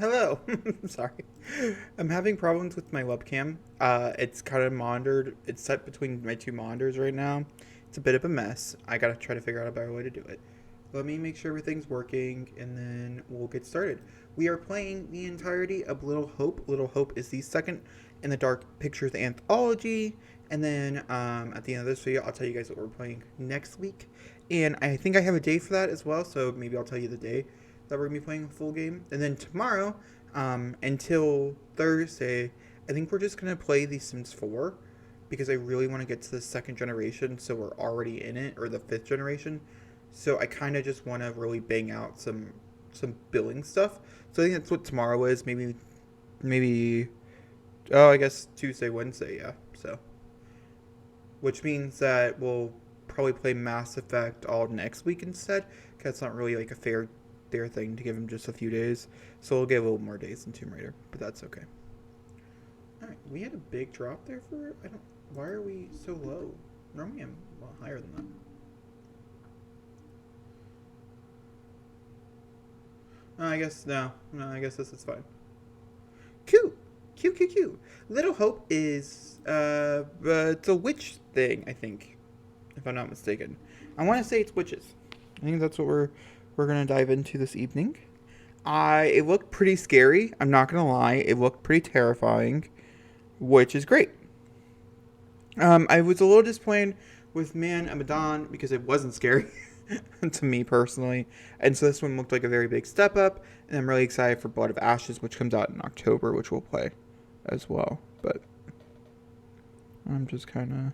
Hello. Sorry. I'm having problems with my webcam. It's kind of monitored. It's set between my two monitors right now. It's a bit of a mess. I gotta try to figure out a better way to do it. Let me make sure everything's working, and then we'll get started. We are playing the entirety of Little Hope. Little Hope is the second in the Dark Pictures anthology. And then at the end of this video, I'll tell you guys what we're playing next week. And I think I have a day for that as well, so maybe I'll tell you the day that we're going to be playing a full game. And then tomorrow, until Thursday, I think we're just going to play The Sims 4 because I really want to get to the second generation, so we're already in it, or the fifth generation. So I kind of just want to really bang out some billing stuff. So I think that's what tomorrow is. Maybe oh, I guess Tuesday, Wednesday, yeah. So which means that we'll probably play Mass Effect all next week instead, because it's not really like a fair thing to give him just a few days. So we'll get a little more days in Tomb Raider, but that's okay. Alright, we had a big drop there for, why are we so low? Normally I'm a lot higher than that. I guess, no, I guess this is fine. Cute. Little Hope is, it's a witch thing, I think, if I'm not mistaken. I want to say it's witches. I think that's what we're going to dive into this evening. It looked pretty scary. I'm not going to lie. It looked pretty terrifying, which is great. I was a little disappointed with Man Abaddon because it wasn't scary to me personally. And so this one looked like a very big step up. And I'm really excited for Blood of Ashes, which comes out in October, which we'll play as well. But I'm just kind of...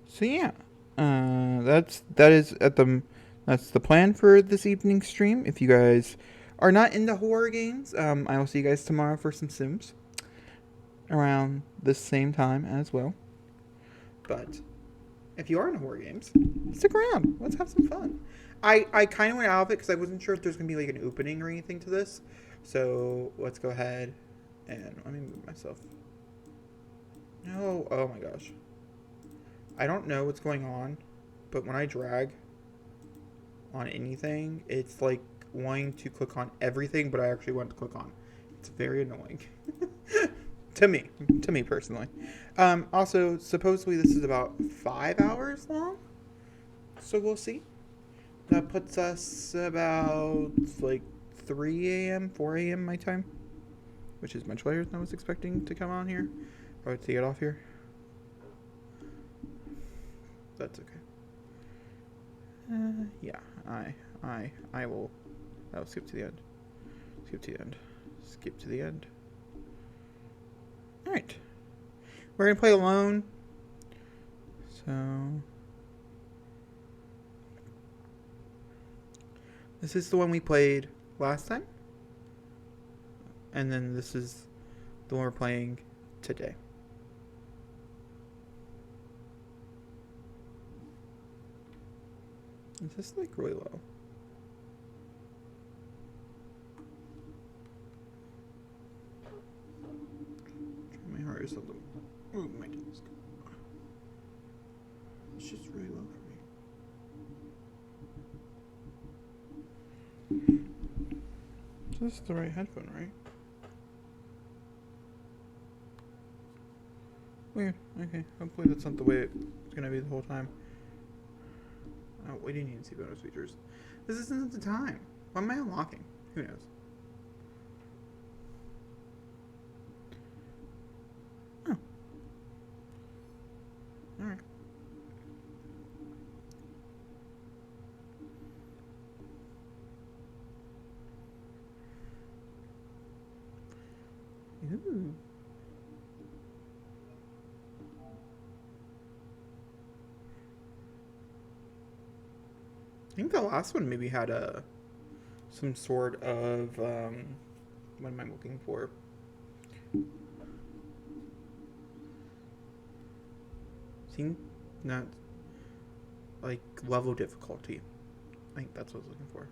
So yeah. That's the plan for this evening's stream. If you guys are not into horror games, I will see you guys tomorrow for some Sims around the same time as well. But if you are into horror games, stick around. Let's have some fun. I kind of went out of it because I wasn't sure if there's gonna be like an opening or anything to this. So let's go ahead and let me move myself. No, oh my gosh. I don't know what's going on, but when I drag on anything, it's like wanting to click on everything, but I actually want to click on. It's very annoying. to me personally. Also, supposedly this is about 5 hours long, so we'll see. That puts us about like 3 a.m., 4 a.m. my time, which is much later than I was expecting to come on here, or to get off here. That's okay. Yeah, I will. I'll skip to the end. Skip to the end. All right, we're gonna play alone. So this is the one we played last time, and then this is the one we're playing today. Is this like really low? Try my hardest to move my desk. It's just really low for me. This is the right headphone, right? Weird. Okay, hopefully that's not the way it's gonna be the whole time. Oh, we didn't even see bonus features. This isn't the time. What am I unlocking? Who knows? Oh. Alright. Ooh. I think the last one maybe had some sort of what am I looking for? Seeing not like level difficulty. I think that's what I was looking for.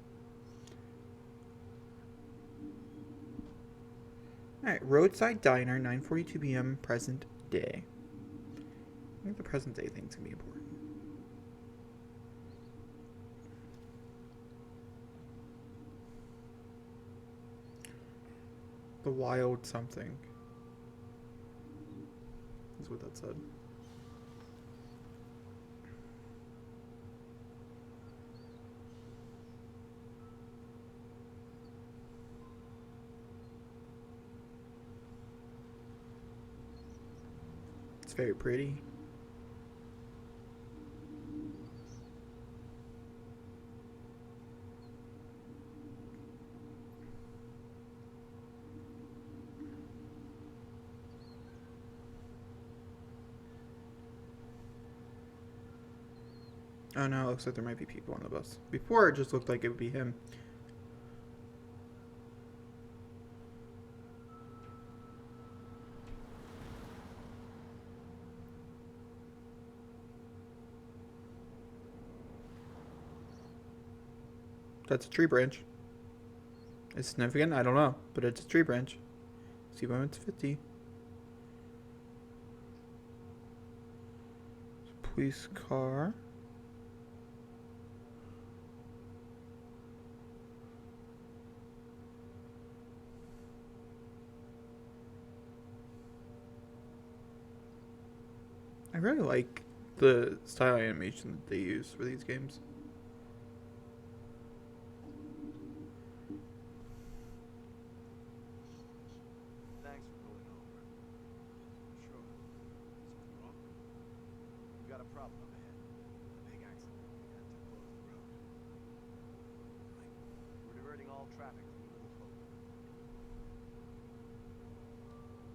Alright, Roadside Diner, 9:42 p.m. present day. I think the present day thing's gonna be important. The wild something. That's what that said. It's very pretty. Oh no, it looks like there might be people on the bus. Before it just looked like it would be him. That's a tree branch. It's significant? I don't know, but it's a tree branch. See when it's 50. Police car. I really like the style animation that they use for these games. Thanks for pulling over. Sure. Something wrong? We got a problem up ahead. A big accident. We had to close the road. We're diverting all traffic through Little Hope.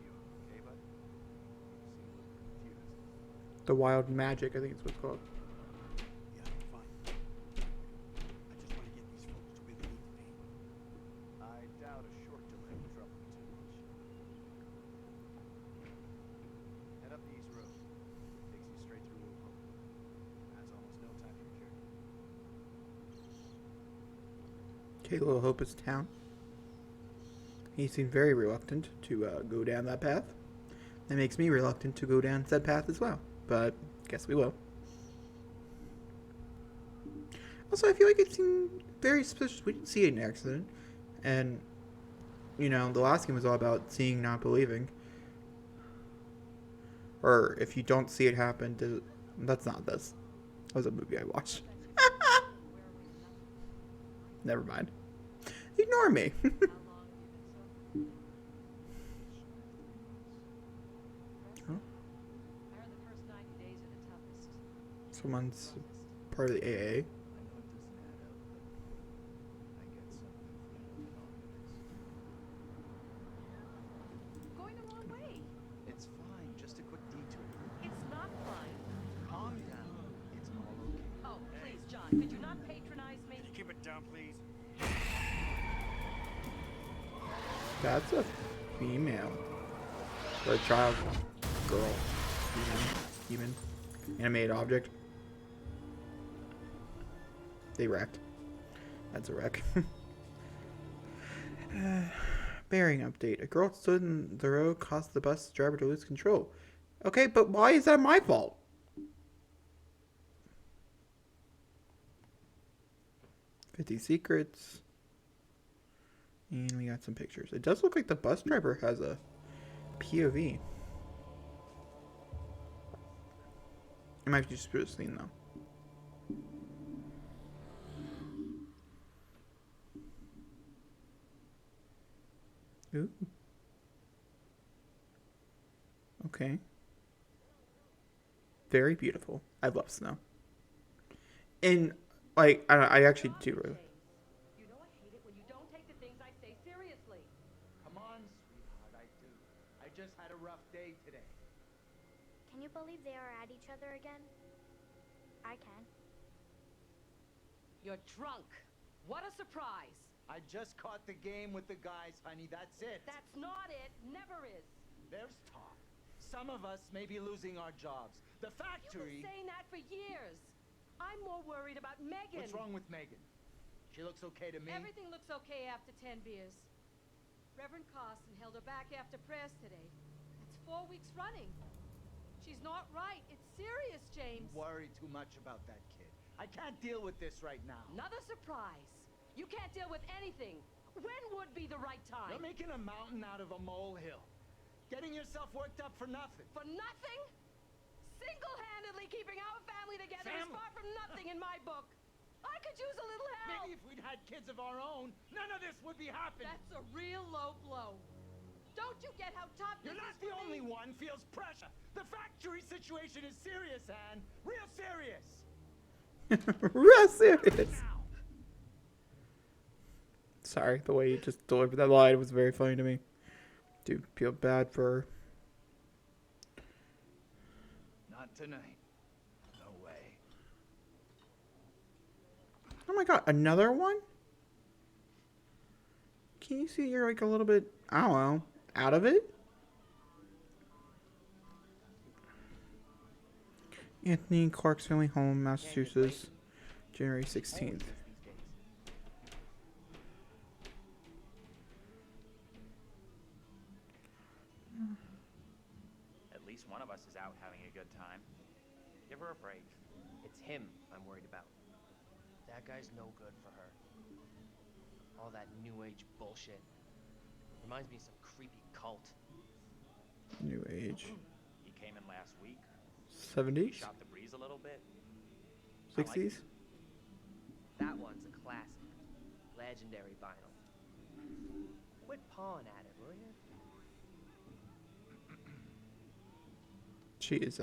You okay, bud? You seem a little confused. The wild magic, I think it's what's called. Yeah, I'm fine. I just want to get these folks to where they need to be. I doubt a short delay will trouble you too much. Head up the east road. Takes you straight through Little Hope. That's almost no time for your journey. Okay, Little Hope is town. He seemed very reluctant to go down that path. That makes me reluctant to go down said path as well. But guess we will. Also, I feel like it seemed very suspicious. We didn't see an accident. And, you know, the last game was all about seeing, not believing. Or if you don't see it happen, that's not this. That was a movie I watched. Never mind. Ignore me. Someone's part of the AA. I know it doesn't add up, but I get something for your confidence. Going the wrong way. It's fine, just a quick detour. It's not fine. Calm down. It's all okay. Oh, please, John, could you not patronize me? Can you keep it down, please? That's a female. Or a child. Girl. Human. Animated object. They wrecked. That's a wreck. Bearing update. A girl stood in the road, caused the bus driver to lose control. Okay, but why is that my fault? $50 secrets. And we got some pictures. It does look like the bus driver has a POV. It might be just for the scene though. Ooh. Okay. Very beautiful. I love snow. And like I actually do really. You know I hate it when you don't take the things I say seriously. Come on, sweetheart, I do. I just had a rough day today. Can you believe they are at each other again? I can. You're drunk. What a surprise. I just caught the game with the guys, honey. That's it. That's not it. Never is. There's talk. Some of us may be losing our jobs. The You've factory... been saying that for years. I'm more worried about Megan. What's wrong with Megan? She looks okay to me. Everything looks okay after 10 beers. Reverend Carson held her back after prayers today. That's 4 weeks running. She's not right. It's serious, James. You worry too much about that kid. I can't deal with this right now. Another surprise. You can't deal with anything. When would be the right time? You're making a mountain out of a molehill. Getting yourself worked up for nothing. For nothing? Single-handedly keeping our family together is Family? far from nothing in my book. I could use a little help. Maybe if we'd had kids of our own, none of this would be happening. That's a real low blow. Don't you get how tough You're this not is the for only me? one feels pressure. The factory situation is serious, Anne. Real serious. Real serious. Now. Sorry, the way you just delivered that line was very funny to me. Do feel bad for her. Not tonight. No way. Oh my god, another one? Can you see you're like a little bit, I don't know, out of it? Anthony Clark's family home, Massachusetts, January 16th. At least one of us is out having a good time. Give her a break. It's him I'm worried about. That guy's no good for her. All that new age bullshit. Reminds me of some creepy cult. New Age. He came in last week. We 70s? shot the breeze a little bit. I like 60s? That one's a classic. Legendary vinyl. Quit pawing at it, will you? She is,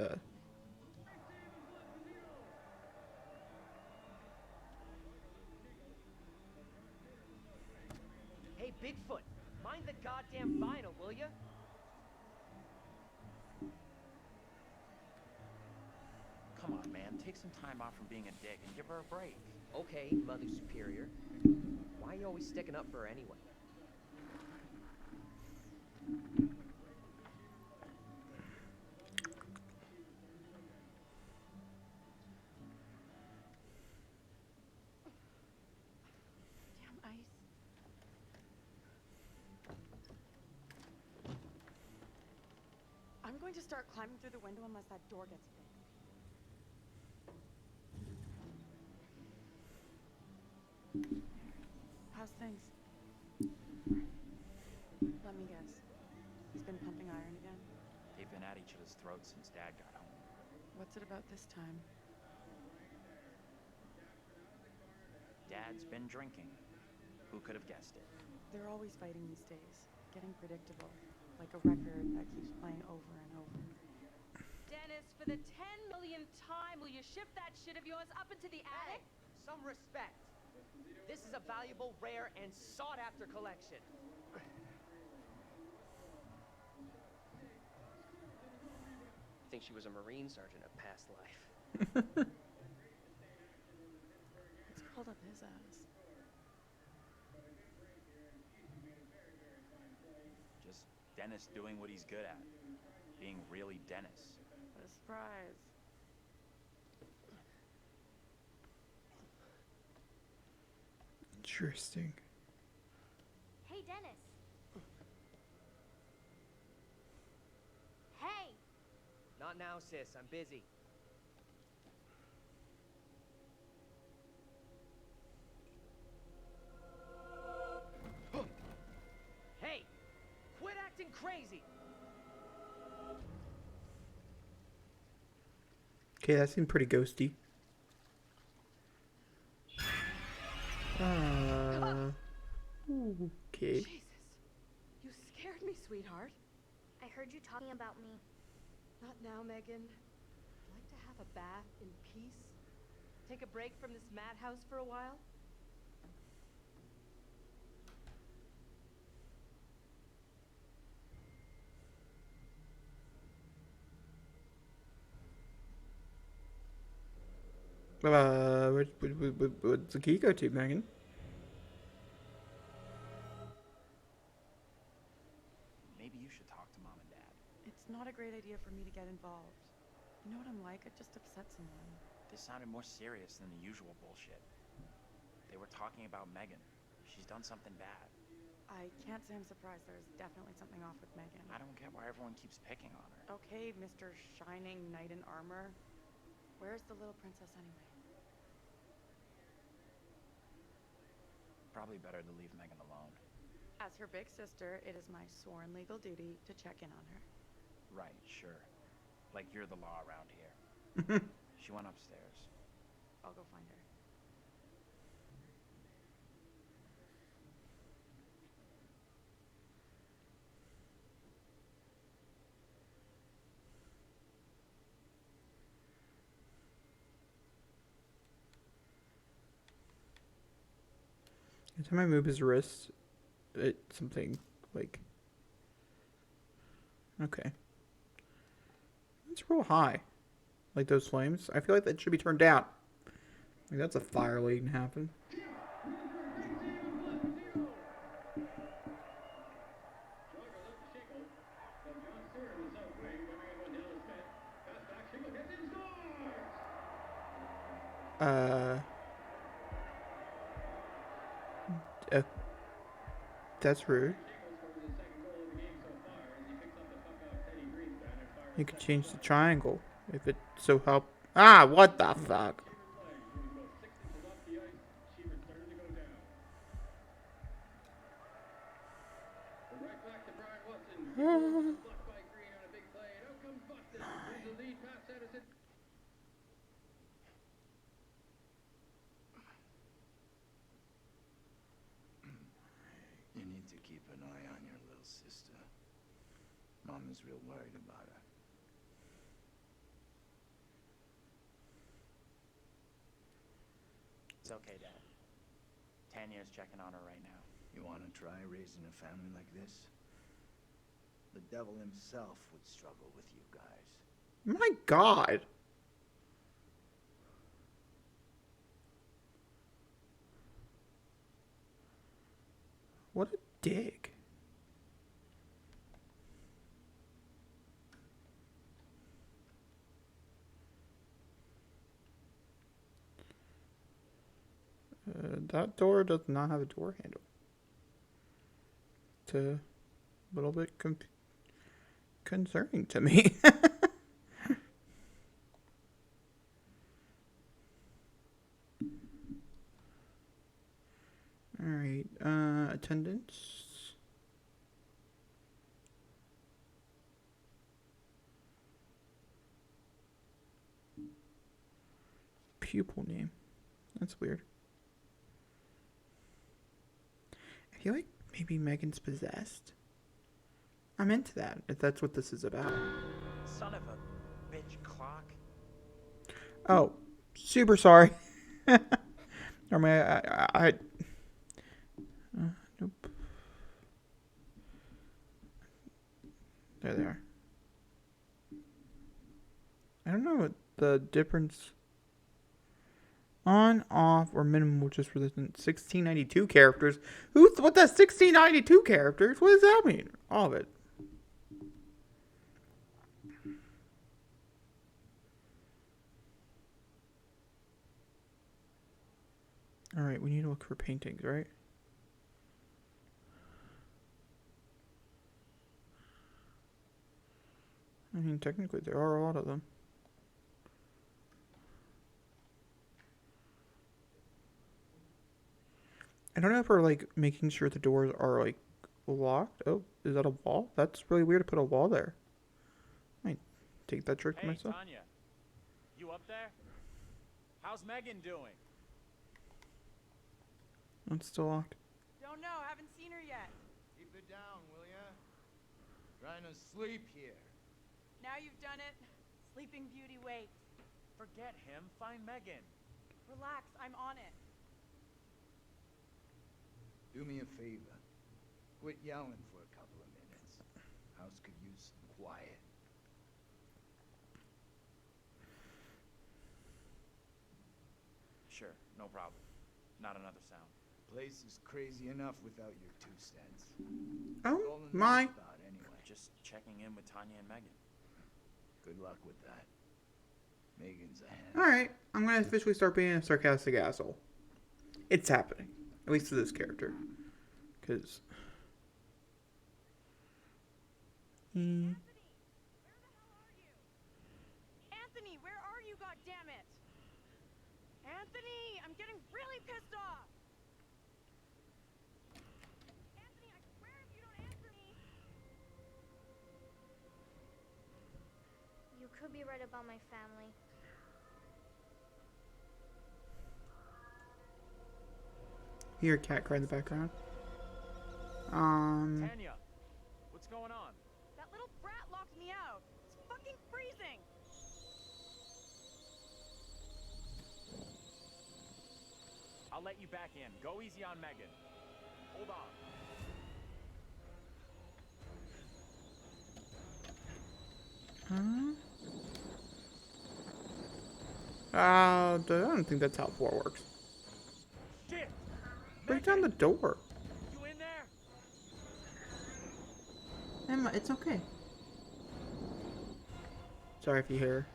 Hey, Bigfoot, mind the goddamn vinyl, will you? Come on, man. Take some time off from being a dick and give her a break. Okay, Mother Superior. Why are you always sticking up for her anyway? Damn ice. I'm going to start climbing through the window unless that door gets fixed. How's things? Let me guess. He's been pumping iron again? They've been at each other's throats since Dad got home. What's it about this time? Dad's been drinking. Who could have guessed it? They're always fighting these days. Getting predictable. Like a record that keeps playing over and over. Dennis, for the 10 millionth time, will you ship that shit of yours up into the Hey, attic? some respect. This is a valuable, rare, and sought-after collection. I think she was a Marine sergeant at past life. It's curled up his ass. Just Dennis doing what he's good at. Being really Dennis. What a surprise. interesting. Hey, Dennis. Hey! Not now, sis. I'm busy. Hey! Quit acting crazy! Okay, that seemed pretty ghosty. Okay. Jesus. You scared me, sweetheart. I heard you talking about me. Not now, Megan. I'd like to have a bath in peace. Take a break from this madhouse for a while. What's the key go to, Megan? Maybe you should talk to Mom and Dad. It's not a great idea for me to get involved. You know what I'm like? I just upset someone. This sounded more serious than the usual bullshit. They were talking about Megan. She's done something bad. I can't say I'm surprised. There's definitely something off with Megan. I don't get why everyone keeps picking on her. Okay, Mr. Shining Knight in Armor. Where's the little princess anyway? probably better to leave Megan alone. As her big sister, it is my sworn legal duty to check in on her. Right, sure. Like you're the law around here. She went upstairs. I'll go find her. Every time I move his wrist, something like. Okay. It's real high. Like those flames. I feel like that should be turned down. Like that's a fire waiting to happen. Uh. uh that's rude. You could change the triangle if it so help. Ah, what the fuck? You need to keep an eye on your little sister. Mom is real worried about her. It's okay, Dad. Tanya's checking on her right now. You want to try raising a family like this? The devil himself would struggle with you guys. My God. What a dick. That door does not have a door handle. It's a little bit concerning to me. Alright, attendance. Pupil name. That's weird. I feel like maybe Megan's possessed. I'm into that, if that's what this is about. Son of a bitch clock. Oh, super sorry. Normally, I nope. There they are. I don't know what the difference. On, off, or minimum, which is for the 1692 characters. What does 1692 characters? What does that mean? All of it. Alright, we need to look for paintings, right? I mean, technically, there are a lot of them. I don't know if we're, like, making sure the doors are, like, locked. Oh, is that a wall? That's really weird to put a wall there. I might take that trick to myself. Hey, Tanya. You up there? How's Megan doing? Oh, it's still locked. Don't know, haven't seen her yet. Keep it down, will ya? Trying to sleep here. Now you've done it. Sleeping Beauty waits. Forget him. Find Megan. Relax, I'm on it. Do me a favor. Quit yelling for a couple of minutes. House could use some quiet. Sure, no problem. Not another sound. Place is crazy enough without your 2 cents. Oh, All in my. that spot anyway. Just checking in with Tanya and Megan. Good luck with that. Megan's ahead. Alright, I'm gonna officially start being a sarcastic asshole. It's happening. At least to this character. Because... Anthony, where the hell are you? Anthony, where are you, goddammit? Anthony, I'm getting really pissed off. could be right about my family. You hear a cat cry in the background. Tanya, what's going on? That little brat locked me out. It's fucking freezing. I'll let you back in. Go easy on Megan. Hold on. I don't think that's how 4 works. Shit! Break down the door. You in there? Emma, it's okay. Sorry if you hear.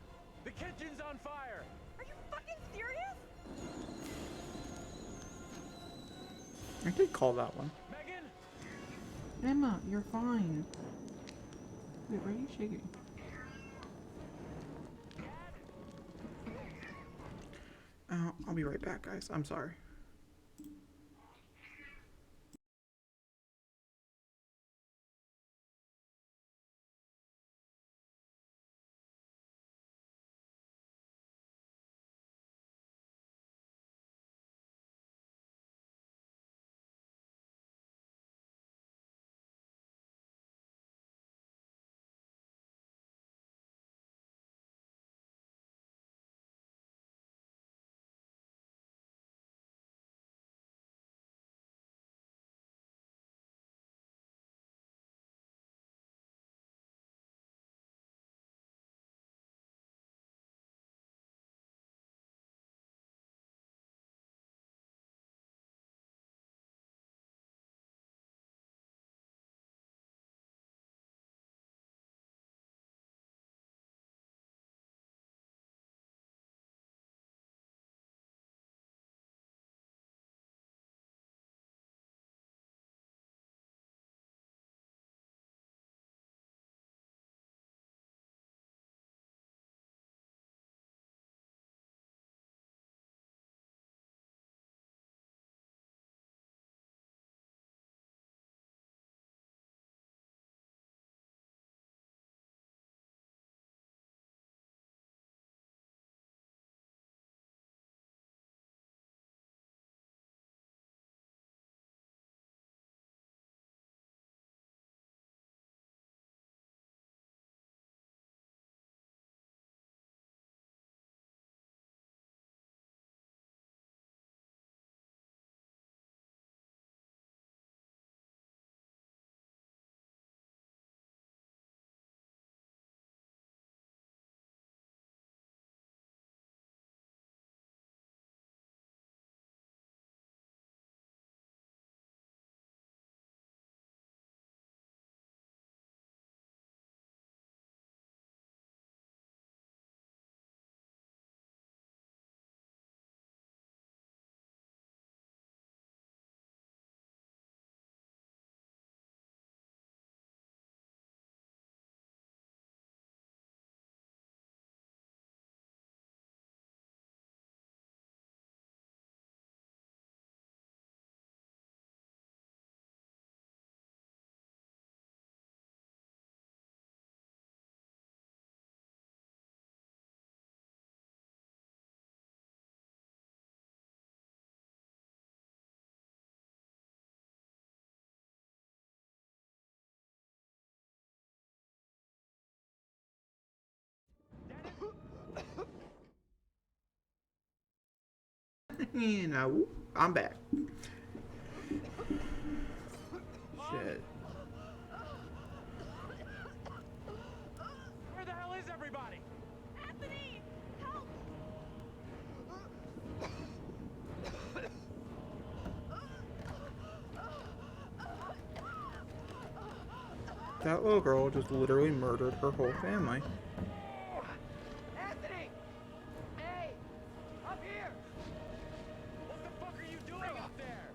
The kitchen's on fire! Are you fucking serious? I did call that one. Megan? Emma, you're fine. Wait, why are you shaking? I'll be right back, guys. I'm sorry. You know, I'm back. Shit. Where the hell is everybody? Anthony! Help! That little girl just literally murdered her whole family. Anthony! Hey! Up here! What the fuck are you doing up there?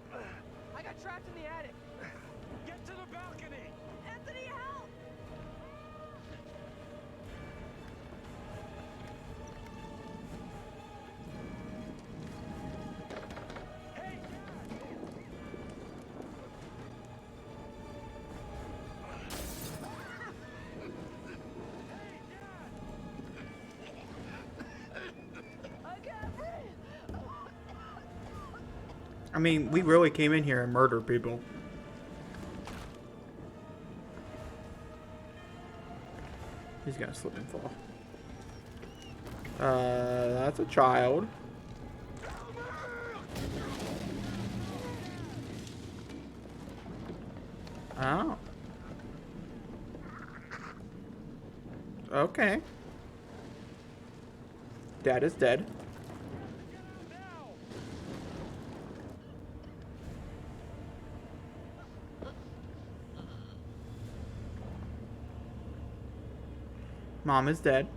I got trapped in the attic. Get to the balcony! Anthony, help! Hey, Dad! Hey, Dad! I mean, we really came in here and murdered people. He's gonna slip and fall. That's a child. Oh. Okay. Dad is dead. Mom is dead.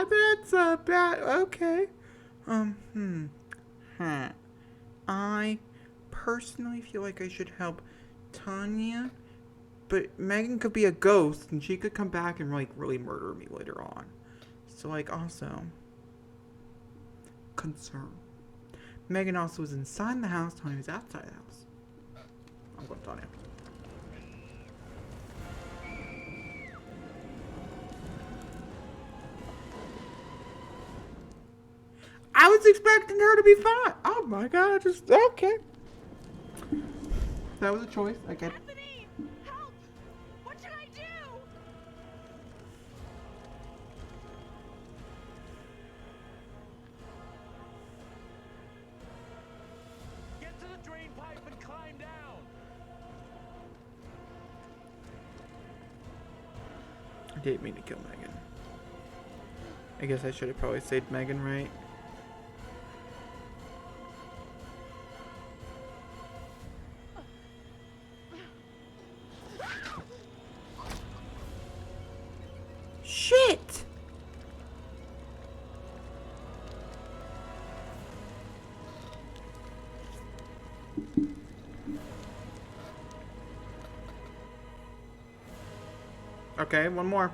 That's a bad. Okay. Huh. I personally feel like I should help Tanya, but Megan could be a ghost and she could come back and like really murder me later on. So like also concern. Megan also was inside the house. Tanya was outside the house. I'm going Tanya. I was expecting her to be fine. Oh my god, just okay. That was a choice. I get it. Anthony, help! What should I do? Get to the drain pipe and climb down. I didn't mean to kill Megan. I guess I should have probably saved Megan, right? Shit! Okay, one more.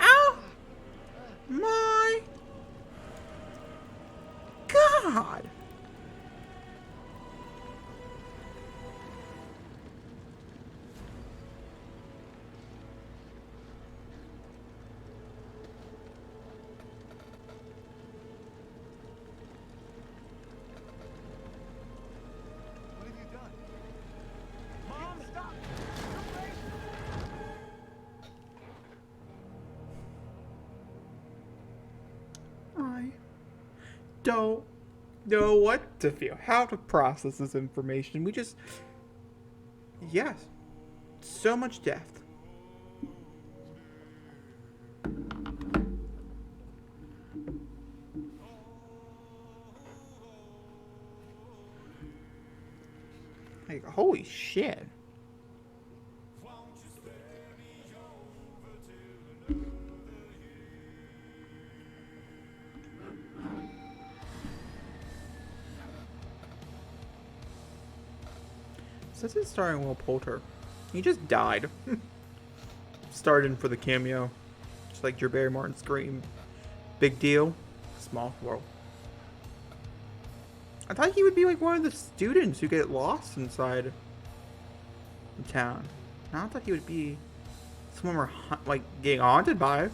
Ow! My God! What have you done? Mom, stop! I don't know what to feel, how to process this information. We just, yes, so much death. Like, holy shit. This is starring Will Poulter. He just died. Started in for the cameo. Just like Drew Barrymore Scream. Big deal. Small world. I thought he would be like one of the students who get lost inside the town. I thought he would be someone we're like getting haunted by.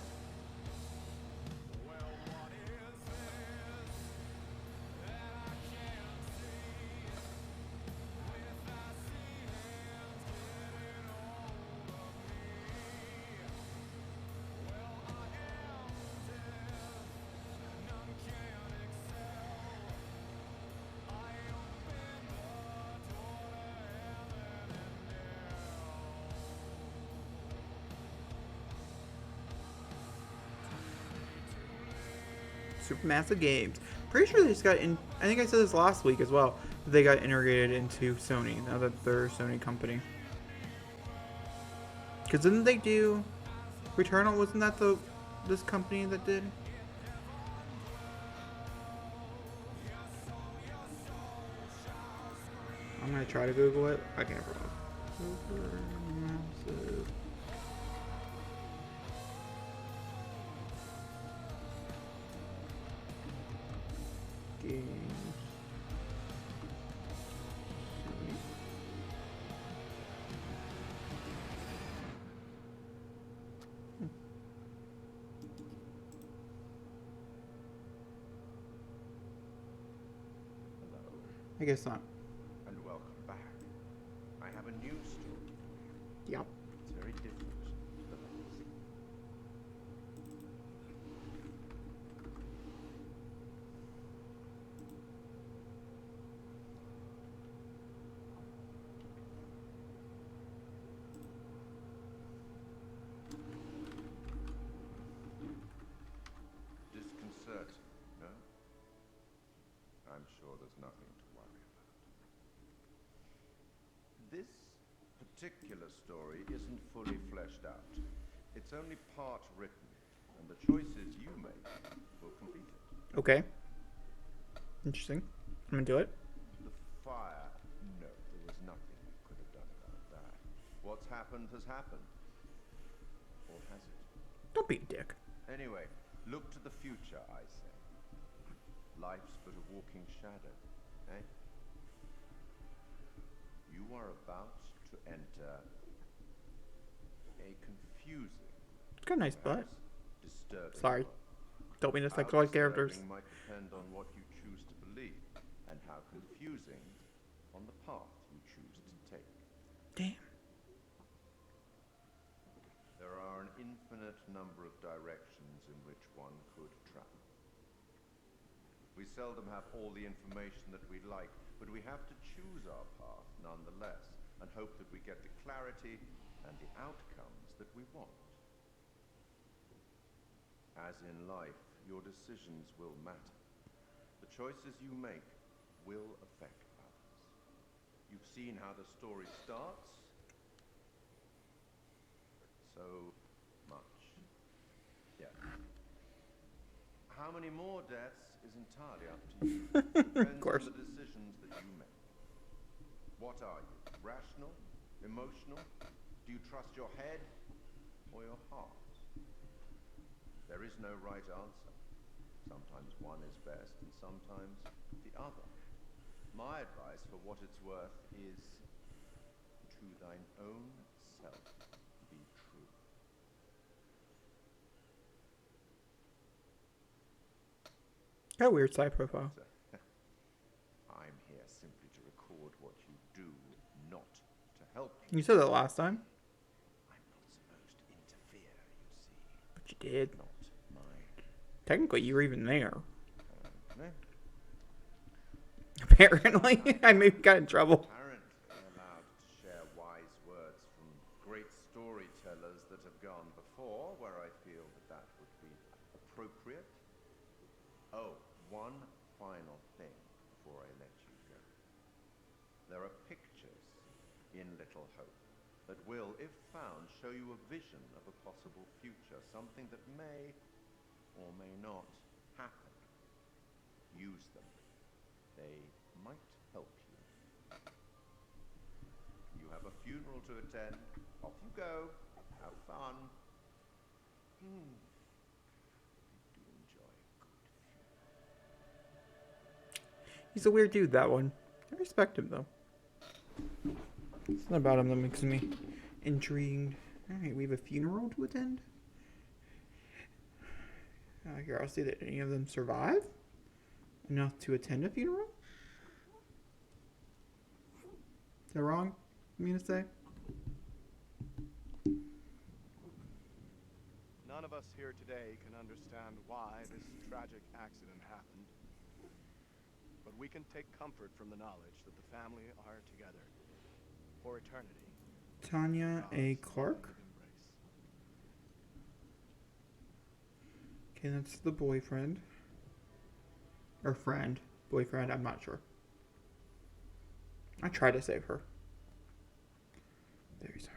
Supermassive Games. Pretty sure they just got in. I think I said this last week as well. They got integrated into Sony now that they're a Sony company. Because didn't they do Returnal? Wasn't that this company that did? I'm gonna try to Google it. I can't remember. Supermassive games. Hello, I guess not. and welcome back. I have a new story. Yep. It's very different to the last. Disconcerting, no? I'm sure there's nothing to worry about. This particular story isn't fully fleshed out. It's only part written, and the choices you make will complete it. Okay. Interesting. I'm gonna do it. The fire? No, there was nothing we could have done about that. What's happened has happened. Or has it? Don't be a dick. Anyway, look to the future, I say. Life's but a walking shadow, eh? You are about to enter a confusing, Got a nice butt. perhaps disturbing Sorry. world. Don't mean to How sexualize characters. disturbing might depend on what you choose to believe, and how confusing on the path you choose to take. Damn. There are an infinite number of directions in which one could travel. We seldom have all the information that we'd like, but we have to choose our path nonetheless, and hope that we get the clarity and the outcomes that we want. As in life, your decisions will matter. The choices you make will affect others. You've seen how the story starts. So much death. How many more deaths is entirely up to you. Depends course. on the decisions that you make. What are you? Rational? Emotional? Do you trust your head or your heart? There is no right answer. Sometimes one is best and sometimes the other. My advice, for what it's worth, is to thine own self be true. Got a weird side profile. I'm here simply to record what you do, not to help you. You said that last time, I'm not supposed to interfere, you see. but you did. Not my Technically, you were even there. no. Apparently, I maybe got in trouble. Apparently allowed to share wise words from great storytellers that have gone before, where I feel that would be appropriate. Oh, one final thing before I let you go. There are pictures in Little Hope that will, if found, show you a vision of a possible future, something that may or may not happen. Use them. They might help you. You have a funeral to attend. Off you go. Have fun. You do enjoy a good funeral. He's a weird dude, that one. I respect him, though. It's not about him that makes me intrigued. Alright, we have a funeral to attend. Here, I'll see that any of them survive enough to attend a funeral. Is that wrong? I mean to say? None of us here today can understand why this tragic accident happened. But we can take comfort from the knowledge that the family are together for eternity. Tanya A. God's Clark. loving embrace. Okay, that's the boyfriend. Or friend. Boyfriend, I'm not sure. I tried to save her. Very sorry.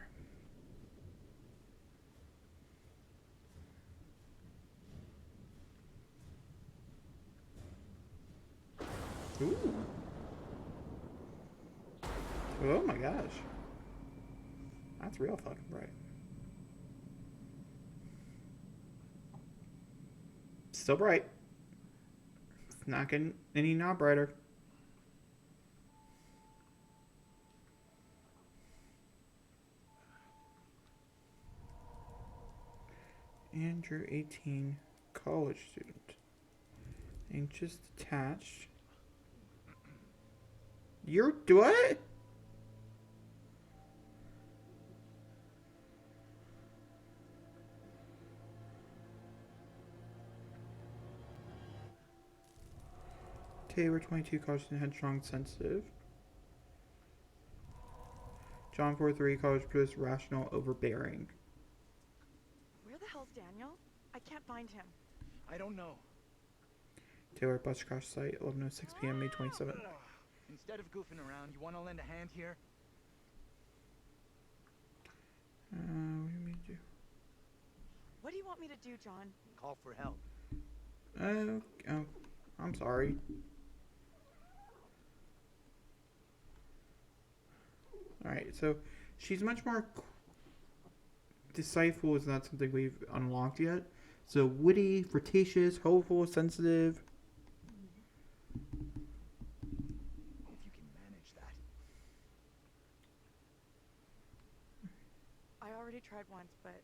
Ooh. Oh my gosh. That's real fucking bright. Still bright. It's not getting any not brighter. Andrew, 18, college student. Anxious, detached. You're what? Taylor, 22, college student, headstrong, sensitive. John, 43, college student, rational, overbearing. Where the hell's Daniel? I can't find him. I don't know. Taylor, bus crash site, 11:06 p.m., May 27th. Instead of goofing around, you want to lend a hand here? What do you mean to do? What do you want me to do, John? Call for help. Oh, I'm sorry. Alright, so she's much more decipherable is not something we've unlocked yet. So witty, flirtatious, hopeful, sensitive. If you can manage that. I already tried once, but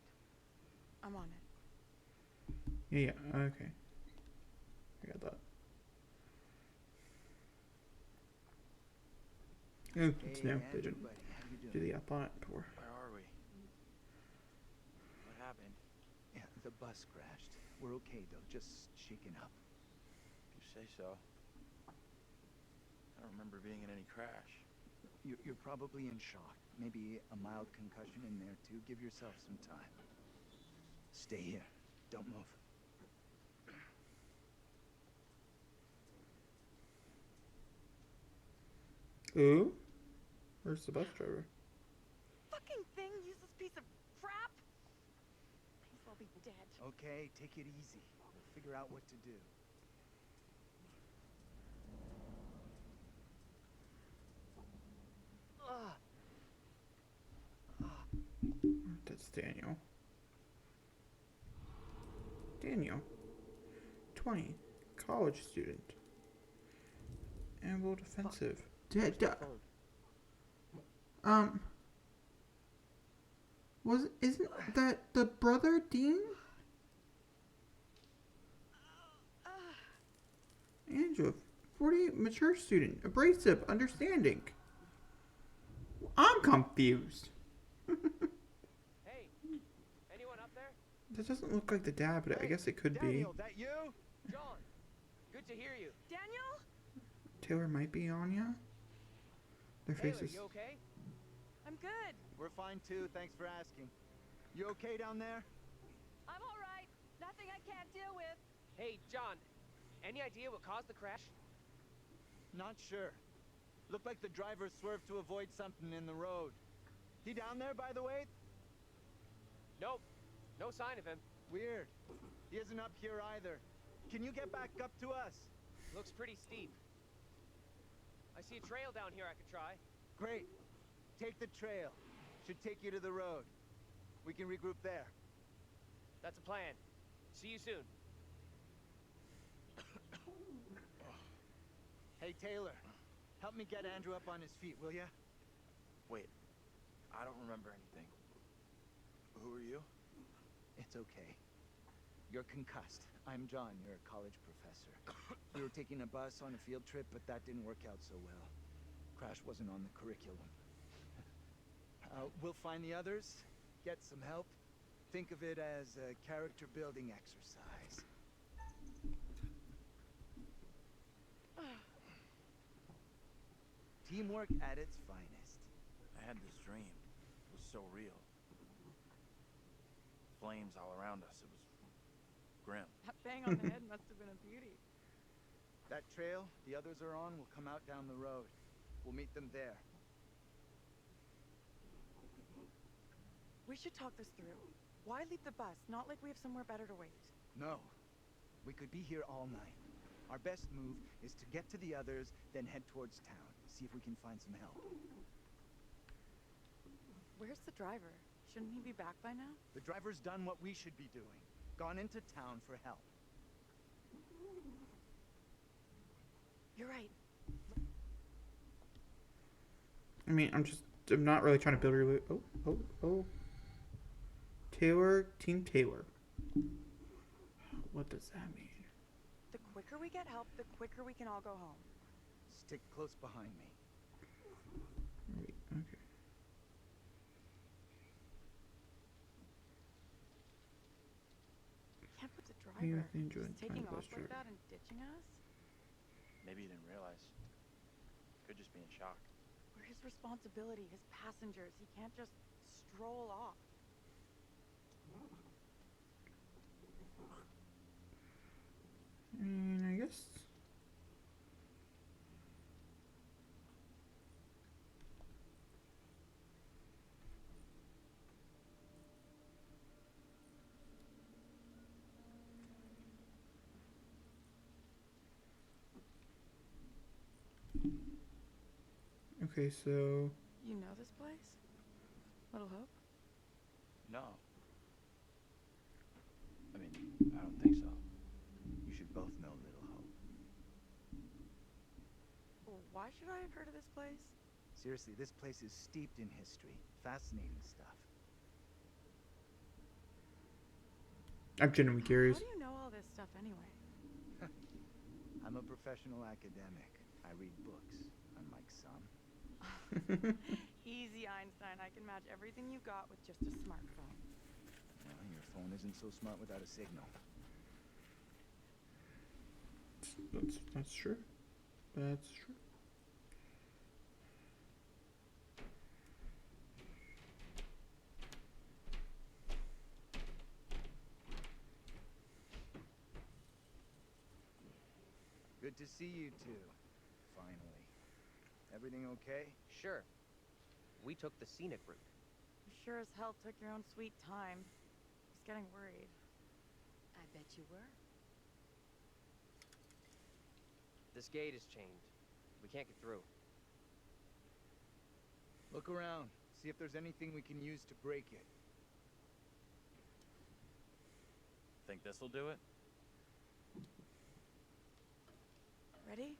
I'm on it. Yeah, okay. I got that. Oh, it's new. They didn't buddy, how you do doing? the up on it before. Where are we? What happened? Yeah, the bus crashed. We're okay though, just shaken up. If you say so. I don't remember being in any crash. You're probably in shock. Maybe a mild concussion in there too. Give yourself some time. Stay here. Don't move. Ooh? Where's the bus driver? Fucking thing, useless piece of crap! May as well be dead. Okay, take it easy. We'll figure out what to do. That's Daniel. Daniel. 20. College student. Amble defensive. Isn't that the brother, Dean? Andrew, 40, mature student, abrasive, understanding. I'm confused. Hey, anyone up there? That doesn't look like the dad, but I guess it could Daniel, that you? John, good to hear you. Daniel? be. Taylor might be Anya. Their Taylor, faces. you okay? I'm good. We're fine too, thanks for asking. You okay down there? I'm alright. Nothing I can't deal with. Hey, John, any idea what caused the crash? Not sure. Looked like the driver swerved to avoid something in the road. He down there, by the way? Nope, no sign of him. Weird. He isn't up here either. Can you get back up to us? Looks pretty steep. I see a trail down here I could try. Great. Take the trail. Should take you to the road. We can regroup there. That's a plan. See you soon. Hey, Taylor. Help me get Andrew up on his feet, will ya? Wait, I don't remember anything. Who are you? It's okay. You're concussed. I'm John, you're a college professor. We were taking a bus on a field trip, but that didn't work out so well. Crash wasn't on the curriculum. We'll find the others, get some help. Think of it as a character-building exercise. Teamwork at its finest. I had this dream. It was so real. Flames all around us. It was grim. That bang on the head must have been a beauty. That trail the others are on will come out down the road. We'll meet them there. We should talk this through. Why leave the bus? Not like we have somewhere better to wait. No. We could be here all night. Our best move is to get to the others, then head towards town. See if we can find some help. Where's the driver? Shouldn't he be back by now? The driver's done what we should be doing. Gone into town for help. You're right. I mean, I'm not really trying to build a oh. Team Taylor. What does that mean? The quicker we get help, the quicker we can all go home. Stick close behind me. Wait, okay. Can't put the You driver enjoyed just taking time off bus like trip. that and ditching us. Maybe you didn't realize. Could just be in shock. We're his responsibility, his passengers. He can't just stroll off. I guess. Okay, so You know this place? Little Hope? No. I mean, I don't think so. You should both know Little Hope. Why should I have heard of this place? Seriously, this place is steeped in history. Fascinating stuff. I'm genuinely curious. How do you know all this stuff anyway? I'm a professional academic. I read books, unlike some. Easy, Einstein. I can match everything you got with just a smartphone. Well, your phone isn't so smart without a signal. That's true. That's true. Good to see you two. Finally. Everything okay? Sure. We took the scenic route. You sure as hell took your own sweet time. I was getting worried. I bet you were. This gate is chained. We can't get through. Look around. See if there's anything we can use to break it. Think this'll do it? Ready?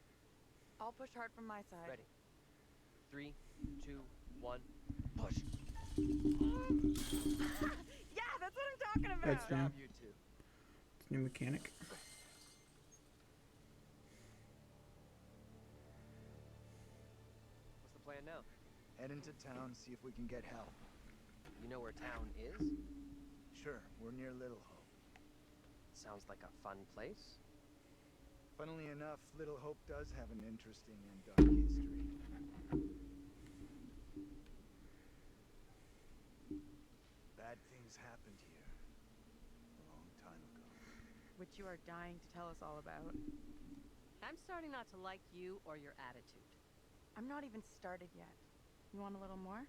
I'll push hard from my side. Ready. 3, 2, 1, push. Yeah, that's what I'm talking about. That's Job, you two. It's new mechanic. What's the plan now? Head into town, see if we can get help. You know where town is? Sure, we're near Little Hope. Sounds like a fun place. Funnily enough, Little Hope does have an interesting and dark history. Bad things happened here a long time ago. Which you are dying to tell us all about. I'm starting not to like you or your attitude. I'm not even started yet. You want a little more?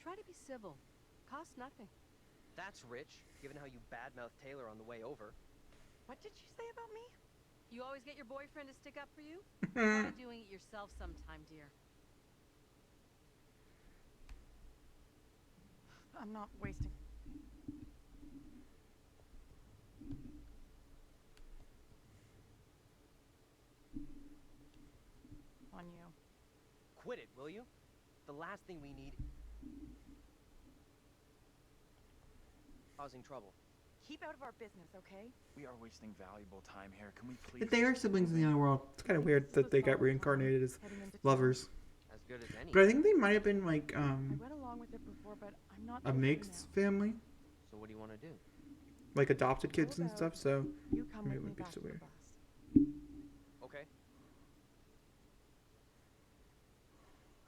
Try to be civil. Costs nothing. That's rich, given how you badmouthed Taylor on the way over. What did you say about me? You always get your boyfriend to stick up for you? Try doing it yourself sometime, dear. I'm not wasting. On you. Quit it, will you? The last thing we need... causing trouble. Keep out of our business, okay? We are wasting valuable time here. Can we please? If they are siblings in the other world, it's kind of weird that they got reincarnated as Heading into town. lovers. As good as any. But I think they might have been like I went along with it before, but I'm not a too mixed free family, So what do you want to do? like adopted now. kids How and stuff. about So you come maybe with it me wouldn't be back so to the weird. bus. Okay.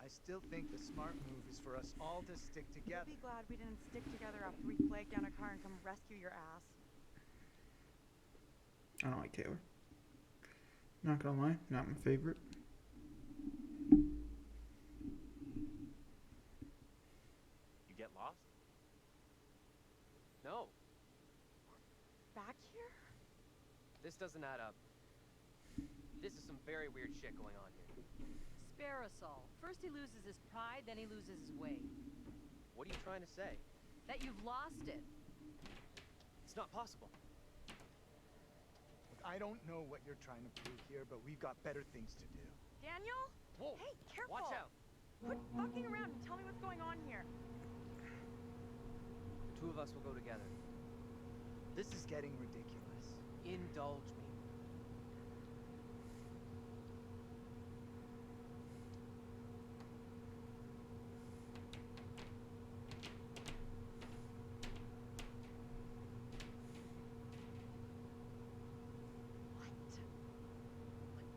I still think the smart move is for us all to stick You'll together. be glad we didn't stick together after we flagged down a car and come rescue your ass. I don't like Taylor. Not gonna lie, not my favorite. You get lost? No, Back here? this doesn't add up. This is some very weird shit going on here. Spare us all. First he loses his pride, then he loses his way. What are you trying to say? That you've lost it. It's not possible. Look, I don't know what you're trying to prove here, but we've got better things to do. Daniel? Whoa! Hey, careful! Watch out! Quit fucking around and tell me what's going on here. The two of us will go together. This is getting ridiculous. Indulge me.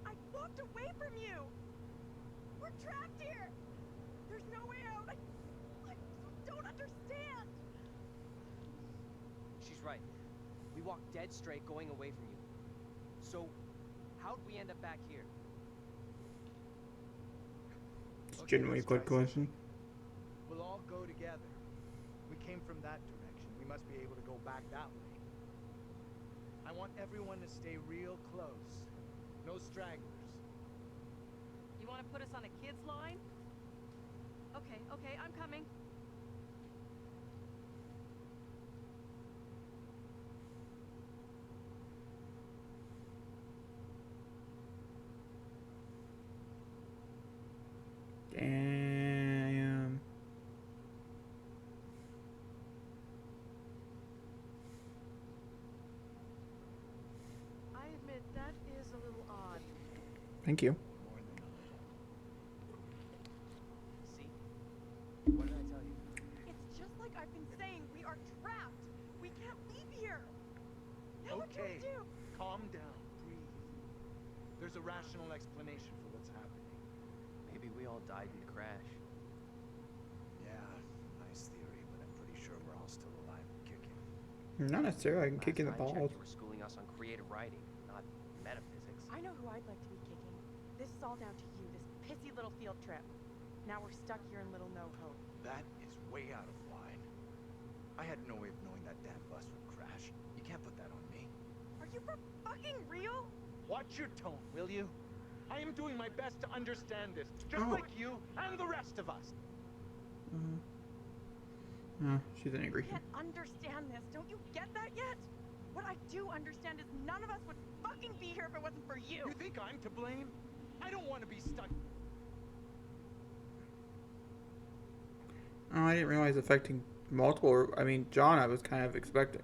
I walked away from you! We're trapped here! There's no way out! I don't understand! She's right. We walked dead straight going away from you. So, how'd we end up back here? It's a Okay, genuinely let's good try question. We'll all go together. We came from that direction. We must be able to go back that way. I want everyone to stay real close. No stragglers. You want to put us on a kid's line? Okay, okay, I'm coming. Damn. I admit, that is a little odd. Thank you. More than a little. See? What did I tell you? It's just like I've been saying, we are trapped! We can't leave here! Now what can we Okay, do? calm down. Breathe. There's a rational explanation for what's happening. Maybe we all died in the crash. Yeah, nice theory, but I'm pretty sure we're all still alive and kicking. Not necessarily. I can kick in the Last I balls. checked, you were schooling us on creative writing, not metaphysics. I know who I'd like to be kicking. This is all down to you, this pissy little field trip. Now we're stuck here in Little No Hope. That is way out of line. I had no way of knowing that damn bus would crash. You can't put that on me. Are you for fucking real? Watch your tone, will you? I am doing my best to understand this, just Oh. like you and the rest of us. Oh, she's angry. I can't understand this. Don't you get that yet? What I do understand is none of us would fucking be here if it wasn't for you. You think I'm to blame? I don't want to be stuck. Oh, I didn't realize affecting multiple. I mean, John, I was kind of expecting,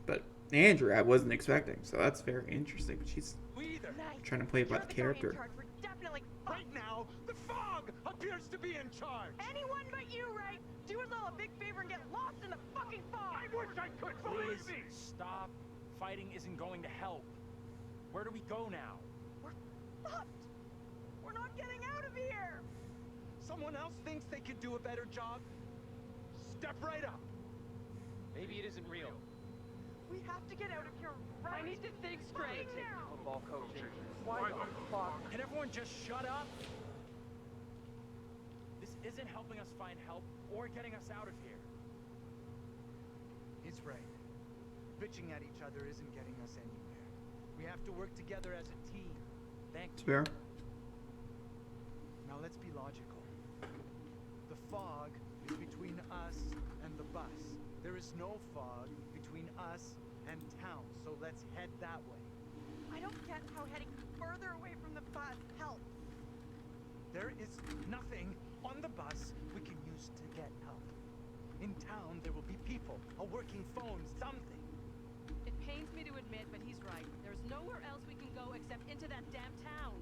but Andrew, I wasn't expecting. So that's very interesting. But she's We either. Nice. trying to play by You're the guy in character. charge. We're definitely fucked. Right now, the fog appears to be in charge. Anyone but you, right? Do us all a big favor and get lost in the fucking fog. I wish I could believe Please me. stop. Fighting isn't going to help. Where do we go now? We're fucked. We're not getting out of here. Someone else thinks they could do a better job? Step right up. Maybe it isn't real. We have to get out of here right I need to think straight. fucking now. Football coaching. Why the fuck? Can everyone just shut up? This isn't helping us find help or getting us out of here. He's right. Bitching at each other isn't getting us anywhere. We have to work together as a team. Thank It's you. fair. Now let's be logical. The fog is between us and the bus. There is no fog between us and town, so let's head that way. I don't get how heading further away from the bus helps. There is nothing on the bus we can use to get help. In town, there will be people, a working phone, something. It pains me to admit, but he's right. There's nowhere else we can go except into that damn town.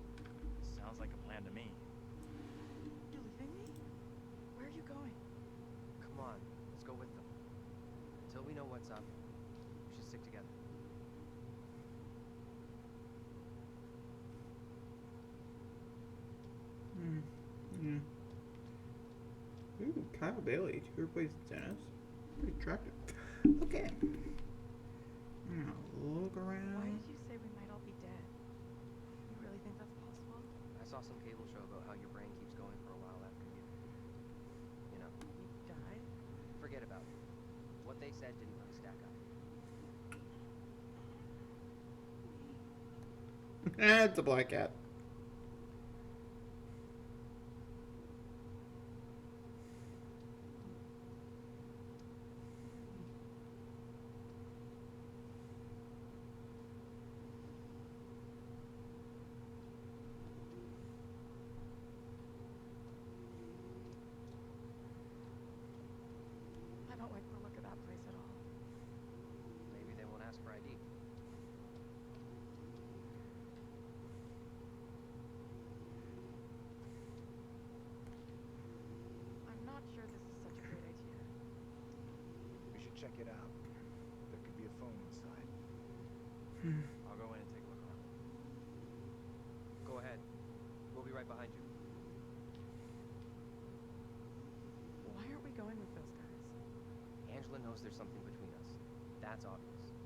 Sounds like a plan to me. You leaving me? Where are you going? Come on, let's go with them. Until we know what's up, we should stick together. Yeah. Ooh, Kyle Bailey, who replaces Dennis. Pretty attractive. Okay. Now look Why around. did you say we might all be dead? You really think that's possible? I saw some cable show about how your brain keeps going for a while after you know, You died? forget about it. What they said didn't really stack up. It's a black cat. check it out. There could be a phone inside. I'll go in and take a look around. Go ahead. We'll be right behind you. Why aren't we going with those guys? Angela knows there's something between us. That's obvious.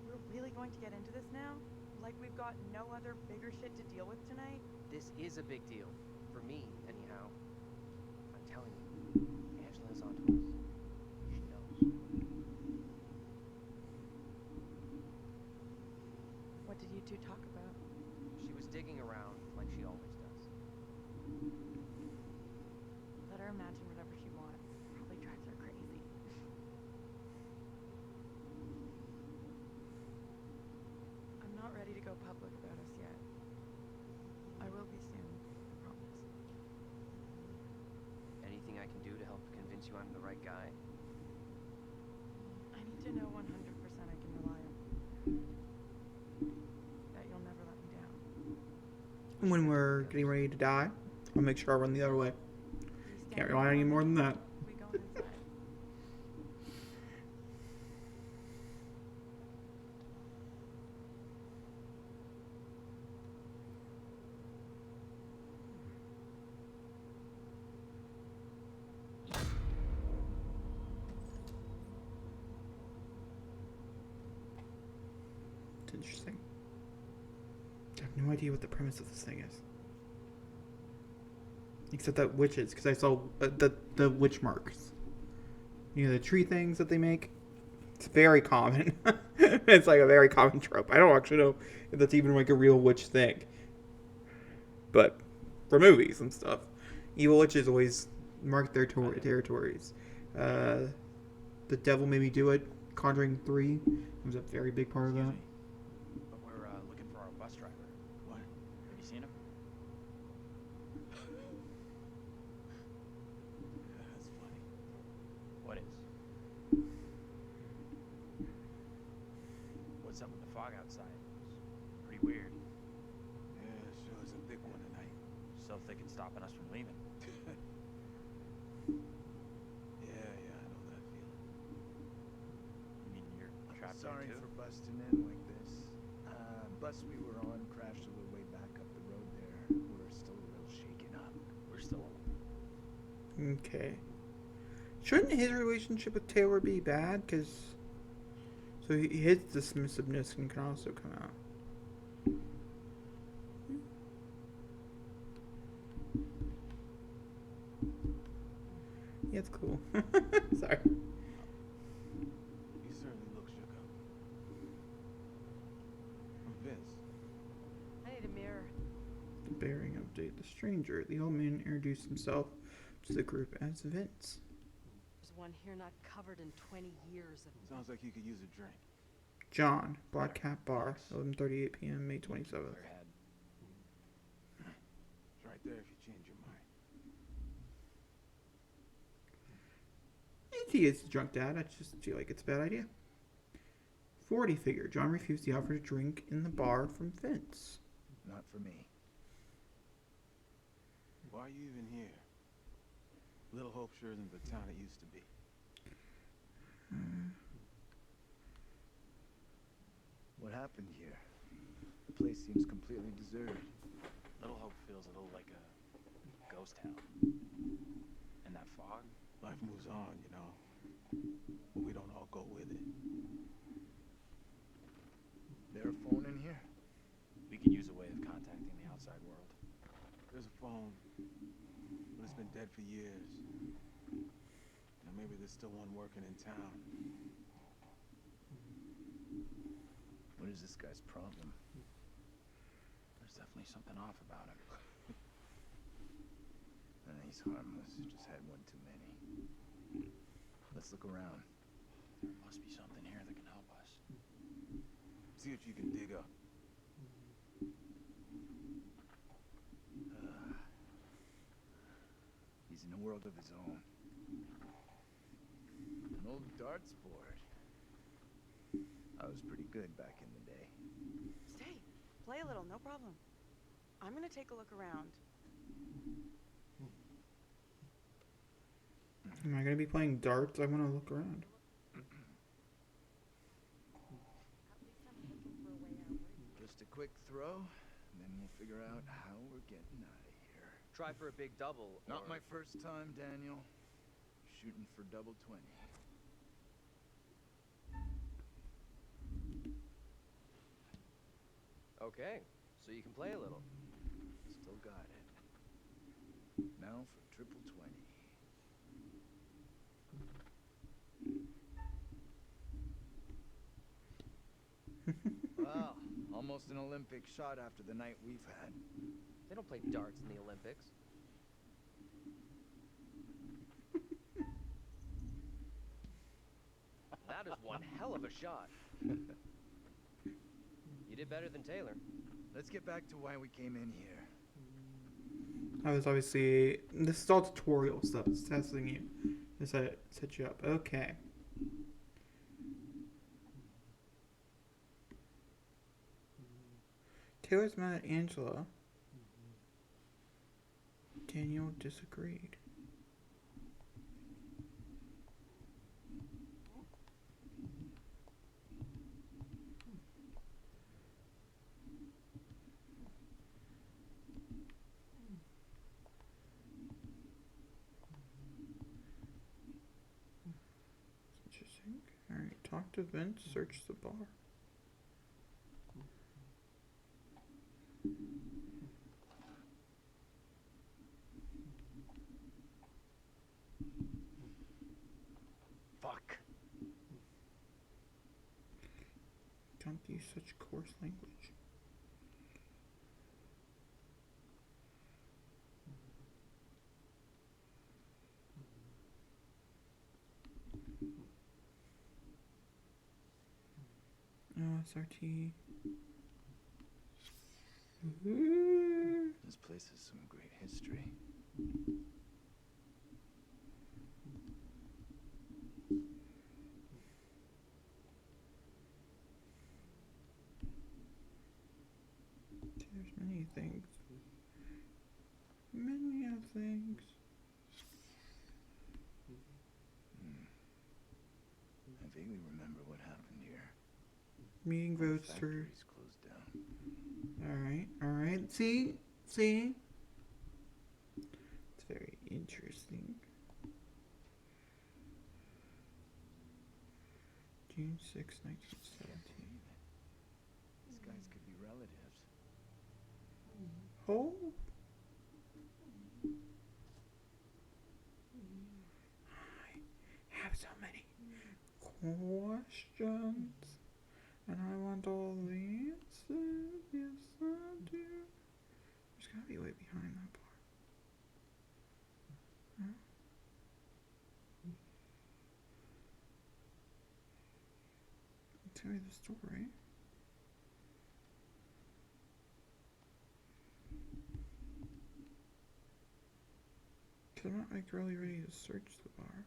We're really going to get into this now? Like we've got no other bigger shit to deal with tonight? This is a big deal. For me, anyhow. I'm telling you, Angela's onto us. She knows. What did you two talk about? She was digging around like she always does. Let her imagine whatever she wants. Probably drives her crazy. I'm not ready to go public about us yet. I will be soon, I promise. Anything I can do to help convince you I'm the right guy? I need to know 100% I can rely on. That you'll never let me down. When we're getting ready to die, I'll make sure I run the other way. Can't rely on any more than that. We going inside. It's interesting. I have no idea what the premise of this thing is. Except that witches, because I saw the witch marks. You know, the tree things that they make? It's very common. It's like a very common trope. I don't actually know if that's even like a real witch thing. But for movies and stuff, evil witches always mark their territories. The Devil Made Me Do It, Conjuring 3, was a very big part of that. But we're looking for our bus driver. What? Have you seen him? That's funny. What is? What's up with the fog outside? It's pretty weird. Yeah, sure is a big one tonight. So thick it's stopping us from leaving. Yeah, I know that feeling. You mean you're trapped Sorry here too? for busting in like this. Bus we were on crashed a little way back up the road there. We're still a little shaken up. We're still. Okay. Shouldn't his relationship with Taylor be bad? Because so his dismissiveness can also come out. Yeah, it's cool. Sorry. You certainly look shook up. I'm Vince. I need a mirror. The bearing update. The stranger. The old man introduced himself to the group as Vince. There's one here not covered in 20 years of... Sounds like you could use a drink. John, Black Cat Bar, 11:38 p.m., May 27th. Clear head. It's right there if you change your mind. He is a drunk dad. I just feel like it's a bad idea. 40 figure. John refused the offer to drink in the bar from Vince. Not for me. Why are you even here? Little Hope sure isn't the town it used to be. What happened here? The place seems completely deserted. Little Hope feels a little like a ghost town. And that fog? Life moves on, you know. But we don't all go with it. There a phone in here? We could use a way of contacting the outside world. There's a phone, but it's been dead for years. Now maybe there's still one working in town. What is this guy's problem? There's definitely something off about him. He's harmless. Just had one too many. Let's look around. There must be something here that can help us. See what you can dig up. He's in a world of his own. An old darts board. I was pretty good back in the day. Stay. Play a little, no problem. I'm gonna take a look around. Am I going to be playing darts? I want to look around. quick throw, and then we'll figure out how we're getting out of here. Try for a big double. Not or- my first time, Daniel. Shooting for double 20. Okay, so you can play a little. Still got it. Now for triple 20. Well, almost an Olympic shot after the night we've had. They don't play darts in the Olympics. That is one hell of a shot. You did better than Taylor. Let's get back to why we came in here. I was obviously, this is all tutorial stuff. It's testing you. It's set you up. Okay. Taylor's mad at Angela. Daniel disagreed. Interesting. Alright, talk to Vince, search the bar. Fuck. Don't use such coarse language. SRT. This place has some great history. There's many things. Many of things. I vaguely remember what happened here. Meeting The votes for. factories closed down. Alright. See? It's very interesting. June 6, 1917. These guys could be relatives. Oh? I have so many questions. And I want all the answers. Yes, I do. There's gotta be a way behind that part. Huh? Tell me the story. Cause I'm not like really ready to search the bar.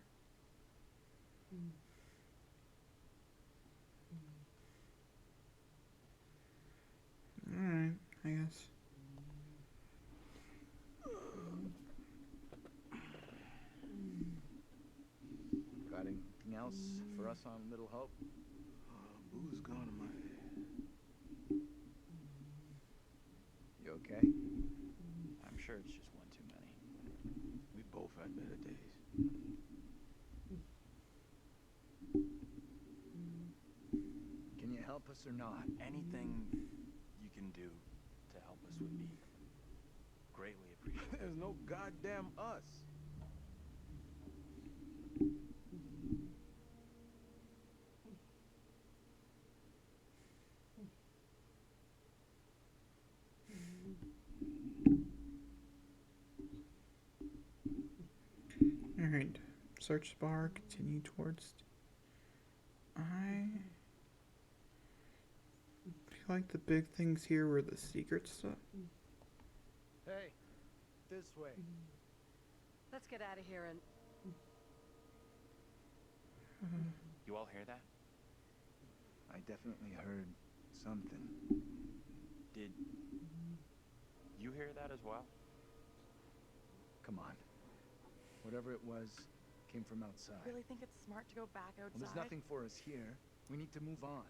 Alright, I guess. Got anything else for us on Little Hope? Booze gone in my head. You okay? I'm sure it's just one too many. We both had better days. Can you help us or not? Anything you can do to help us would be greatly appreciated. There's no goddamn us. Alright. Search bar, continue towards. I feel like the big things here were the secret stuff. Hey, this way. Let's get out of here and... You all hear that? I definitely heard something. Did you hear that as well? Come on. Whatever it was came from outside. Really think it's smart to go back outside? Well, there's nothing for us here. We need to move on.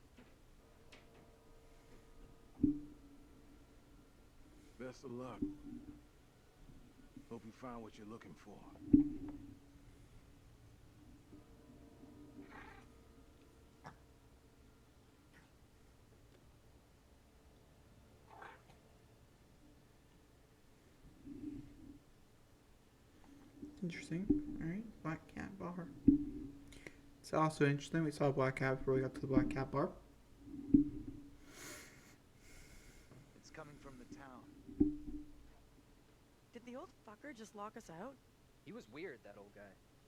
Best of luck. Hope you find what you're looking for. Interesting. Alright, Black Cat Bar. It's also interesting. We saw Black Cat before we got to the Black Cat Bar. It's coming from the town. Did the old fucker just lock us out? He was weird, that old guy.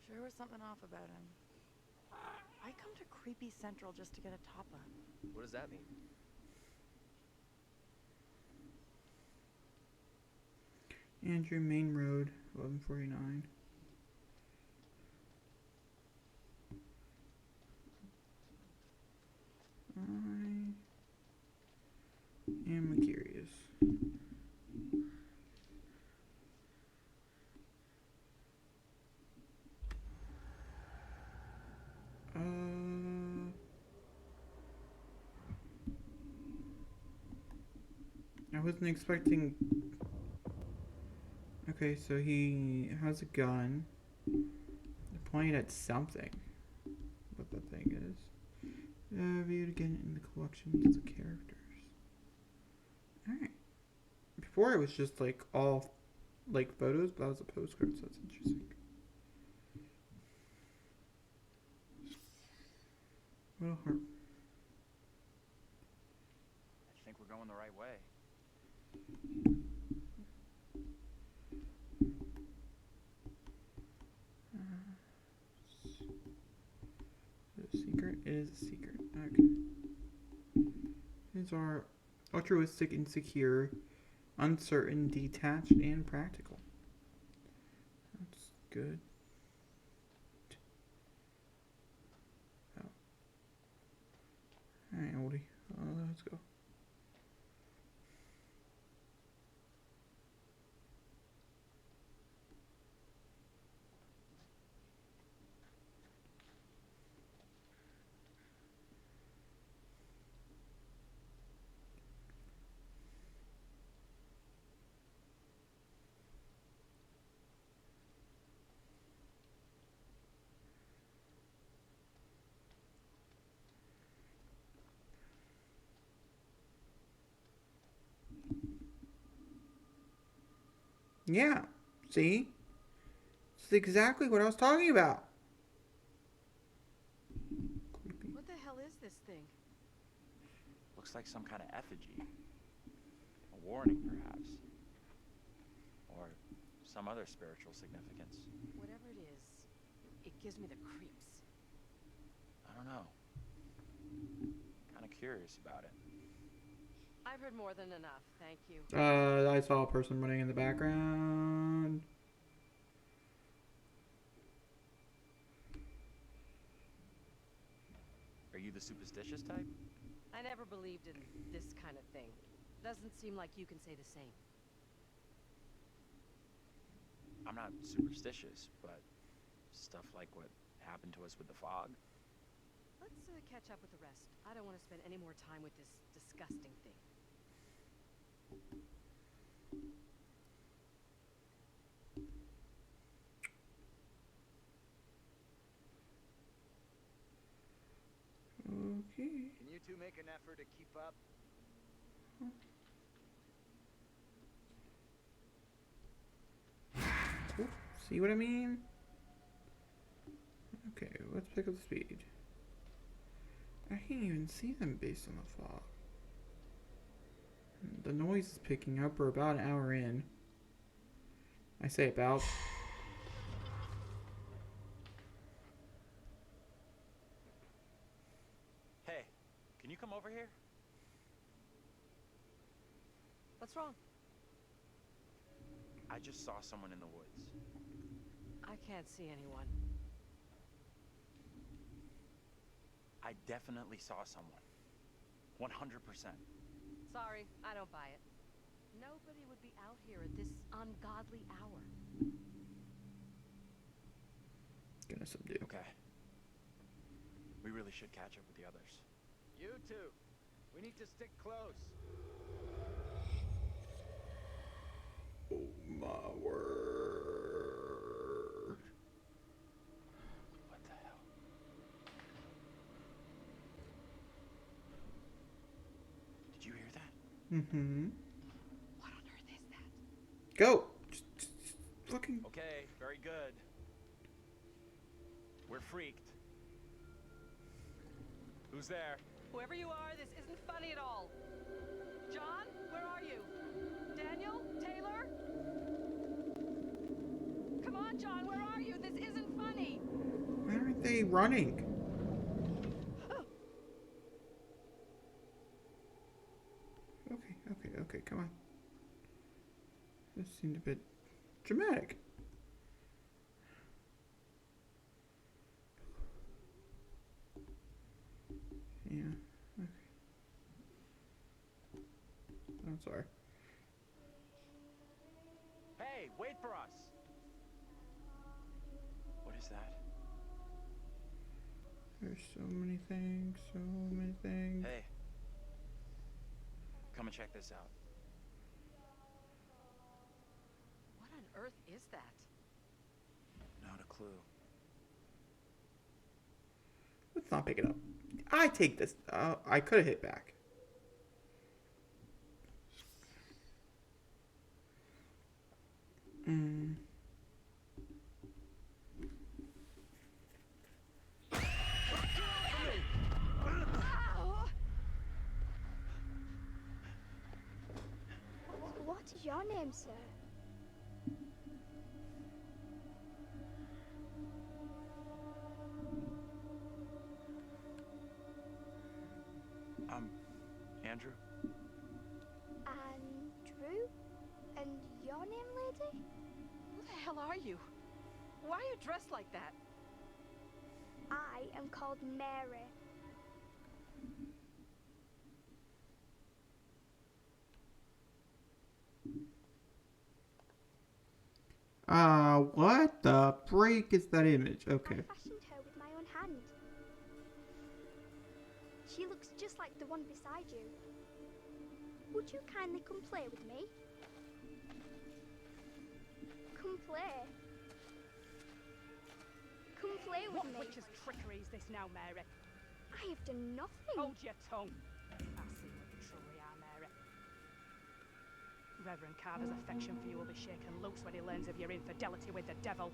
Sure was something off about him. I come to Creepy Central just to get a top up. What does that mean? Andrew, Main Road, 1149. I am curious. I wasn't expecting. Okay, so he has a gun. They're pointing at something. What that thing is. Viewed again in the collections of characters. Alright. Before it was just like all like photos, but that was a postcard, so that's interesting. What a heart. I think we're going the right way. Is it a secret? It is a secret. Okay. These are altruistic, insecure, uncertain, detached, and practical. That's good. Oh. Alright, oldie. Let's go. Yeah, see? It's exactly what I was talking about. Creepy. What the hell is this thing? Looks like some kind of effigy. A warning, perhaps. Or some other spiritual significance. Whatever it is, it gives me the creeps. I don't know. Kind of curious about it. I've heard more than enough, thank you. I saw a person running in the background. Are you the superstitious type? I never believed in this kind of thing. Doesn't seem like you can say the same. I'm not superstitious, but stuff like what happened to us with the fog. Let's catch up with the rest. I don't want to spend any more time with this disgusting thing. Okay. Can you two make an effort to keep up? Ooh, see what I mean? Okay, let's pick up the speed. I can't even see them based on the fog. The noise is picking up. We're about an hour in. I say about. Hey, can you come over here? What's wrong? I just saw someone in the woods. I can't see anyone. I definitely saw someone. 100%. Sorry, I don't buy it. Nobody would be out here at this ungodly hour. Gonna subdue. Okay. We really should catch up with the others. You two, we need to stick close. Mm-hmm. What on earth is that? Go. Just fucking. Okay, very good. We're freaked. Who's there? Whoever you are, this isn't funny at all. John, where are you? Daniel? Taylor? Come on, John, where are you? This isn't funny. Why aren't they running? Okay, come on. This seemed a bit dramatic. Yeah, okay. I'm sorry. Hey, wait for us! What is that? There's so many things, so many things. Hey. Come and check this out. What on earth is that? Not a clue. Let's not pick it up. I take this. I could have hit back. What is your name, sir? Andrew? Andrew? And your name, lady? Who the hell are you? Why are you dressed like that? I am called Mary. What the freak is that image? Okay. I fashioned her with my own hand. She looks just like the one beside you. Would you kindly come play with me? Come play. Come play with me. What witch's trickery is this now, Mary? I have done nothing. Hold your tongue. I see what the trouble you are, Mary. Reverend Carver's affection for you will be shaken loose when he learns of your infidelity with the devil.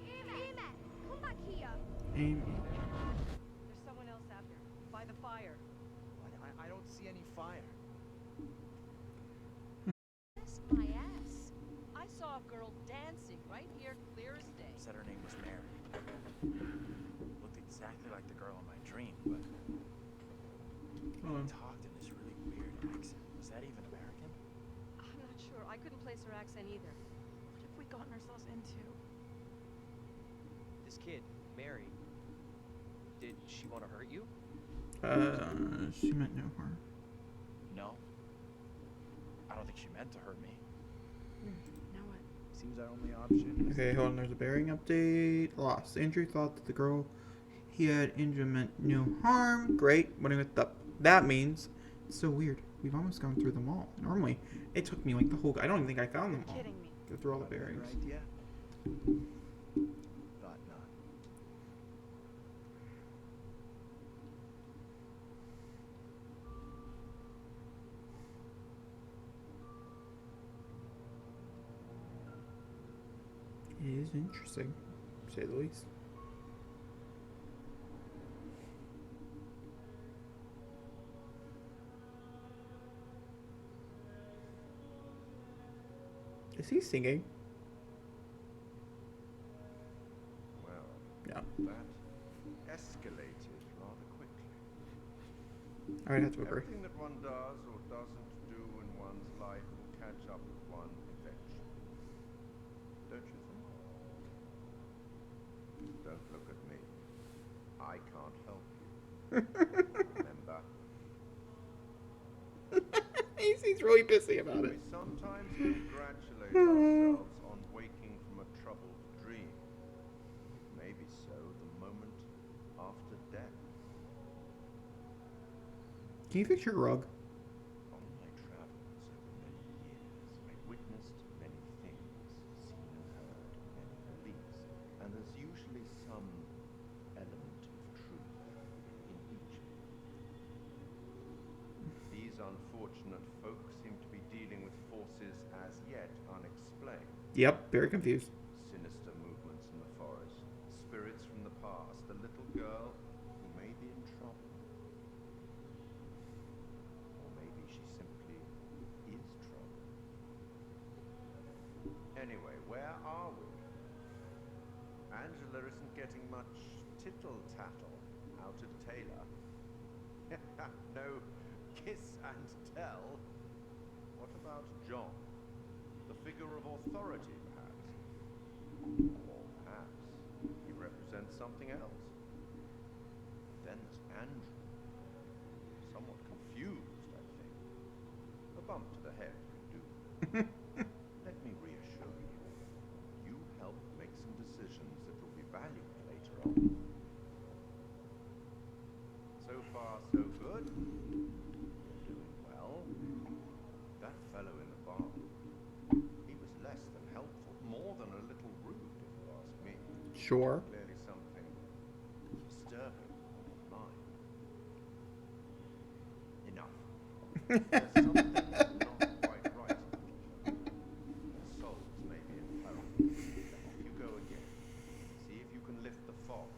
Amy, come back here. Amy. There's someone else out here, by the fire. I don't see any fire. That's my ass. I saw a girl dancing right here, clear as day. Said her name was Mary. Looked exactly like the girl in my dream, but talked in this really weird accent. Was that even American? I'm not sure. I couldn't place her accent either. What have we gotten ourselves into? This kid, Mary, did she want to hurt you? She meant no harm. No. I don't think she meant to hurt me. Now what? Seems our only option. Okay, hold on. There's a bearing update. Lost. Andrew thought that the girl he had injured meant no harm. Great. Wondering what that means. It's so weird. We've almost gone through them all. Normally, it took me like the whole. I don't even think I found them all. Kidding me. Go through all the bearings. Your idea? Thought not. It is interesting, to say the least. Is he singing? Well, No. that escalated rather quickly. I would have to agree. Everything that one does or doesn't do in one's life will catch up with one eventually. Don't you think? Don't look at me. I can't help you. Remember? He's really pissy about We it. sometimes congratulate ourselves on waking from a troubled dream. Maybe so the moment after death. Can you fix your rug? On my travels over many years, I witnessed many things, seen and heard many beliefs, and there's usually some unfortunate folk seem to be dealing with forces as yet unexplained. Yep, very confused. Sinister movements in the forest, spirits from the past, a little girl who may be in trouble. Or maybe she simply is trouble. Anyway, where are we? Angela isn't getting much tittle-tattle out of Taylor. No kiss and tell. What about John? The figure of authority, perhaps? Or perhaps he represents something else. Then there's Andrew. Somewhat confused, I think. A bump to the head can do. Let me reassure you. You help make some decisions that will be valued later on. So far, so good. You're doing well. That fellow in the barn, he was less than helpful, more than a little rude, if you ask me. Sure. Clearly something disturbing on his mind. Enough. There's something not quite right. Your souls may be in peril. Off you go again. See if you can lift the fog.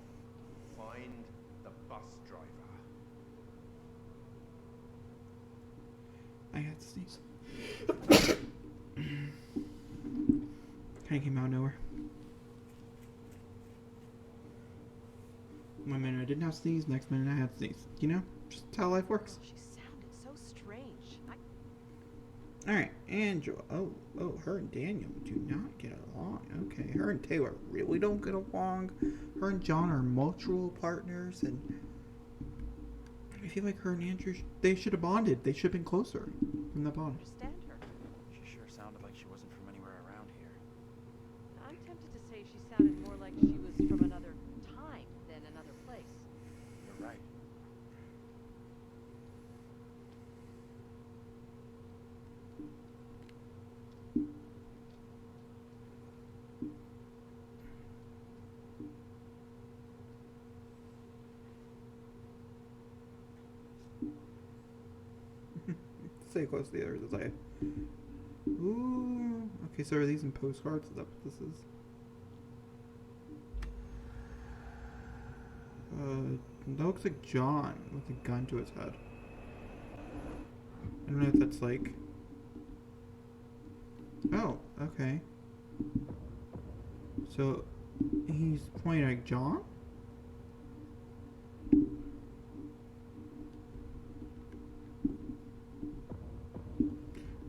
Find the bus driver. I had to sneeze. Kind of came out of nowhere. One minute I didn't have to sneeze, next minute I had to sneeze. You know, just how life works. She sounded so strange. Alright, Angela. Oh, her and Daniel do not get along. Okay, her and Taylor really don't get along. Her and John are mutual partners, and I feel like her and Andrew, they should have bonded. They should have been closer from the bond. Understand her. She sure sounded like she wasn't from anywhere around here. I'm tempted to say she sounded more like she was from another time than another place. You're right. Stay close to the others as I... Ooh. Okay, so are these in postcards? Is that what this is? That looks like John with a gun to his head. I don't know if that's like... Oh, okay. So, he's pointing at John?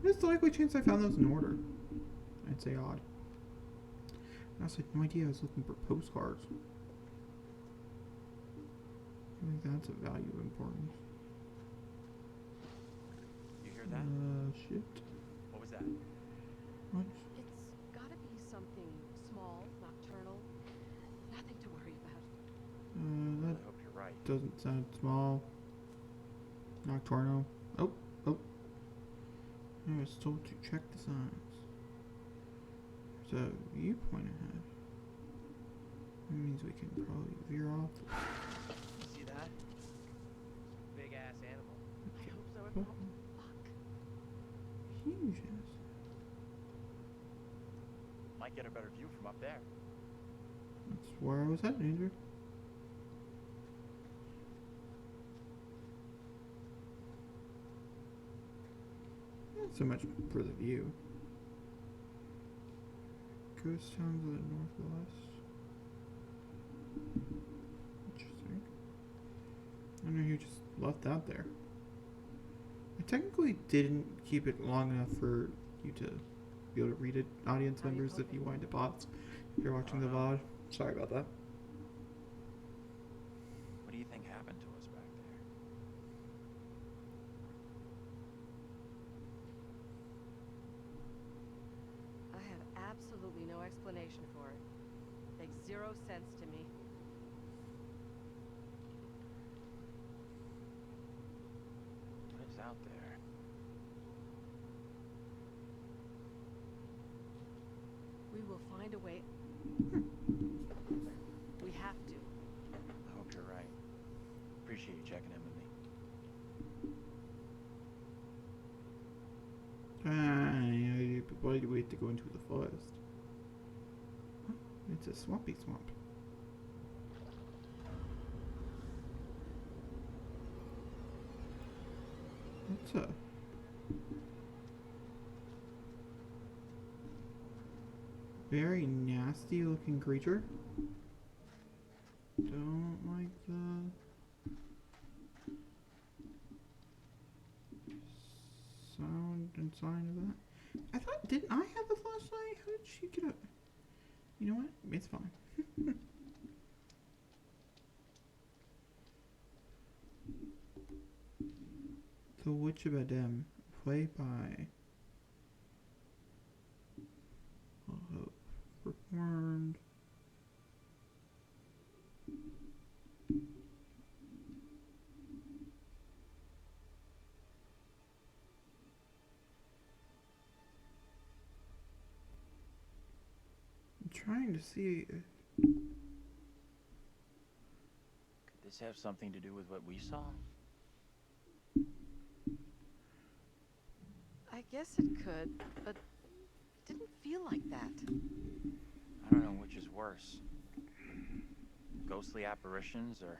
What's the likely chance I found those in order? I'd say odd. I also had no idea I was looking for postcards. I think that's a value of importance. You hear that? Shit. What was that? What? It's gotta be something small, nocturnal. Nothing to worry about. That I hope you're right. doesn't sound small. Nocturnal. Oh. I was told to check the signs. There's a viewpoint ahead. That means we can probably veer off. You see that? Big ass animal. I hope so. Oh, Fuck. huge ass. Might get a better view from up there. That's where I was headed, Andrew. Not so much for the view. Ghost town to the northwest. Interesting. I don't know who just left that there. I technically didn't keep it long enough for you to be able to read it, audience How do you members, if poke you it? wanted to pause. If you're watching the VOD. Sorry about that. What do you think happened to us back there? I have absolutely no explanation for it. Makes zero sense to me. What is out there? We will find a way. We have to. I hope you're right. Appreciate you checking in with me. do we have to go into the forest? Oh, it's a swampy swamp. What's a very nasty looking creature? Don't like the sound and sign of that. I thought, didn't I have the flashlight? How did she get up? You know what? It's fine. The Witch of Adem, played by performed. I'm trying to see. Could this have something to do with what we saw? I guess it could, but it didn't feel like that. I don't know which is worse. Ghostly apparitions or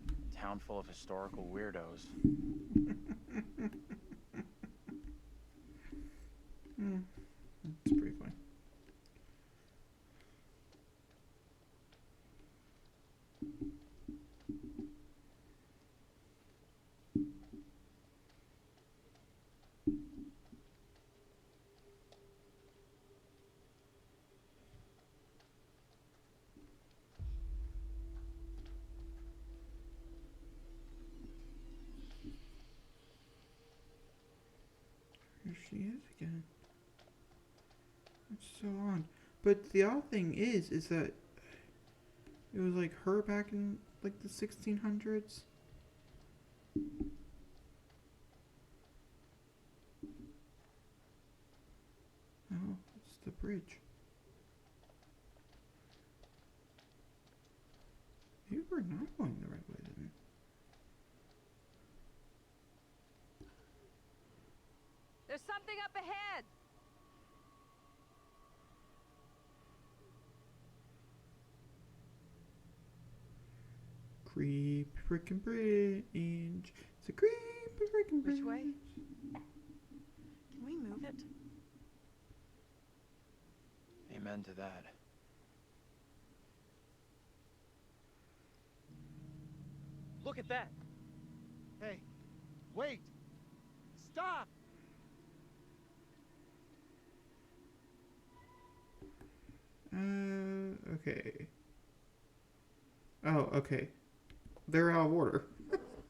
a town full of historical weirdos. It's pretty funny. Here she is again. It's so odd. But the odd thing is that it was like her back in like the 1600s. Oh, it's the bridge. Maybe we're not going the right way then. There's something up ahead. Creep frickin' bridge. It's a creep frickin' bridge. Which way? Can we move it? Amen to that. Look at that! Hey, wait! Stop! Okay. Oh, okay. They're out of order.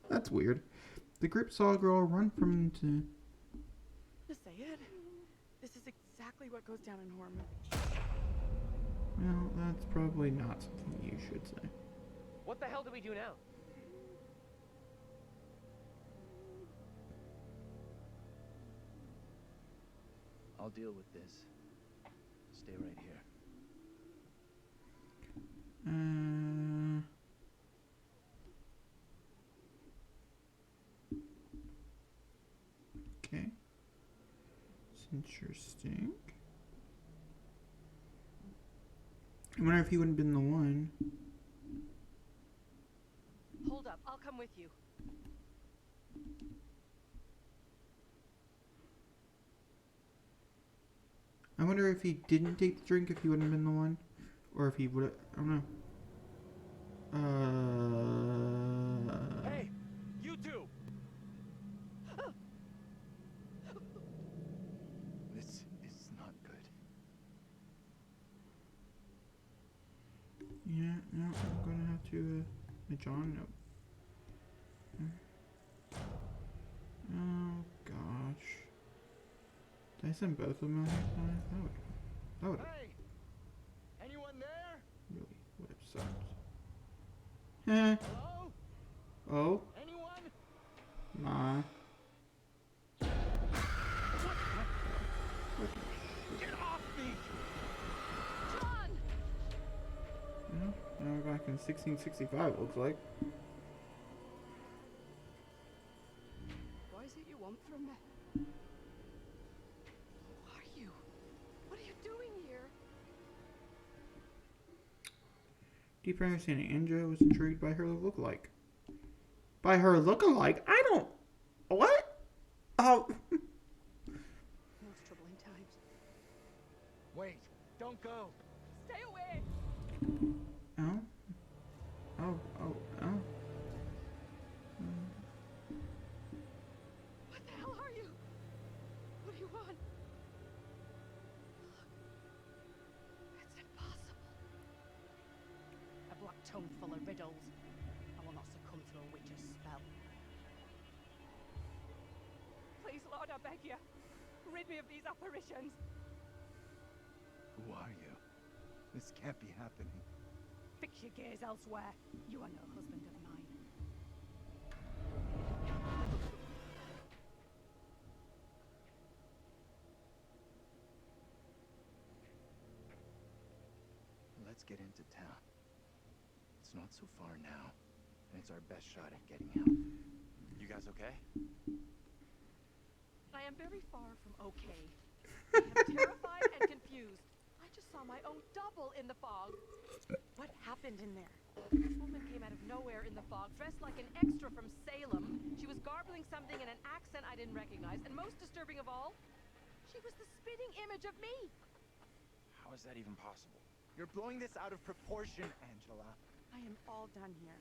That's weird. The group saw a girl run from to... Just say it. This is exactly what goes down in horror movies. Well, that's probably not something you should say. What the hell do we do now? I'll deal with this. Stay right here. Okay. It's interesting. I wonder if he wouldn't have been the one. Hold up, I'll come with you. I wonder if he didn't take the drink, if he wouldn't have been the one. Or if he would have... I don't know. Hey, you two! This is not good. Yeah, no, I'm gonna have to... John, no. Oh, gosh. Did I send both of them out here? That would Hey! Anyone there? really would have sucked. Eh. Hello? Oh. Anyone? Nah. Get off me! John! Yeah, now we're back in 1665, it looks like. What is it you want from me? Who are you? Deeper understanding. Andrea was intrigued by her lookalike. By her lookalike? I don't. What? Oh. Most troubling times. Wait, don't go. Stay away! Oh. Oh. Oh. Oh. What the hell are you? What do you want? It's impossible. A black tome full of riddles. I will not succumb to a witch's spell. Please, Lord, I beg you. Rid me of these apparitions. Who are you? This can't be happening. Fix your gaze elsewhere. You are no husband of mine. Let's get into town. It's not so far now, and it's our best shot at getting out. You guys okay? I am very far from okay. I am terrified and confused. I just saw my own double in the fog. What happened in there? This woman came out of nowhere in the fog, dressed like an extra from Salem. She was garbling something in an accent I didn't recognize, and most disturbing of all, she was the spitting image of me. How is that even possible? You're blowing this out of proportion, Angela. I am all done here.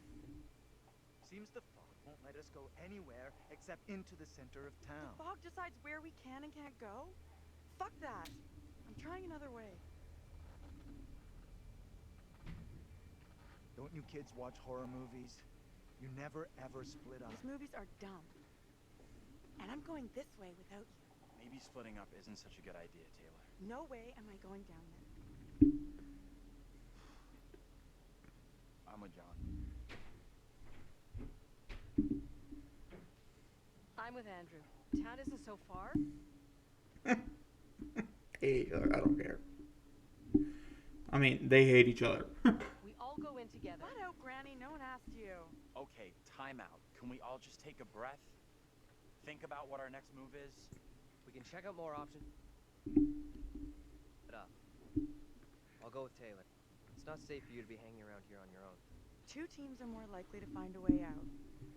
Seems the fog won't let us go anywhere except into the center of town. The fog decides where we can and can't go? Fuck that. I'm trying another way. Don't you kids watch horror movies? You never ever split up. These movies are dumb. And I'm going this way without you. Maybe splitting up isn't such a good idea, Taylor. No way am I going down there. I'm with John. I'm with Andrew. Town isn't so far. Hate each other. I don't care. I mean, they hate each other. We all go in together. Shut out, Granny. No one asked you. Okay, time out. Can we all just take a breath? Think about what our next move is? We can check out more options. But I'll go with Taylor. It's not safe for you to be hanging around here on your own. Two teams are more likely to find a way out,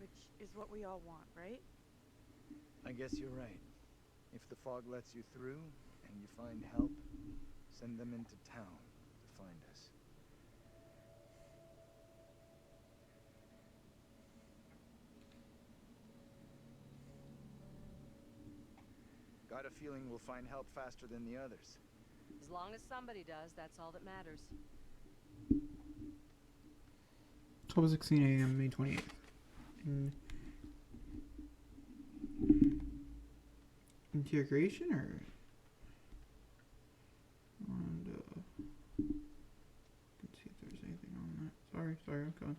which is what we all want, right? I guess you're right. If the fog lets you through and you find help, send them into town to find us. Got a feeling we'll find help faster than the others. As long as somebody does, that's all that matters. 12:16 a.m. May 28th. Integration or and let's see if there's anything on that. Sorry, I'm coming.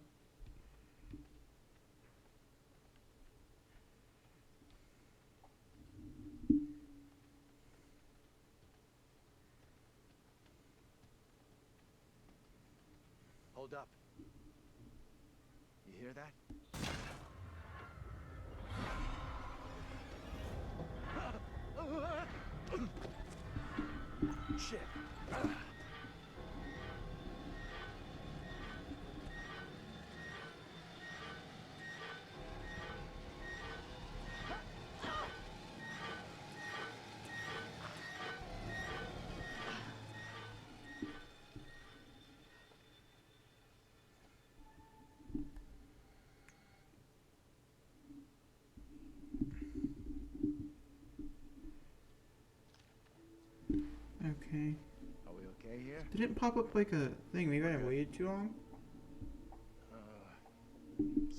Hold up. You hear that? Shit. Okay. Are we okay here? Didn't pop up like a thing. Maybe I waited too long.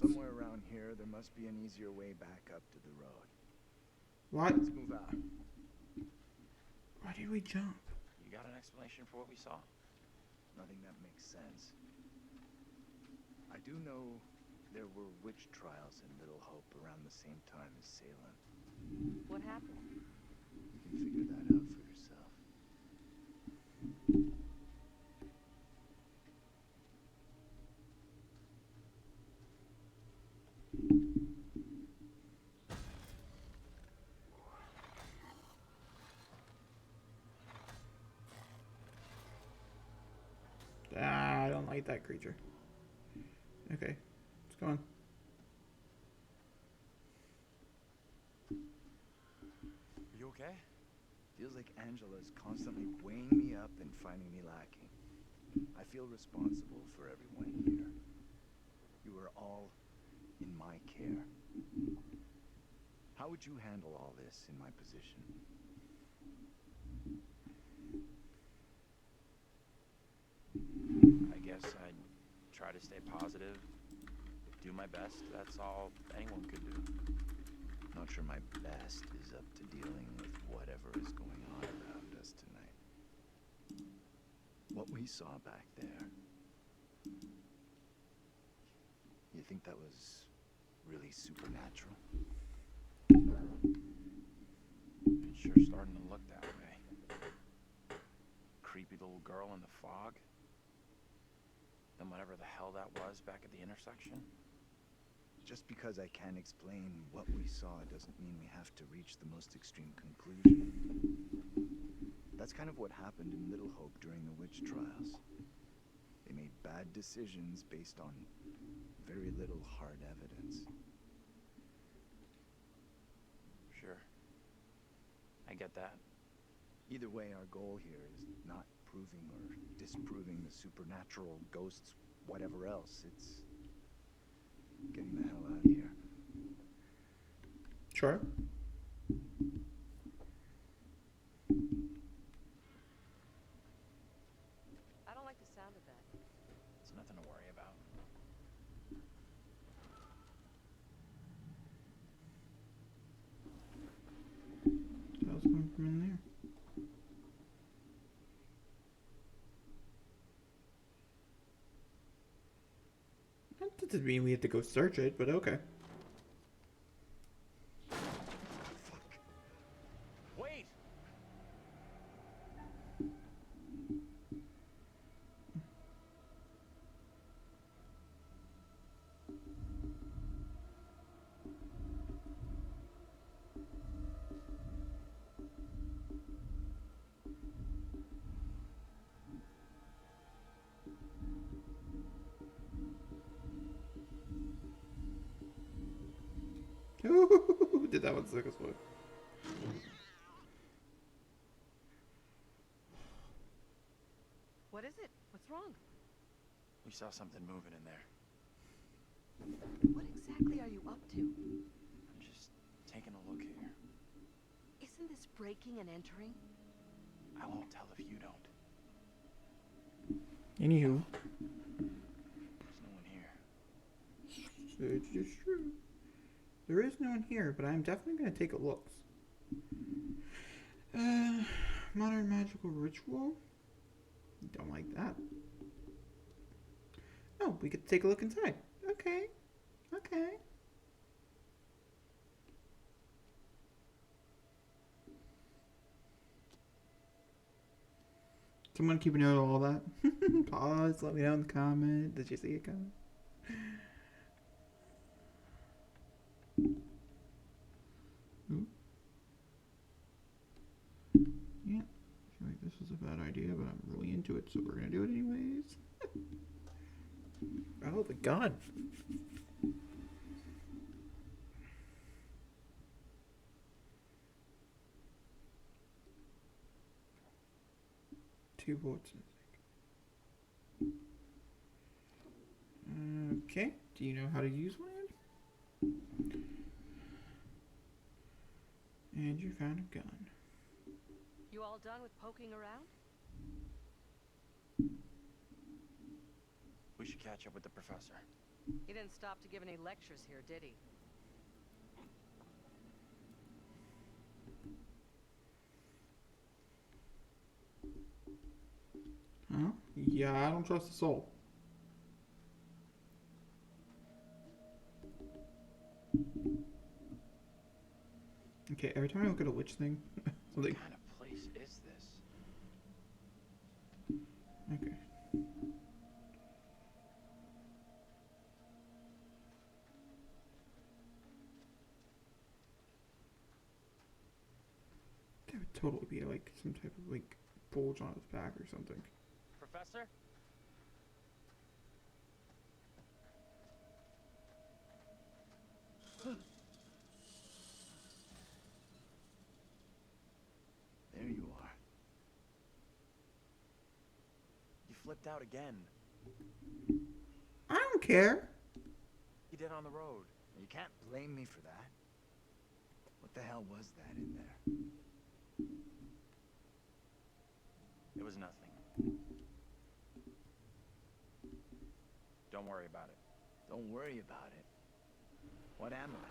Somewhere around here, there must be an easier way back up to the road. What? Let's move out. Why did we jump? You got an explanation for what we saw? Nothing that makes sense. I do know there were witch trials in Little Hope around the same time as Salem. What happened? You can figure that out for yourself. I don't like like that creature. Okay, let's go on. Are you okay? Feels like Angela's constantly weighing me up and finding me lacking. I feel responsible for everyone here. You are all in my care. How would you handle all this in my position? I guess I'd try to stay positive, do my best. That's all anyone could do. Not sure my best is up to dealing with whatever is going on around us tonight. What we saw back there, you think that was really supernatural? It's sure starting to look that way. Creepy little girl in the fog. Then whatever the hell that was back at the intersection. Just because I can't explain what we saw doesn't mean we have to reach the most extreme conclusion. That's kind of what happened in Little Hope during the witch trials. They made bad decisions based on very little hard evidence. Sure. I get that. Either way, our goal here is not proving or disproving the supernatural, ghosts, whatever else. It's getting the hell out of here. Sure. I don't like the sound of that. It's nothing to worry about. How's coming from in there? That doesn't mean we have to go search it, but okay. Wait! Ooh, did that one suck as well. What is it? What's wrong? We saw something moving in there. What exactly are you up to? I'm just taking a look here. Isn't this breaking and entering? I won't tell if you don't. Anywho. There's no one here. It's just true. There is no one here, but I'm definitely going to take a look. Modern magical ritual? Don't like that. Oh, we could take a look inside. Okay. Okay. Someone keep a note of all that. Pause, let me know in the comment. Did you see it coming? Ooh. Yeah, I feel like this was a bad idea, but I'm really into it, so we're gonna do it anyways. Oh, the gun. Two bullets. Okay, do you know how to use one? And you found a gun. You all done with poking around? We should catch up with the professor. He didn't stop to give any lectures here, did he? Huh? Yeah, I don't trust the soul. Okay, every time I look at a witch thing, something. What kind of place is this? Okay. That would totally be like some type of like bulge on his back or something. Professor? flipped out again. I don't care. He did on the road. You can't blame me for that. What the hell was that in there? It was nothing. Don't worry about it. Don't worry about it. What am I?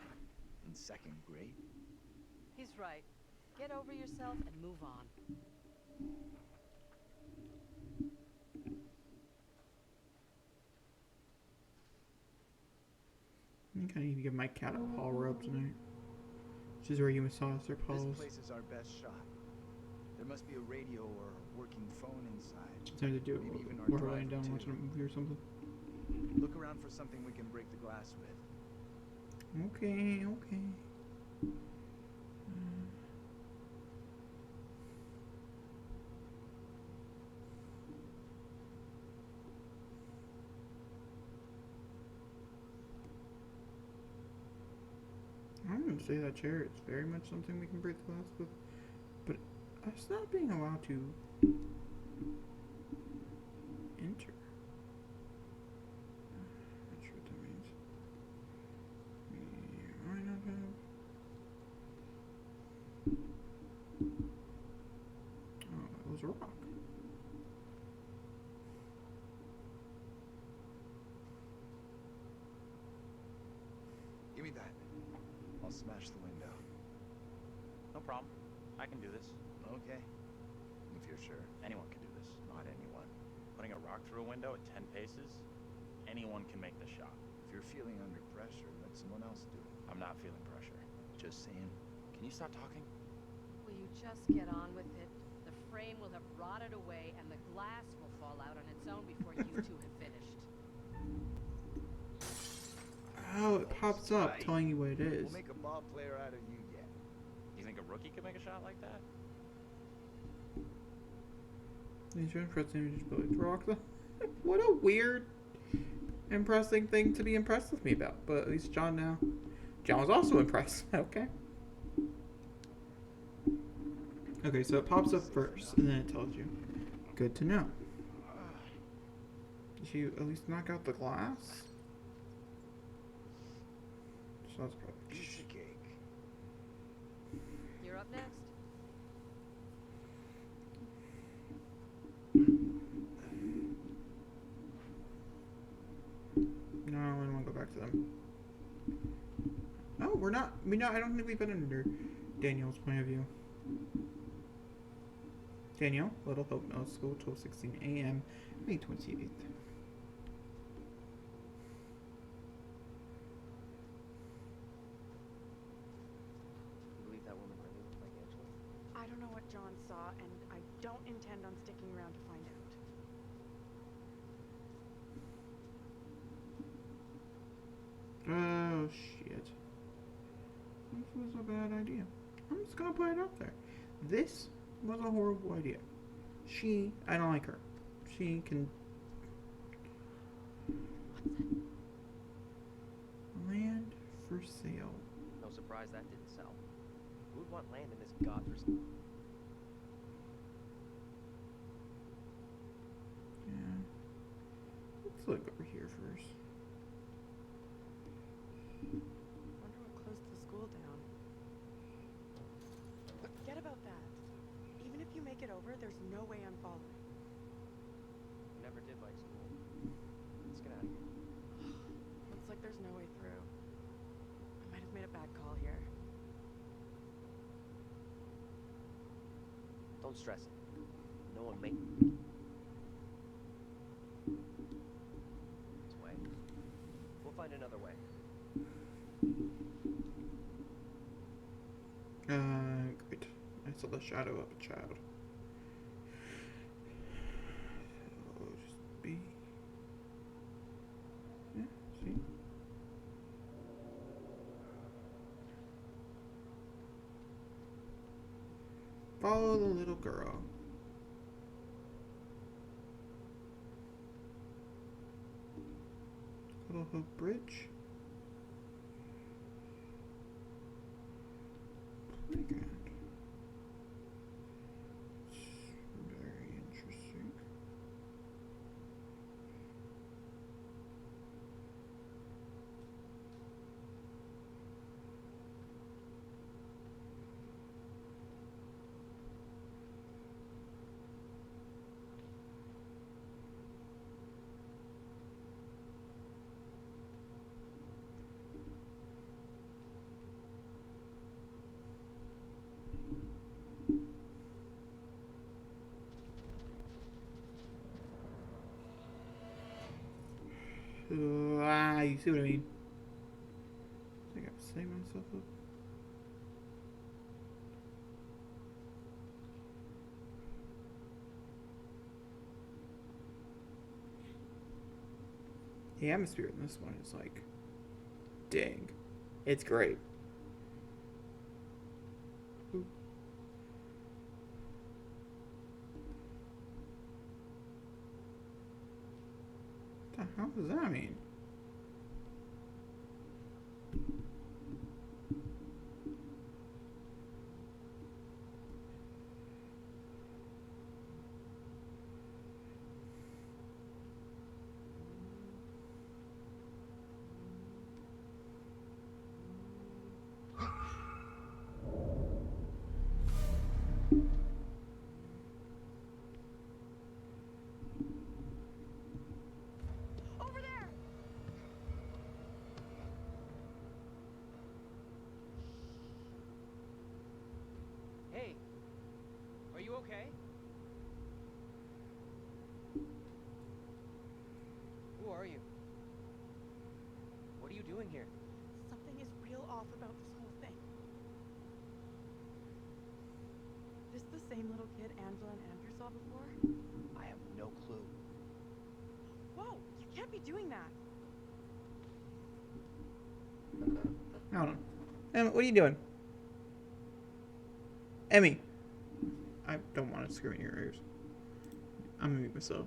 In second grade? He's right. Get over yourself and move on. I think I need to give my cat a paw rub tonight. This is where you massage their paws. This place is our best shot. There must be a radio or a working phone inside. Time to do it Maybe even our while we're laying driver, down too. watching a movie or something. Look around for something we can break the glass with. Okay, okay. I'm gonna say that chair is very much something we can break the glass with, but us not being allowed to enter. Not sure what that means. We might not have. Oh, it was a rock. Give me that. I'll smash the window. No problem. I can do this. Okay. If you're sure. Anyone can do this. Not anyone. Putting a rock through a window at 10 paces, anyone can make the shot. If you're feeling under pressure, let someone else do it. I'm not feeling pressure. Just saying. Can you stop talking? Will you just get on with it? The frame will have rotted away and the glass will fall out on its own before you two have finished. Oh, it pops up telling you what it is. We'll make a ball player out of you yet. You think a rookie could make a shot like that? He's trying to press the images, but like rock. What a weird, impressing thing to be impressed with me about. But at least John now. John was also impressed. Okay. Okay, so it pops up first, and then it tells you. Good to know. Did you at least knock out the glass? So that's probably. Piece of cake. You're up next. No, I don't want to go back to them. Oh, we're not. I don't think we've been under Daniel's point of view. Daniel, Little Hope Middle School, 12:16 a.m., May 28th. You believe that woman really looked like Angela? I don't know what John saw, and I don't intend on sticking around to find out. Oh, shit. This was a bad idea. I'm just gonna put it up there. This was a horrible idea. I don't like her. She can... Land for sale. No surprise that didn't sell. Who would want land in this godforsaken... Yeah. Let's look over here first. Wonder what closed the school down. Forget about that. Even if you make it over, there's no way I'm following. Never did like school. Let's get out of here. Looks like there's no way through. I might have made a bad call here. Don't stress it. No one may... This way. We'll find another way. Great. I saw the shadow of a child. So just be... Yeah, see? Follow the little girl. Little Hope Bridge. Playground. It's very interesting. you see what I mean? I think I'm setting myself up. The atmosphere in this one is like, dang, it's great. Ooh. What the hell does that mean? Over there! Hey, are you okay? Who are you? What are you doing here? Something is real off about this whole thing. This the same little kid Angela and Andrew saw before? I have no clue. Whoa, you can't be doing that. Hold on. Emma, what are you doing? Emmy. I don't want to scream in your ears. I'm gonna mute myself.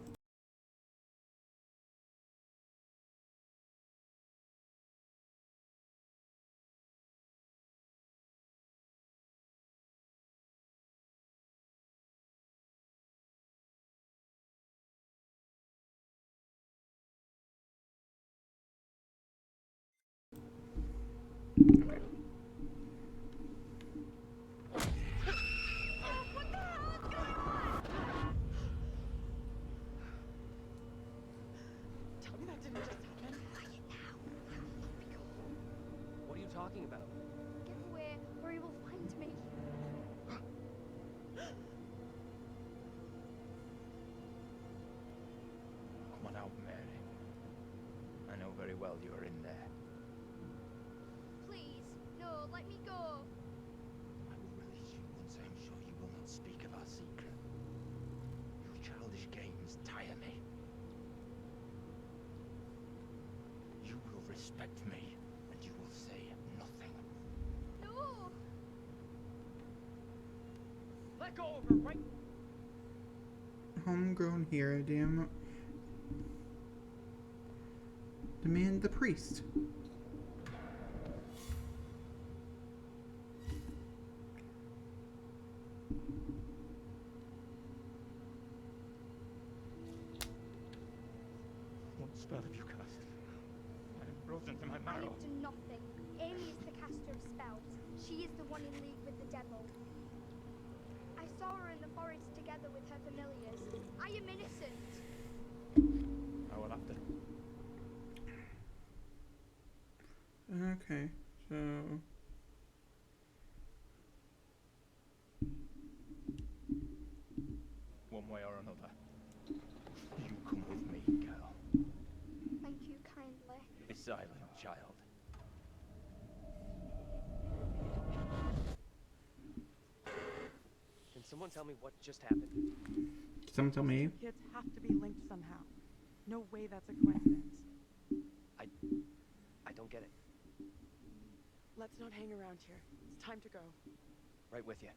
What the hell is going on? Tell me that didn't just happen. Quiet now. What are you talking about? Get away, or he will find me. Come on out, Mary. I know very well you're in there. Please, no, let me go. I will release you once I am sure you will not speak of our secret. Your childish games tire me. You will respect me, and you will say nothing. No! Let go of her right. Homegrown hero, damn. Demand the priest. What spell have you cast? I am frozen to my I marrow. have done nothing. Amy is the caster of spells. She is the one in league with the devil. I saw her in the forest together with her familiars. I am innocent. I will have to. Okay, so One way or another. You come with me, girl. Thank you kindly. Be silent, child. Can someone tell me what just happened? can someone tell me? Kids have to be linked somehow. No way that's a coincidence. I don't get it. Let's not hang around here. It's time to go. Right with you.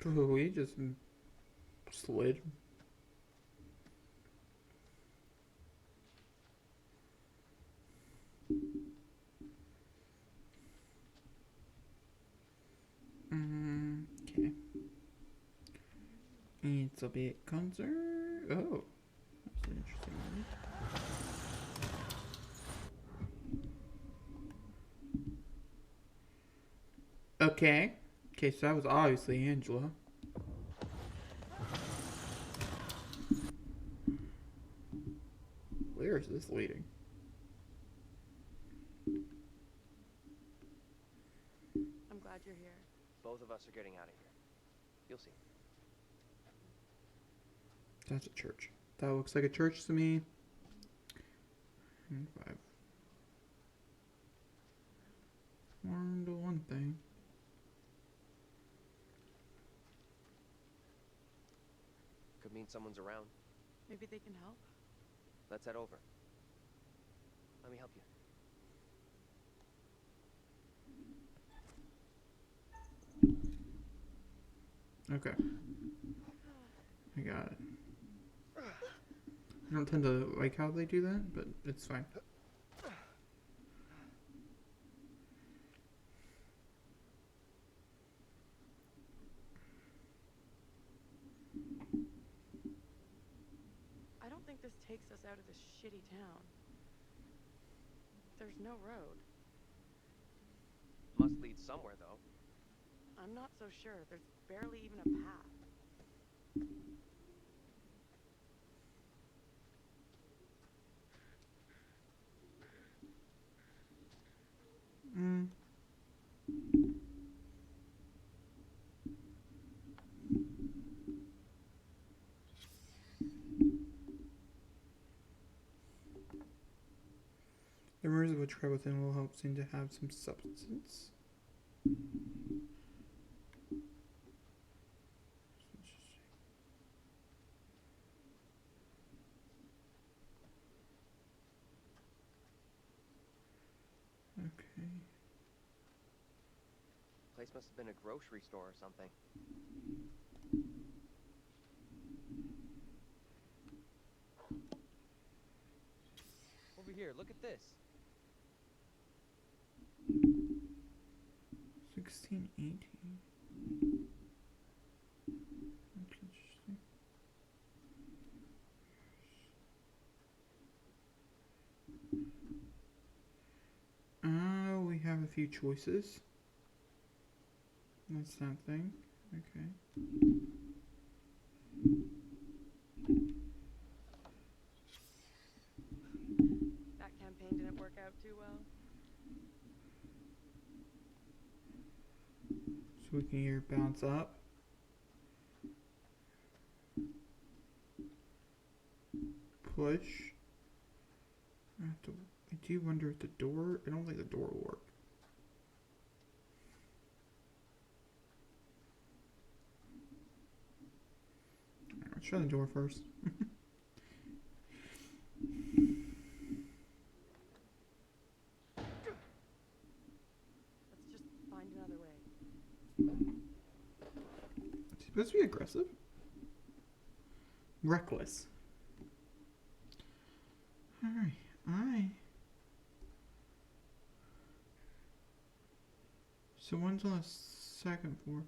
Oh, we just slid. Okay. It's a bit concert. Oh, that's an interesting one. Okay. Okay, so that was obviously Angela. Where is this leading? I'm glad you're here. Both of us are getting out of here. You'll see. That's a church. That looks like a church to me. And 5. One to one thing. Could mean someone's around. Maybe they can help? Let's head over. Let me help you. Okay. I got it. I don't tend to like how they do that, but it's fine. I don't think this takes us out of this shitty town. There's no road. Must lead somewhere, though. I'm not so sure. There's barely even a path. Mm. The rumors of witchcraft within will help seem to have some substance. Okay. Place must have been a grocery store or something. Over here, look at this. 16, 18. That's interesting. We have a few choices. That's that thing. Okay. That campaign didn't work out too well. So we can hear bounce up. Push. I do wonder if the door. I don't think the door will work. Alright, let's try the door first. Let's just find another way. Is he supposed to be aggressive? Reckless. Alright, So one's on the second floor.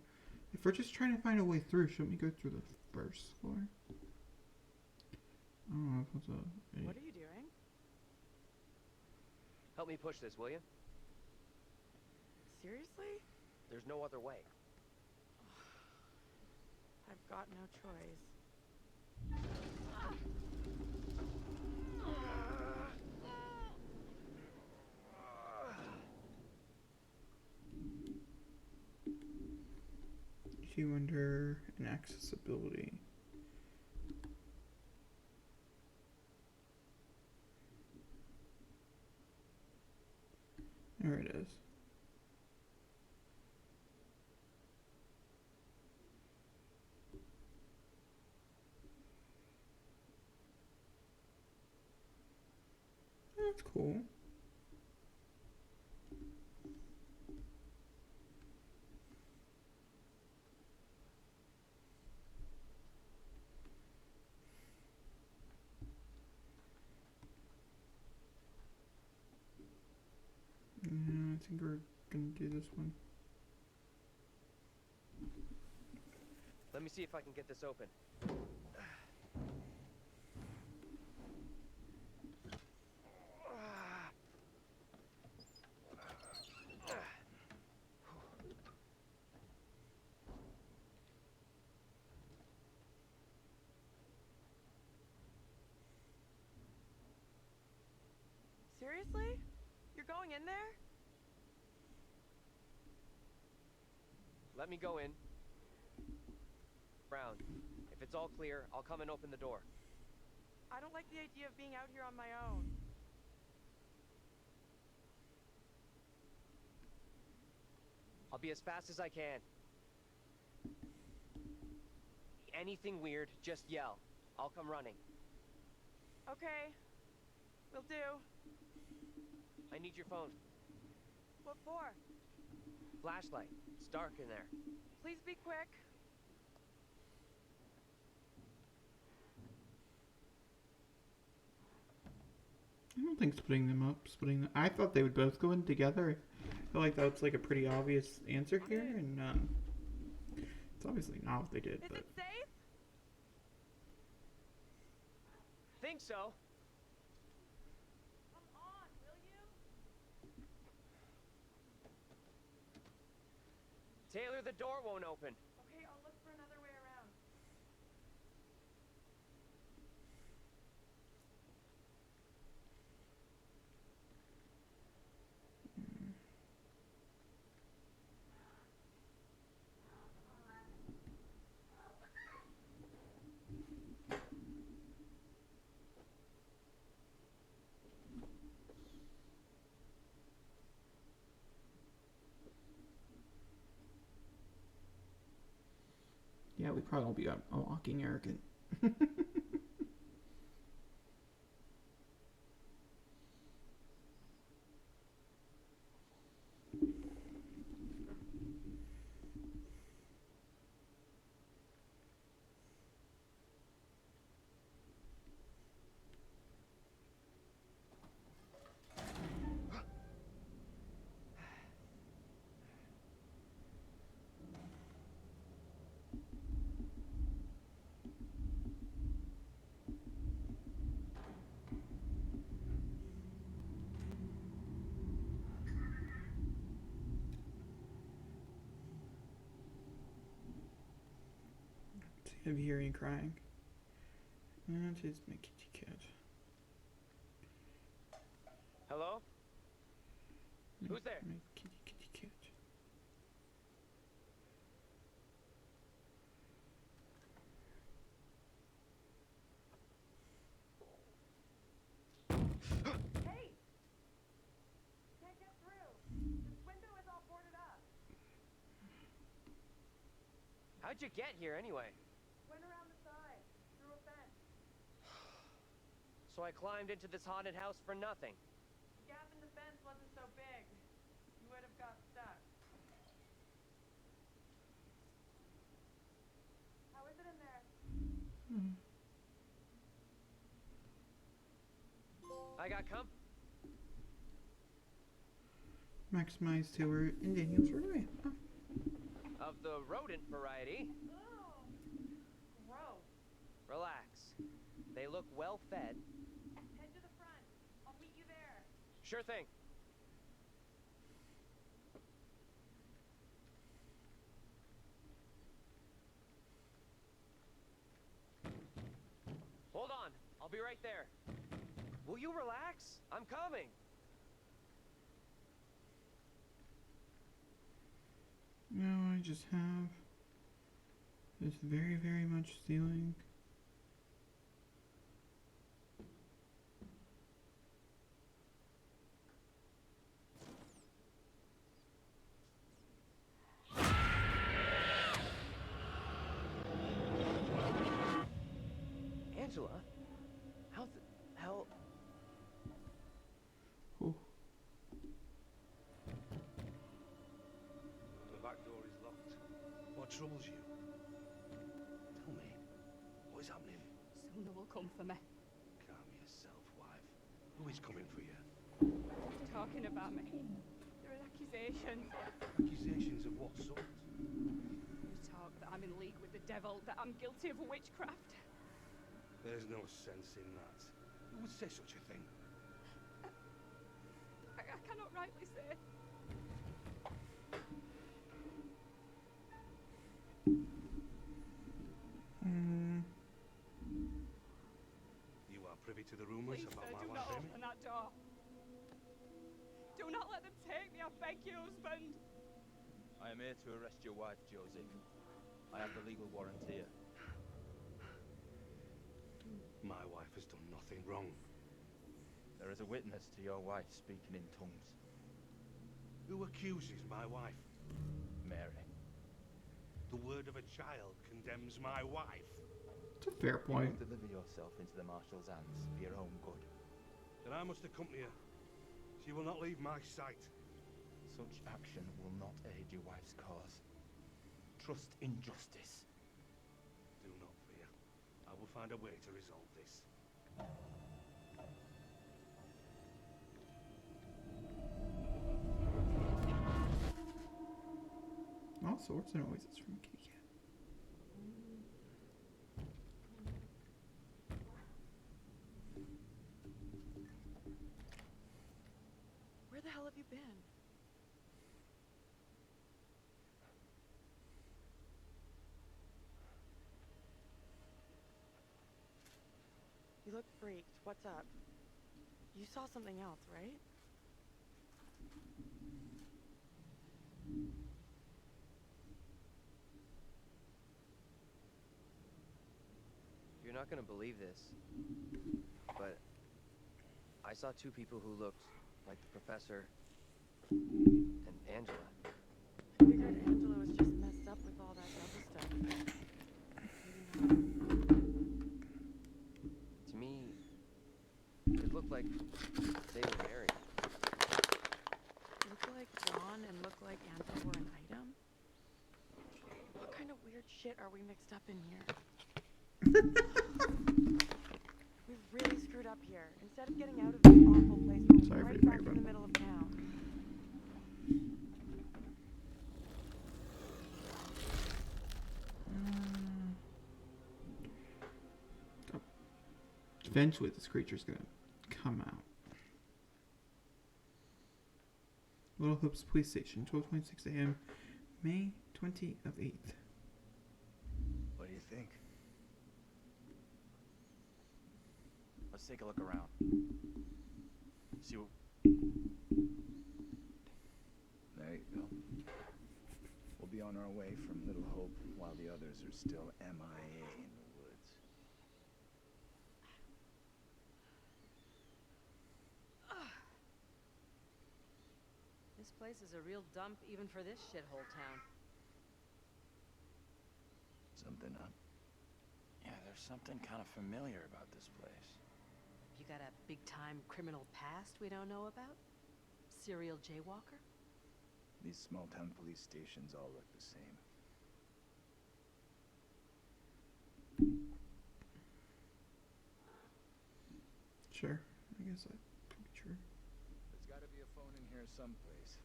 If we're just trying to find a way through, shouldn't we go through the first floor? I don't know if that's a... What are you doing? Help me push this, will you? Seriously? There's no other way. I've got no choice. Do you under an accessibility? There it is. That's cool. Yeah, I think we're gonna do this one. Let me see if I can get this open. Seriously? You're going in there? Let me go in. Brown, if it's all clear, I'll come and open the door. I don't like the idea of being out here on my own. I'll be as fast as I can. Anything weird, just yell. I'll come running. Okay. Will do. I need your phone. What for? Flashlight. It's dark in there. Please be quick. I don't think splitting them up, I thought they would both go in together. I feel like that's like a pretty obvious answer here, and it's obviously not what they did. Is But it safe? Think so. Come on, will you? Taylor, the door won't open. Okay, I'll look for another way around. yeah, we probably won't be walking arrogant. I'm hearing crying. That is my kitty cat. Hello? Who's there? My kitty cat. Hey! Can't get through. This window is all boarded up. How'd you get here anyway? Went around the side, through a fence. So I climbed into this haunted house for nothing. The gap in the fence wasn't so big. You would have got stuck. How is it in there? I got Maximize Taylor and Daniel's runaway. Oh. of the rodent variety. Ugh. Gross. Relax. They look well fed. Head to the front. I'll meet you there. Sure thing. Hold on. I'll be right there. Will you relax? I'm coming. No, I just have this very, very much ceiling. Angela? How the hell? Oh. The back door is locked. What troubles you? Tell me, what is happening? Sona will come for me. Calm yourself, wife. Who is coming for you? He's talking about me. There are accusations. Accusations of what sort? You talk that I'm in league with the devil, that I'm guilty of witchcraft. There's no sense in that. Who would say such a thing? I cannot rightly say. You are privy to the rumours Please, about sir, my do wife, not Amy? open that door. Do not let them take me, I beg you, husband. I am here to arrest your wife, Joseph. I have the legal warrant here. My wife has done nothing wrong. There is a witness to your wife speaking in tongues. Who accuses my wife? Mary. The word of a child condemns my wife. It's a fair You point. will deliver yourself into the marshal's hands for your own good. Then I must accompany her. She will not leave my sight. Such action will not aid your wife's cause. Trust in justice. Do not fear. I will find a way to resolve this. All sorts of noises from Kitty Cat. Where the hell have you been? You look freaked. What's up? You saw something else, right? You're not gonna believe this, but I saw two people who looked like the professor and Angela. I figured Angela was just messed up with all that other stuff. Maybe not. To me, it looked like they were married. Look like Ron and look like Angela were an item? What kind of weird shit are we mixed up in here? We've really screwed up here. Instead of getting out of this awful place, we're Sorry for right the back in the microphone. middle of town. Eventually, this creature's gonna come out. Little Hoops Police Station, 12:26 a.m., May 28th. What do you think? Let's take a look around. See what... There you go. We'll be on our way from Little Hope while the others are still MIA in the woods. This place is a real dump even for this shithole town. Something up? Yeah, there's something kind of familiar about this place. You got a big-time criminal past we don't know about? Serial jaywalker? These small-town police stations all look the same. Sure, I guess that could be true. There's gotta be a phone in here someplace.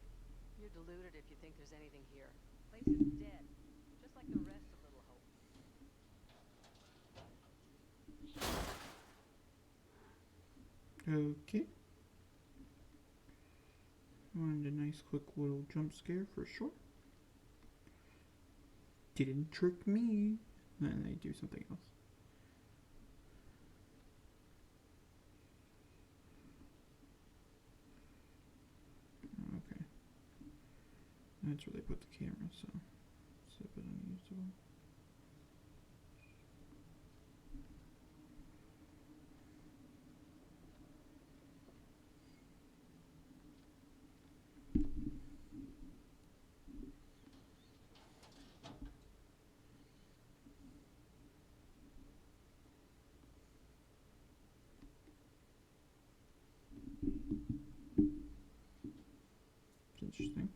You're deluded if you think there's anything here. Place is dead, just like the rest of Little Hope. Okay. Wanted a nice quick little jump scare for sure. Didn't trick me. Then they do something else. Okay. That's where they put the camera, so it's a bit unusable. It's interesting.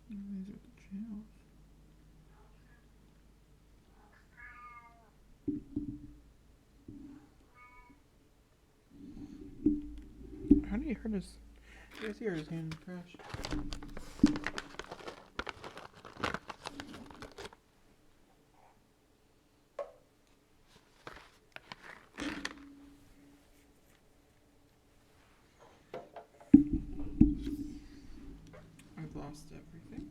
These are the channels. How do you hear this? You guys hear his hand crash? I've lost everything.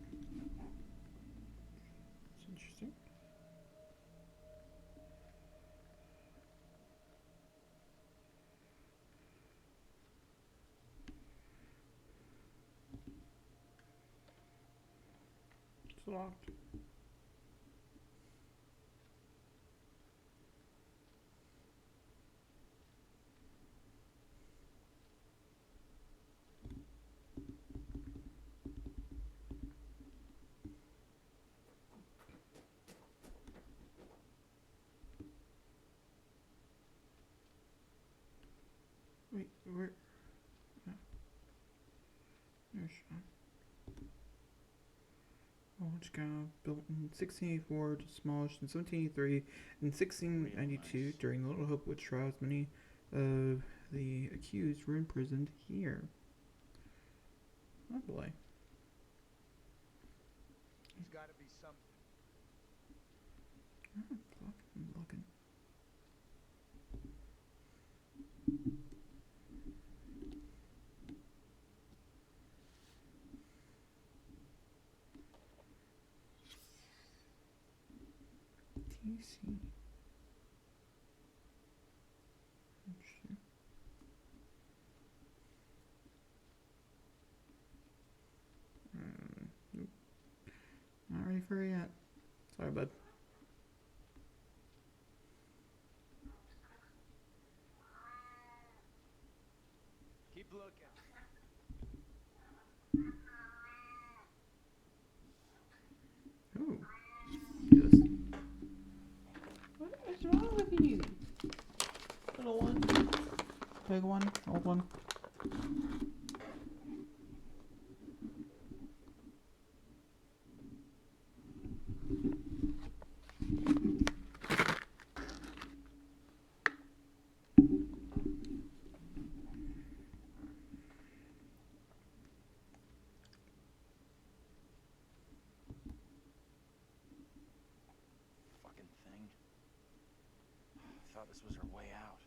It's interesting. It's locked. Wait, where? No. There's Sean. Large cow built in 1684, demolished in 1783 and 1692 Real nice. during the Little Hope Witch trials. Many of the accused were imprisoned here. Oh boy. There's gotta be something. Oh, fuck, I'm looking. TC. Interesting. Nope. Not ready for it yet. Sorry, bud. Keep looking. Ooh. Yes. What is wrong with you? Little one? Big one? Old one? Fucking thing. I thought this was our way out.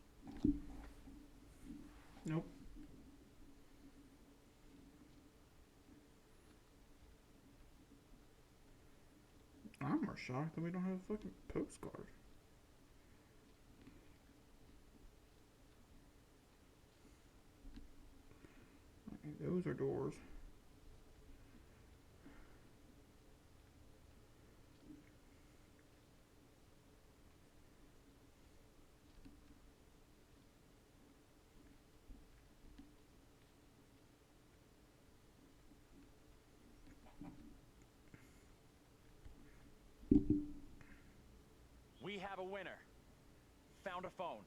Nope. I'm more shocked that we don't have a fucking postcard. Okay, those are doors. We have a winner. Found a phone.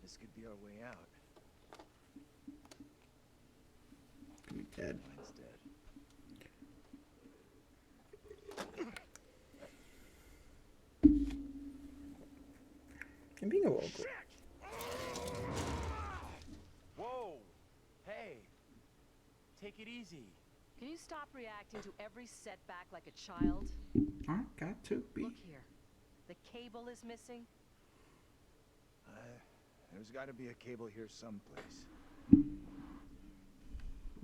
This could be our way out. Could be dead. Mine's dead. I'm being a little. Whoa! Hey! Take it easy. Can you stop reacting to every setback like a child? I got to be. Look here. The cable is missing. There's gotta be a cable here someplace.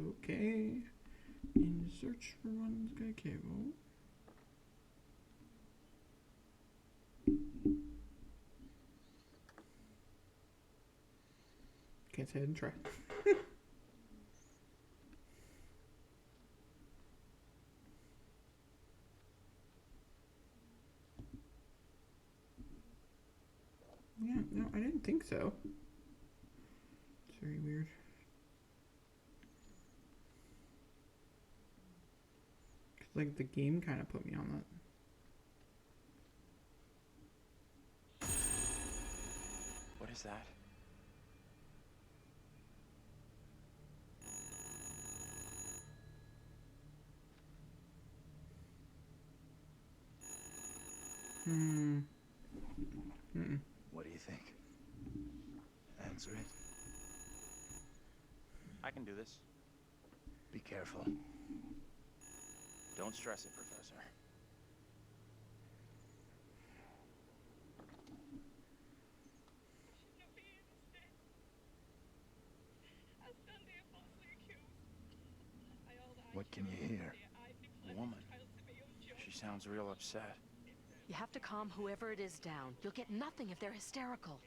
Okay. In search for one's got a cable. Can't say I didn't try. Yeah, no, I didn't think so. It's very weird. Cause like the game kind of put me on that. What is that? What do you think? Answer it. I can do this. Be careful. Don't stress it, Professor. What can you hear? A woman. She sounds real upset. You have to calm whoever it is down. You'll get nothing if they're hysterical.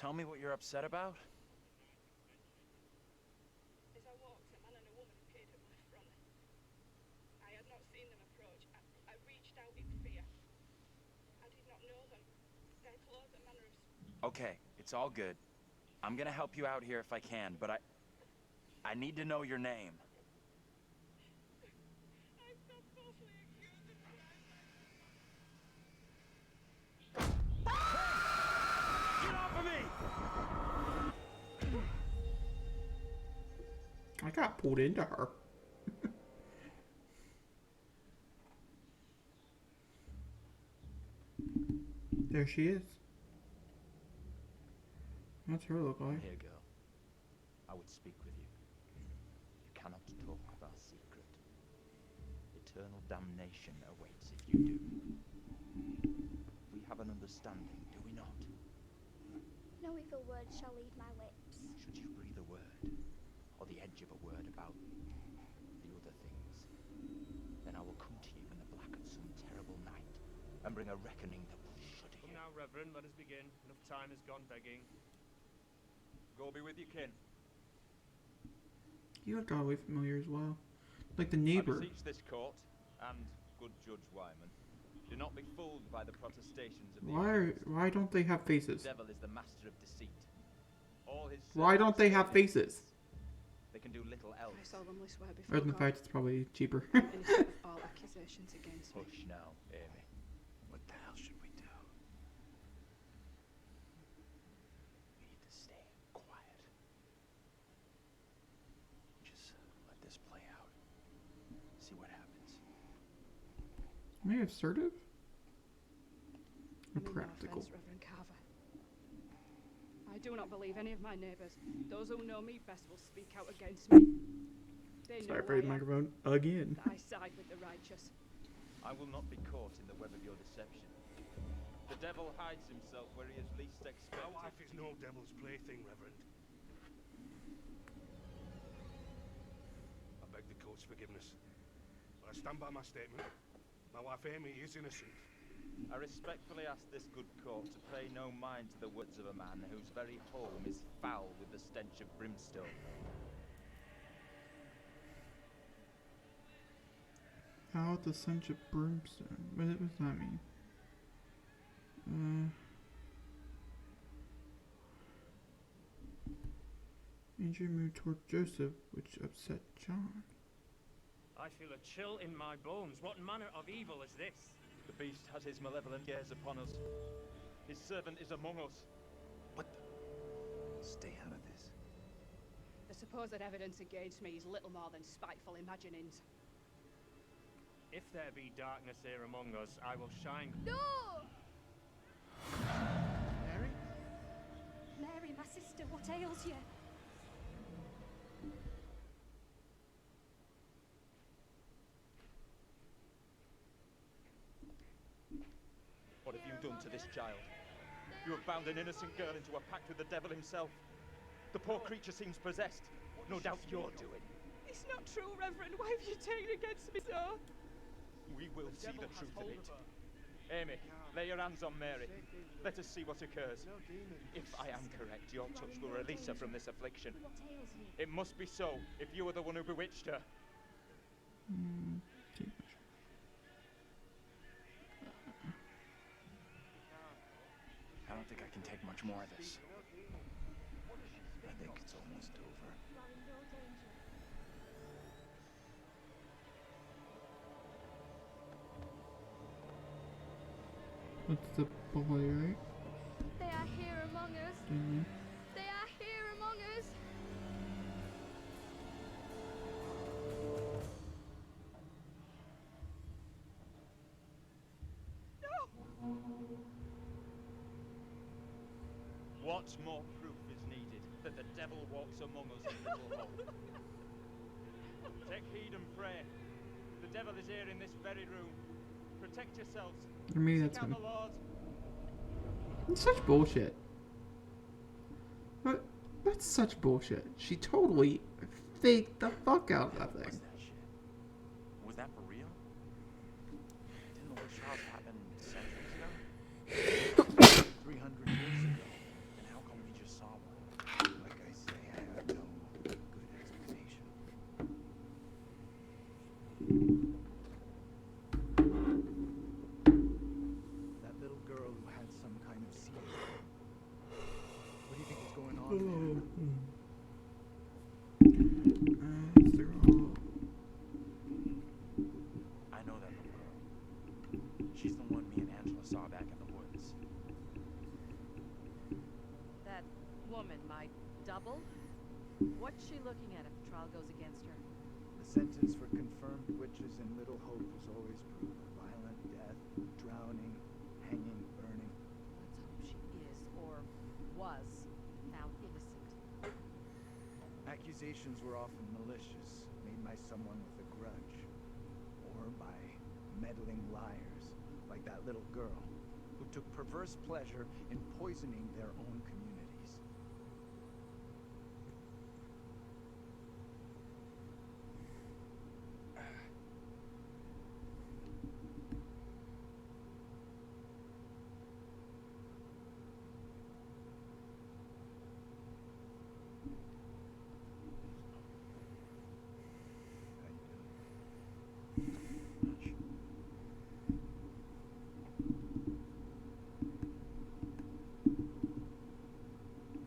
tell me what you're upset about? As I walked, a man and a woman appeared at my front. I had not seen them approach. I reached out in fear. I did not know them. Their clothes and manner of... Okay, it's all good. I'm gonna help you out here if I can, but I need to know your name. I'm so falsely accused of crime. Get off of me! I got pulled into her. There she is. What's her look like? Here, girl. I would speak with you. You cannot talk of our secret. Eternal damnation awaits if you do. We have an understanding, do we not? No evil word shall leave my lips. Should you breathe a word, or the edge of a word about the other things, then I will come to you in the black of some terrible night, and bring a reckoning that will shudder you. Come now, Reverend, let us begin. Enough time has gone begging. Go be with you, kin. You look oddly familiar as well. Like the neighbor. I beseech this court, and good Judge Wyman, do not be fooled by the protestations of the Why don't they have faces? The devil is the master of deceit. All his Why don't they have servants faces? They can do little else. I solemnly swear before Other than the God, fact it's probably cheaper. I'm innocent of all accusations against me. Hush now, Amy. What the hell should we do? We need to stay quiet. Just let this play out. See what happens. Am I assertive? Or No practical? offense, Reverend Carver. I do not believe any of my neighbors. Those who know me best will speak out against me. They know Sorry for the I am. microphone again. I side with the righteous. I will not be caught in the web of your deception. The devil hides himself where he is least expected. My wife is no devil's plaything, Reverend. I beg the court's forgiveness, but I stand by my statement. My wife Amy is innocent. I respectfully ask this good court to pay no mind to the words of a man whose very home is foul with the stench of brimstone. How the stench of brimstone? What does that mean? Andrew moved toward Joseph, which upset John. I feel a chill in my bones. What manner of evil is this? The beast has his malevolent gaze upon us. His servant is among us. What the? Stay out of this. The supposed evidence against me is little more than spiteful imaginings. If there be darkness here among us, I will shine. No! Mary? Mary, my sister, what ails you? What have you done to this child? You have bound an innocent girl into a pact with the devil himself. The poor creature seems possessed. No doubt you're doing. It's not true, Reverend. Why have you taken against me so? We will see the truth of it. Amy, lay your hands on Mary. Let us see what occurs. If I am correct, your touch will release her from this affliction. What ails you? It must be so, if you are the one who bewitched her. I don't think I can take much more of this. I think it's almost over. You are in no danger. That's the boy, right? They are here among us. Mhm. They are here among us. What more proof is needed that the devil walks among us in little hope? Take heed and pray. The devil is here in this very room. Protect yourselves. Or maybe Seek that's out him. the Lord. It's such bullshit. That's such bullshit. She totally faked the fuck out of that What's thing. that shit? Was that for real? Didn't the witch trials happen centuries ago? 300 years ago. Then how come we She's the one me and Angela saw back in the woods. That woman, my double? What's she looking at if the trial goes against her? The sentence for confirmed witches in Little Hope was always brutal. Violent death, drowning, hanging, burning. Let's hope she is, or was, found innocent. Accusations were often malicious, made by someone with a grudge. Or by meddling liars, like that little girl, who took perverse pleasure in poisoning their own communities.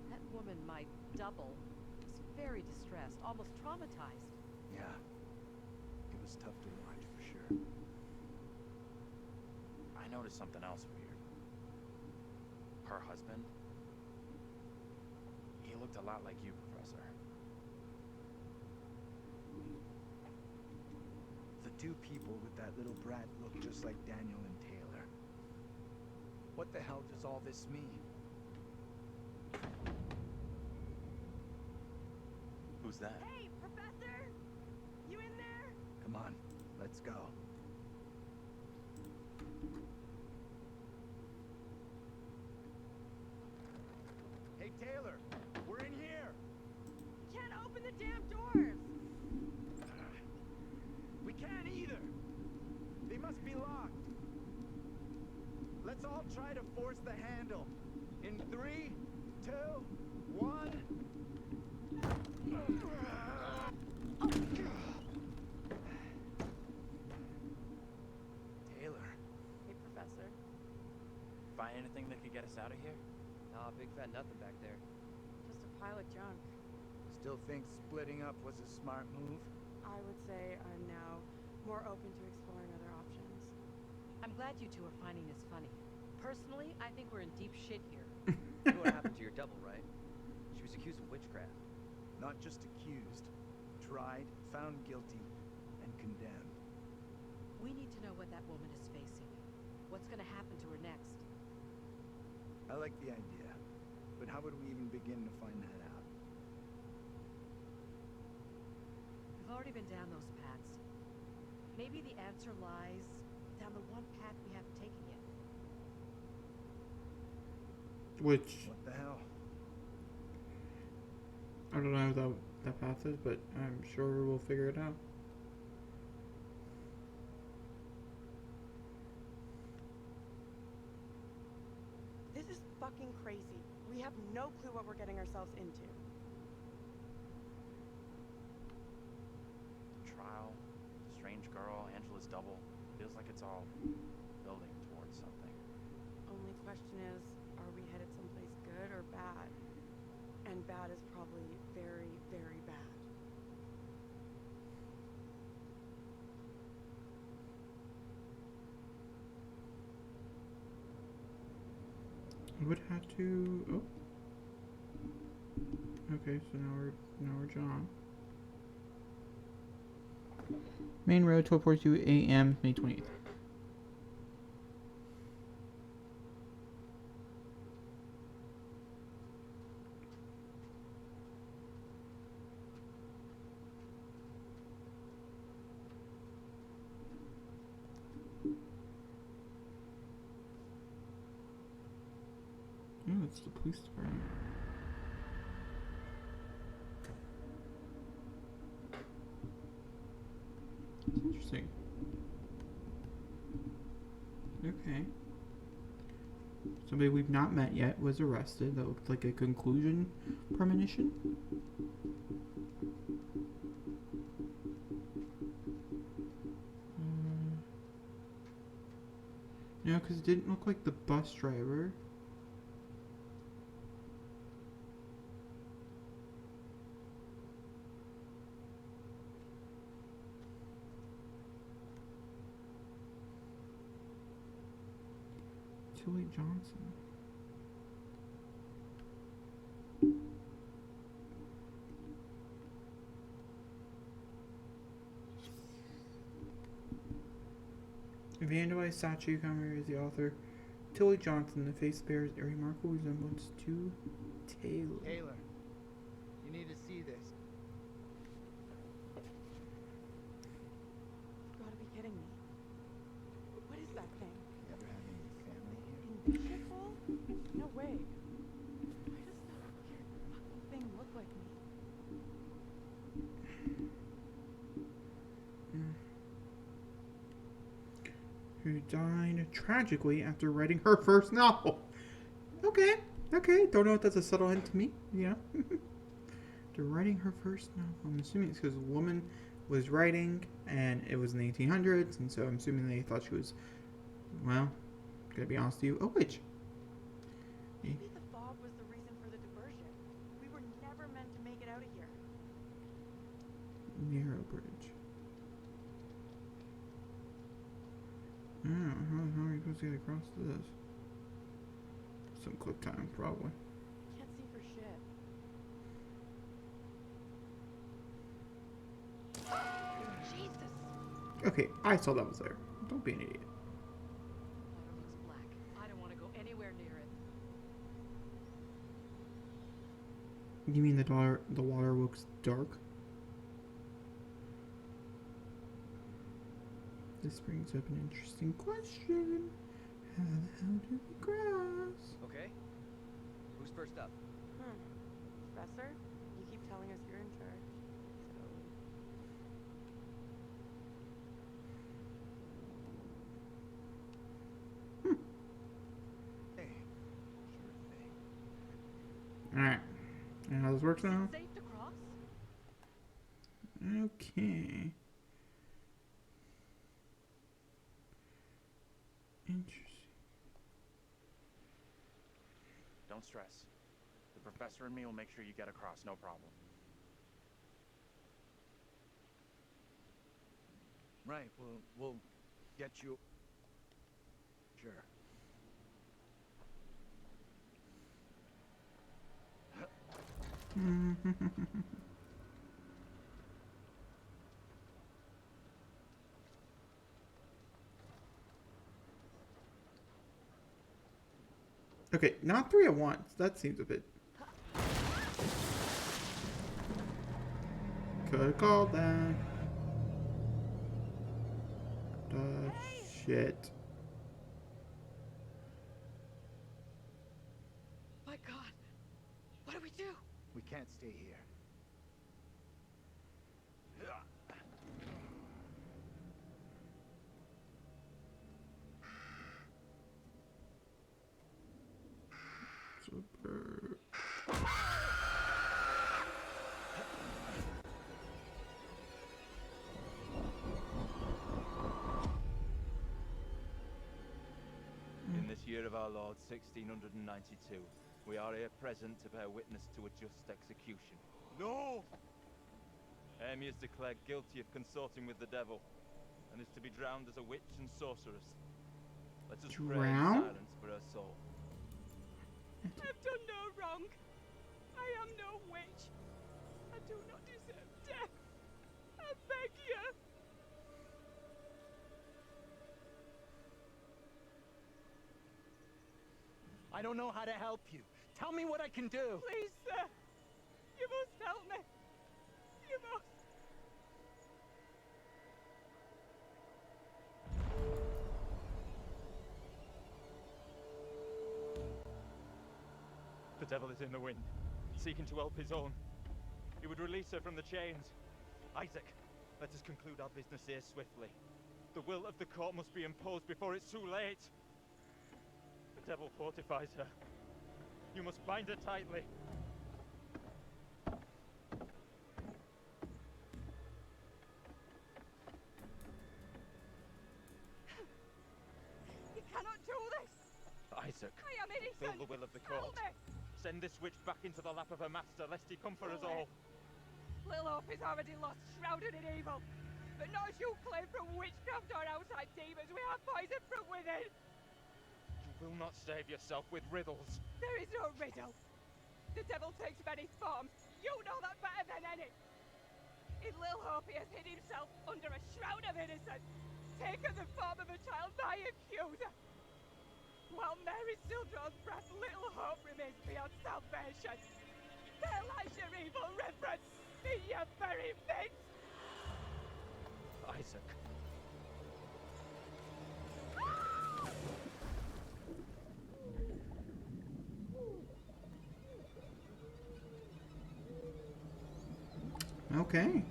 That woman, my double, was very distressed, almost traumatized. Yeah, it was tough to watch for sure. I noticed something else weird. Her husband, he looked a lot like you, Professor. The two people with that little brat look just like Daniel and Taylor. What the hell does all this mean? Who's that? Hey, Professor! You in there? Come on, let's go. Hey, Taylor, we're in here. Can't open the damn doors! We can't either. They must be locked. Let's all try to force the handle. In 3, 2, 1. Taylor. Hey, Professor. Find anything that could get us out of here? Nah, big fat nothing back there. Just a pile of junk. Still think splitting up was a smart move? I would say I'm now more open to exploring other options. I'm glad you two are finding this funny. Personally, I think we're in deep shit here. You know what happened to your double, right? She was accused of witchcraft. Not just accused, tried, found guilty, and condemned. We need to know what that woman is facing. What's gonna happen to her next? I like the idea, but how would we even begin to find that out? We've already been down those paths. Maybe the answer lies down the one path we haven't taken yet. Which What the hell? I don't know what that path is, but I'm sure we'll figure it out. This is fucking crazy. We have no clue what we're getting ourselves into. The trial, the strange girl, Angela's double. Feels like it's all building towards something. Only question is, are we headed someplace good or bad? And bad is probably very, very bad. I would have to. Oh. Okay, so now we're John. Main road, 12:42 a.m. May 28th. Oh, it's the police department. It's interesting. Okay. Somebody we've not met yet was arrested. That looked like a conclusion premonition. No, because it didn't look like the bus driver. Tilly Johnson. Vandalized statue commemorates the author Tilly Johnson. The face bears a remarkable resemblance to Taylor. Taylor, you need to see this. You've got to be kidding me. What is that thing? You ever have any family here? In this shithole? No way. Why does that weird fucking thing look like me? Who died tragically after writing her first novel. Okay. Don't know if that's a subtle hint to me. Yeah. After writing her first novel. I'm assuming it's because a woman was writing and it was in the 1800s, and so I'm assuming they thought she was, well, gonna be honest with you, a witch. Maybe the fog was the reason for the diversion. We were never meant to make it out of here. Narrow bridge. Oh, how are you supposed to get across this? Some quick time, probably. Can't see for shit. Jesus! Okay, I saw that was there. Don't be an idiot. Water looks black. I don't want to go anywhere near it. You mean the water looks dark? This brings up an interesting question. How the hell do we cross? Okay. Who's first up? Professor? You keep telling us you're in charge. Hey, sure thing. Alright. And how this works now? Safe to cross? Okay. Interesting. Don't stress. The professor and me will make sure you get across, no problem. Right, we'll get you... Sure. Okay, not 3 at once. That seems a bit... Could've called that. Shit. My God. What do we do? We can't stay here. Super. In this year of our Lord, 1692, we are here present to bear witness to a just execution. No! Amy is declared guilty of consorting with the devil, and is to be drowned as a witch and sorceress. Let us pray in Drown? silence for her soul. I've done no wrong. I am no witch. I do not deserve death. I beg you. I don't know how to help you. Tell me what I can do. Please, sir. You must help me. You must. The devil is in the wind, seeking to help his own. He would release her from the chains. Isaac, let us conclude our business here swiftly. The will of the court must be imposed before it's too late. The devil fortifies her. You must bind her tightly. You cannot do this. Isaac, I am innocent. fulfill the will of the court. Help me. Send this witch back into the lap of her master, lest he come for us all. Little hope is already lost, shrouded in evil. But not as you claim from witchcraft or outside demons. We have poison from within. You will not save yourself with riddles. There is no riddle. The devil takes many forms. You know that better than any. In Lil Hope, he has hid himself under a shroud of innocence, taken the form of a child, my accuser. While Mary still draws breath, little hope remains beyond salvation. There lies your evil reverence in your very midst. Isaac. Okay.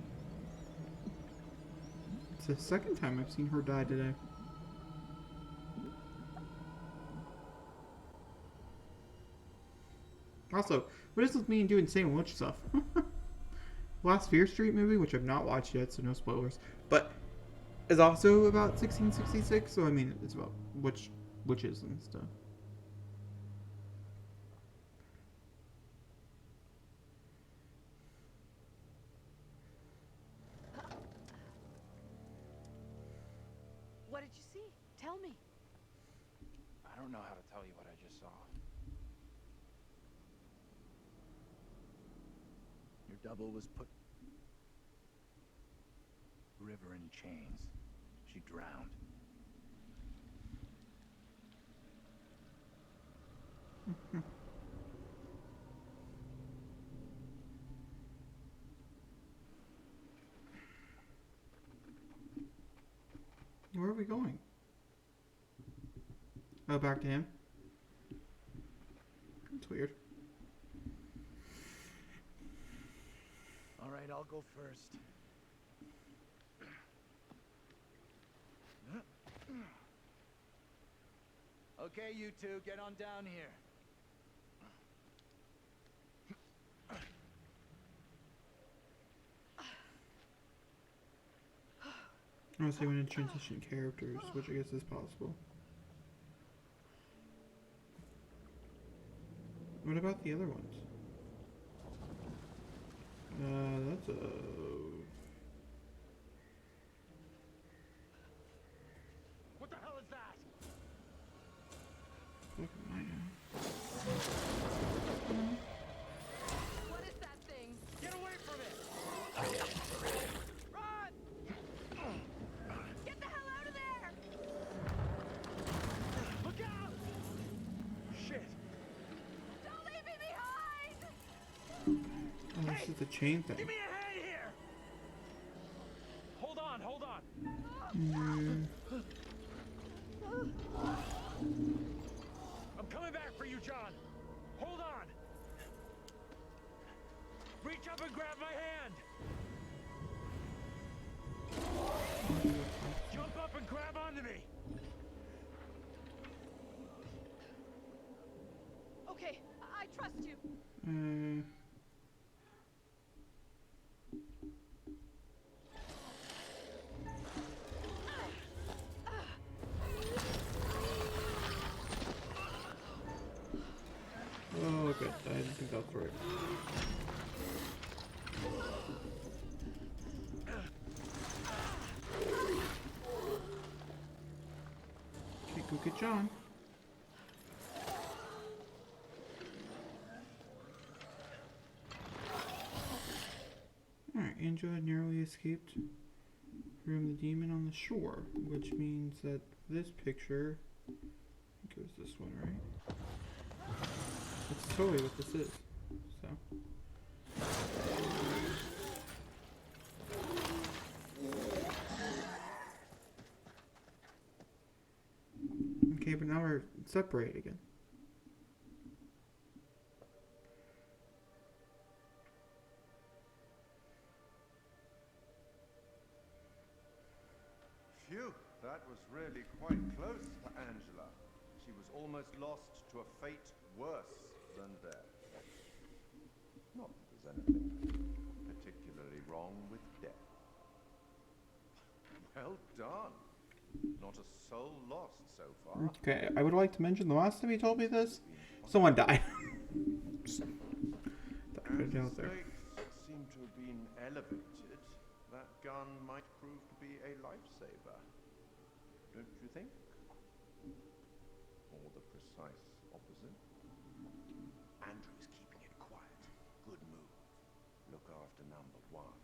It's the second time I've seen her die today. Also, what does this mean doing Salem Witch stuff? Last Fear Street movie, which I've not watched yet, so no spoilers, but is also about 1666, so I mean, it's about witches and stuff. What did you see? Tell me. I don't know how to tell you what I just saw. Your double was put river in chains. She drowned. Where are we going? Oh, back to him? That's weird. All right, I'll go first. Okay, you two, get on down here. I was going to transition characters, which I guess is possible. What about the other ones? That's a... What the hell is that? Look at my What is that thing? Get away from it! Run! Get the hell out of there! Look out! Shit! Don't leave me behind! Oh, this is the chain thing. Give me a hand here! Hold on, hold on. I'm coming back for you, John. Hold on. Reach up and grab my hand. Jump up and grab onto me. Okay, I trust you. Oh, good. I didn't think that's right. Okay, go get John. Alright, Angela narrowly escaped from the demon on the shore, which means that this picture, I think it was this one, right? That's totally what this is. So. Okay, but now we're separated again. Phew, that was really quite close for Angela. She was almost lost to a fate worse than death. Not that there's anything particularly wrong with death. Well done. Not a soul lost so far. Okay, I would like to mention the last time he told me this, someone died. As the stakes seem to have been elevated, that gun might prove to be a lifesaver. Don't you think? Or the precise opposite. Andrew's keeping it quiet. Good move. Look after number one,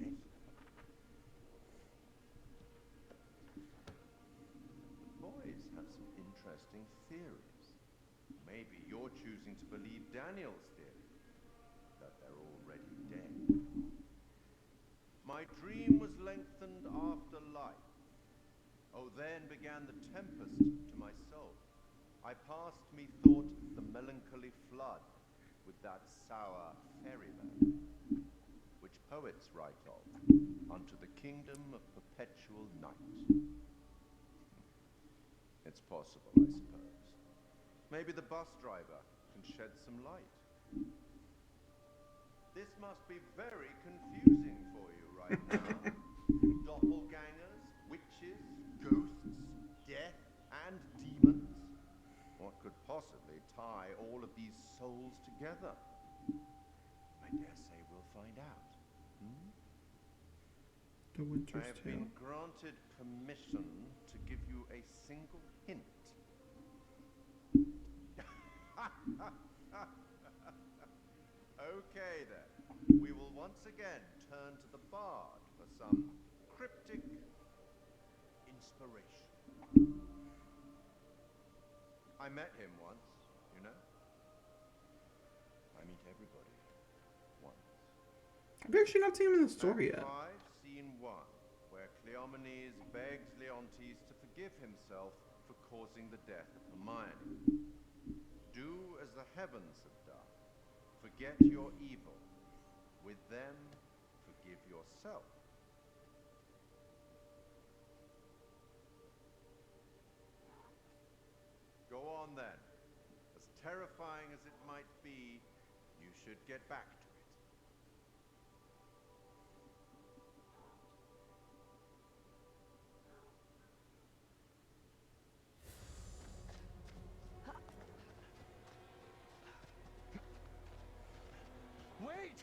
right? The boys have some interesting theories. Maybe you're choosing to believe Daniel's theory, that they're already dead. My dream was lengthened after life. Oh, then began the tempest to my soul. I passed, methought, the melancholy flood with that sour ferryman, which poets write of, unto the kingdom of perpetual night. It's possible, I suppose. Maybe the bus driver can shed some light. This must be very confusing for you right now. Doppelgangers, witches, ghosts, death, and demons. What could possibly tie all of these souls together? I dare say we'll find out. The Winter's I have Tale. been granted permission to give you a single hint. Okay then. We will once again turn to the bard for some cryptic inspiration. I met him once, you know. I meet everybody once. I've actually not seen him in the story Act yet. 5, Scene 1, where Cleomenes begs Leontes to forgive himself for causing the death of Hermione. Do as the heavens have done. Forget your evil. With them, forgive yourself. Go on then. As terrifying as it might be, you should get back to it. Wait!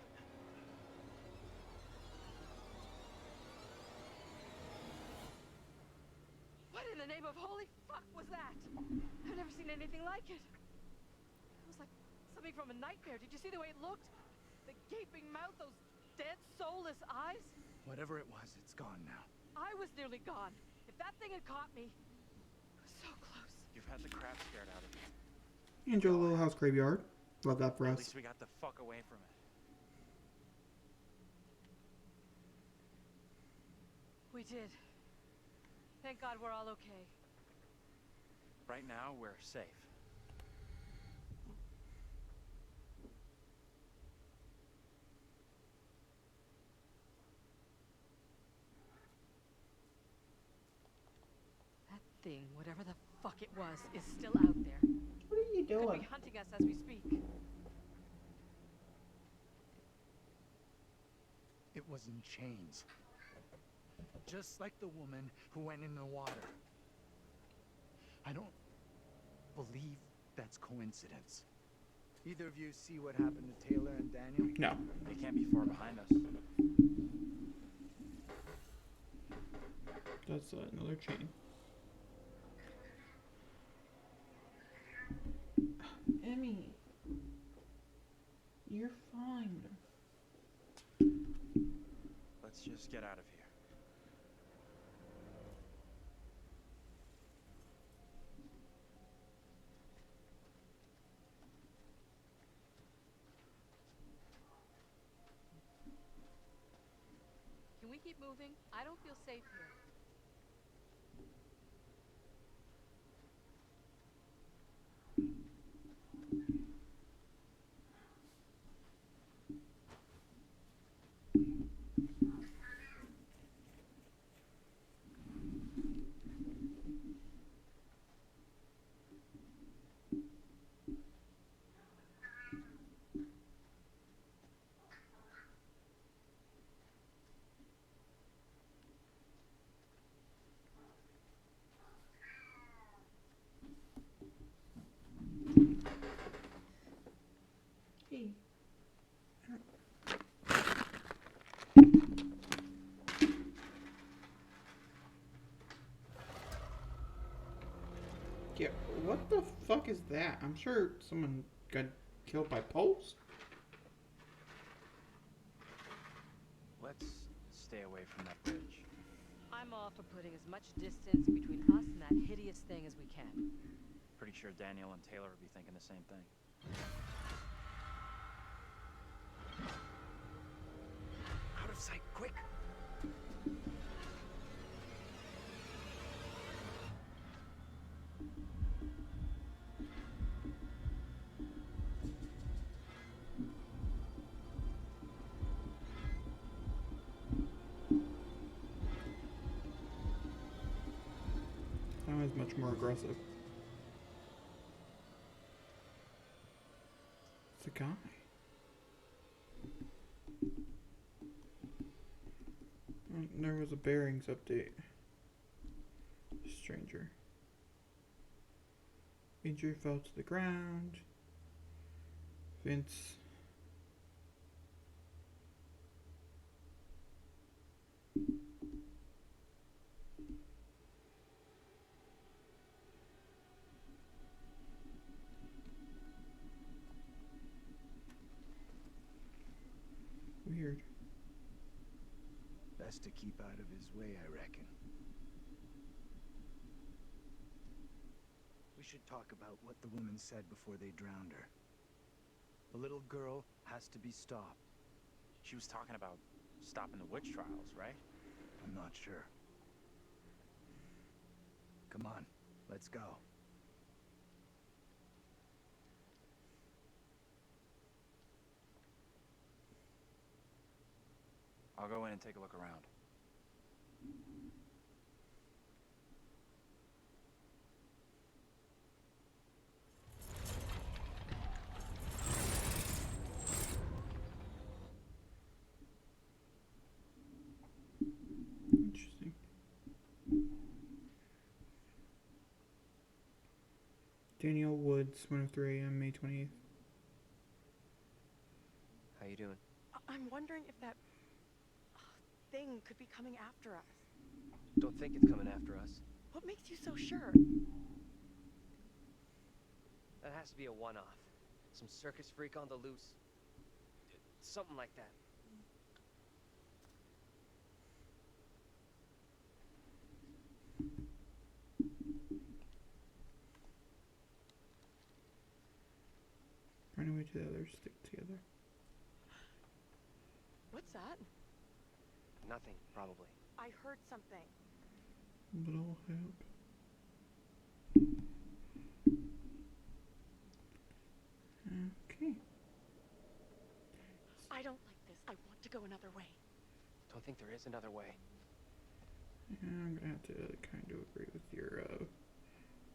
What in the name of holy fuck was that? I've never seen anything like it. It was like something from a nightmare. Did you see the way it looked? The gaping mouth, those dead, soulless eyes? Whatever it was, it's gone now. I was nearly gone. If that thing had caught me, it was so close. You've had the crap scared out of you. Enjoy the Little House Graveyard. Love that for At us. least we got the fuck away from it. We did. Thank God we're all okay. Right now, we're safe. That thing, whatever the fuck it was, is still out there. What are you Could doing? be hunting us as we speak. It was in chains. Just like the woman who went in the water. I don't believe that's coincidence. Either of you see what happened to Taylor and Daniel? No. They can't be far behind us. That's another chain. Emmy, you're fine. Let's just get out of here. Can we keep moving? I don't feel safe here. Yeah, what the fuck is that? I'm sure someone got killed by poles. Let's stay away from that bridge. I'm all for putting as much distance between us and that hideous thing as we can. Pretty sure Daniel and Taylor would be thinking the same thing. Out of sight, quick! That was much more aggressive. It's a guy. There was a bearings update. Stranger. Injury fell to the ground. Vince. Weird. Best to keep out of his way, I reckon. We should talk about what the woman said before they drowned her. The little girl has to be stopped. She was talking about stopping the witch trials, right? I'm not sure. Come on, let's go. I'll go in and take a look around. Interesting. Daniel Woods, 1:03 a.m., May 28th. How you doing? I'm wondering if that thing could be coming after us. Don't think it's coming after us. What makes you so sure? That has to be a one-off. Some circus freak on the loose. Something like that. Run away to the others, stick together. What's that? Nothing, probably. I heard something. Little help. Okay. I don't like this. I want to go another way. Don't think there is another way. Yeah, I'm gonna have to kind of agree with your,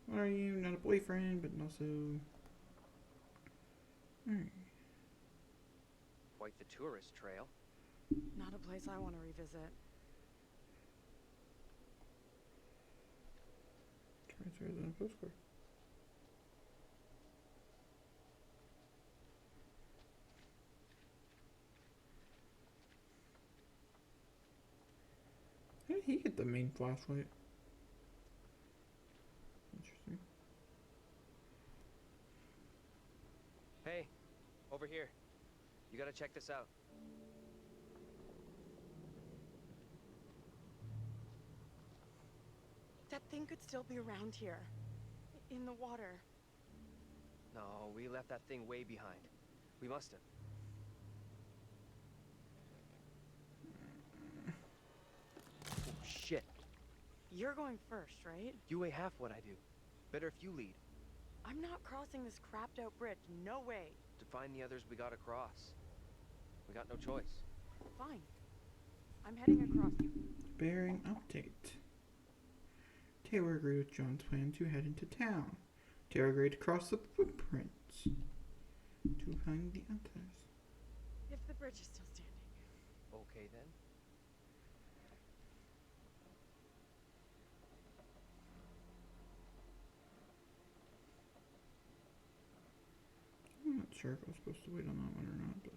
what are you? Not a boyfriend, but also... Alright. Quite the tourist trail. Not a place I want to revisit. Try better than a postcard. How did he get the main flashlight? Interesting. Hey, over here. You gotta check this out. That thing could still be around here. In the water. No, we left that thing way behind. We must have. Oh, shit. You're going first, right? You weigh half what I do. Better if you lead. I'm not crossing this crapped out bridge. No way. To find the others, we gotta cross. We got no choice. Fine. I'm heading across. You. Bearing update. Taylor agreed with John's plan to head into town. Taylor agreed to cross the footprints to find the others. If the bridge is still standing. Okay then. I'm not sure if I was supposed to wait on that one or not, but...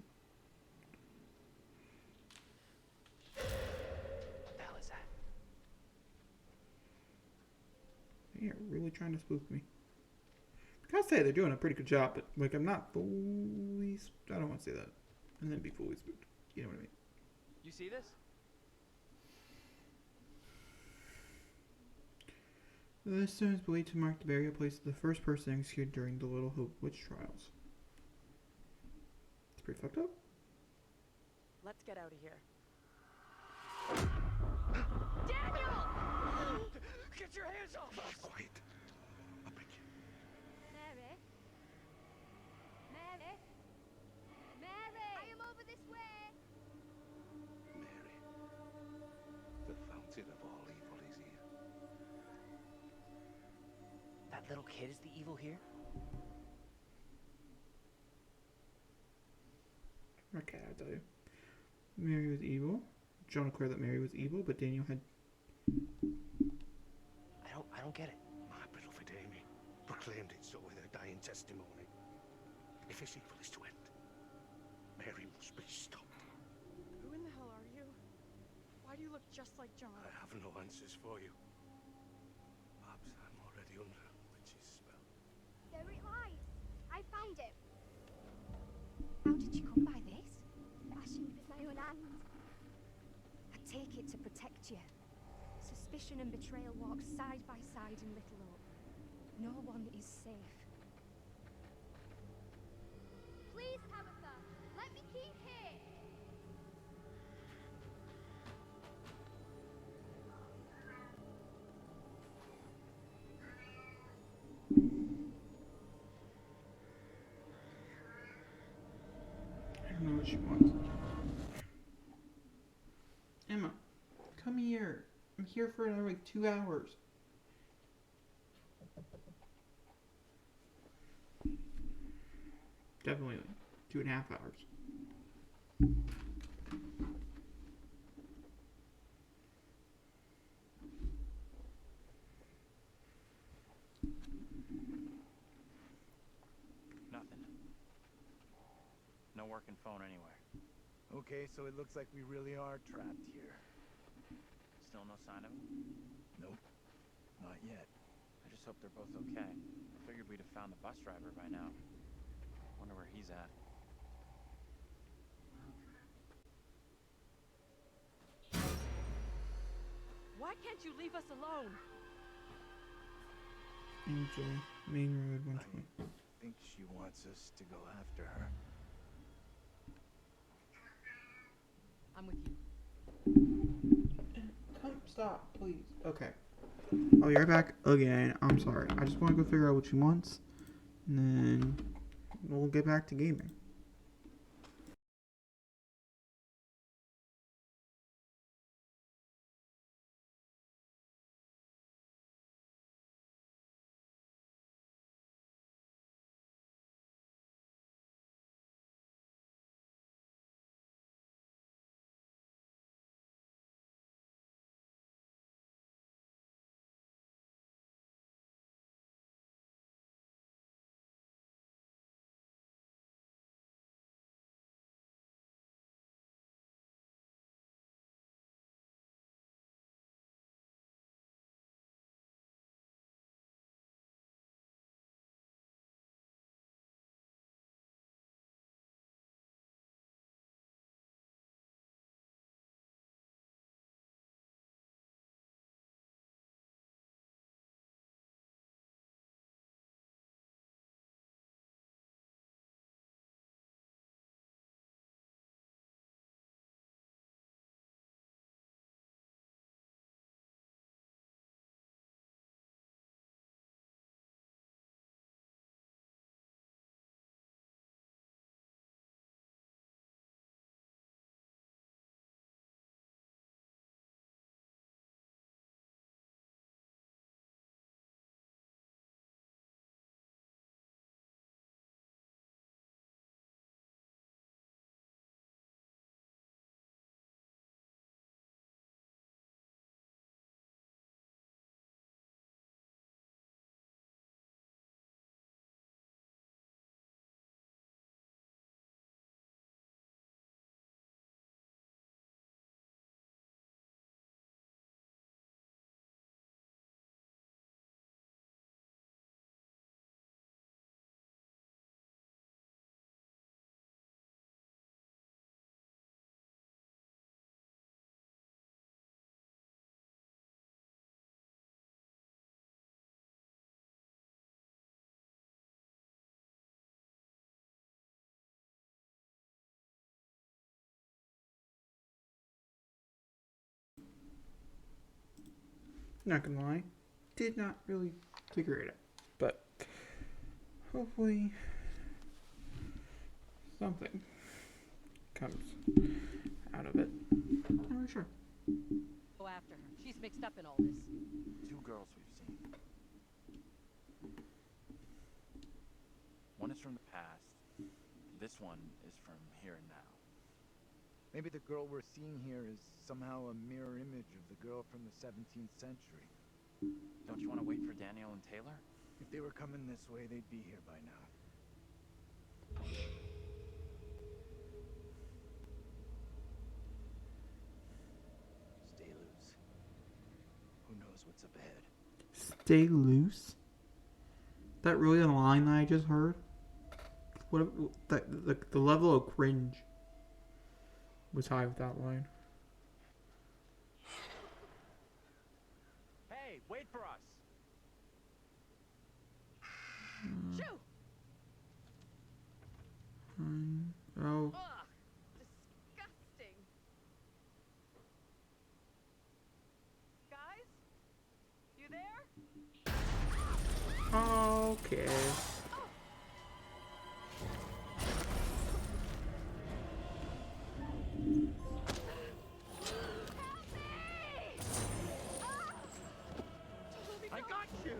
What the hell is that? They are really trying to spook me. I gotta say they're doing a pretty good job, but like I'm not fully. I don't want to say that, and then be fully spooked. You know what I mean? You see this? This stone is believed to mark the burial place of the first person executed during the Little Hope witch trials. It's pretty fucked up. Let's get out of here. Daniel! Get your hands off us! Quiet. I'll bring you. Mary? Mary? Mary! I am over this way! Mary, the fountain of all evil is here. That little kid is the evil here? Okay, I'll tell you. Mary was evil. John declared that Mary was evil, but Daniel had. I don't get it. My beloved Amy proclaimed it so in her dying testimony. If his evil is to end, Mary must be stopped. Who in the hell are you? Why do you look just like John? I have no answers for you. Perhaps I'm already under a witch's spell. There it lies. I found it. How did you come by this? Fashioned with my own hands. I take it to protect you. Suspicion and betrayal walk side by side in Little Hope. No one is safe. Please, Tabitha, let me keep here. I don't know what she wants. Emma, come here. I'm here for another like 2 hours. Definitely like 2.5 hours. Nothing. No working phone anywhere. Okay, so it looks like we really are trapped here. Still no sign of him? Nope. Not yet. I just hope they're both okay. I figured we'd have found the bus driver by now. Wonder where he's at. Why can't you leave us alone? Angel, Main Road 120. I think she wants us to go after her. I'm with you. Come, stop, please. Okay. I'll be right back again. I'm sorry. I just want to go figure out what she wants. And then we'll get back to gaming. Not gonna lie, did not really figure it out, but hopefully something comes out of it. I'm not sure. Go after her. She's mixed up in all this. 2 girls we've seen. One is from the past. This one is from here and now. Maybe the girl we're seeing here is somehow a mirror image of the girl from the 17th century. Don't you want to wait for Daniel and Taylor? If they were coming this way, they'd be here by now. Stay loose. Who knows what's up ahead? Stay loose? That really a line that I just heard? What the level of cringe was high with that line. Hey, wait for us! Shoo! Oh. Ugh, disgusting. Guys? You there? Okay. I got you!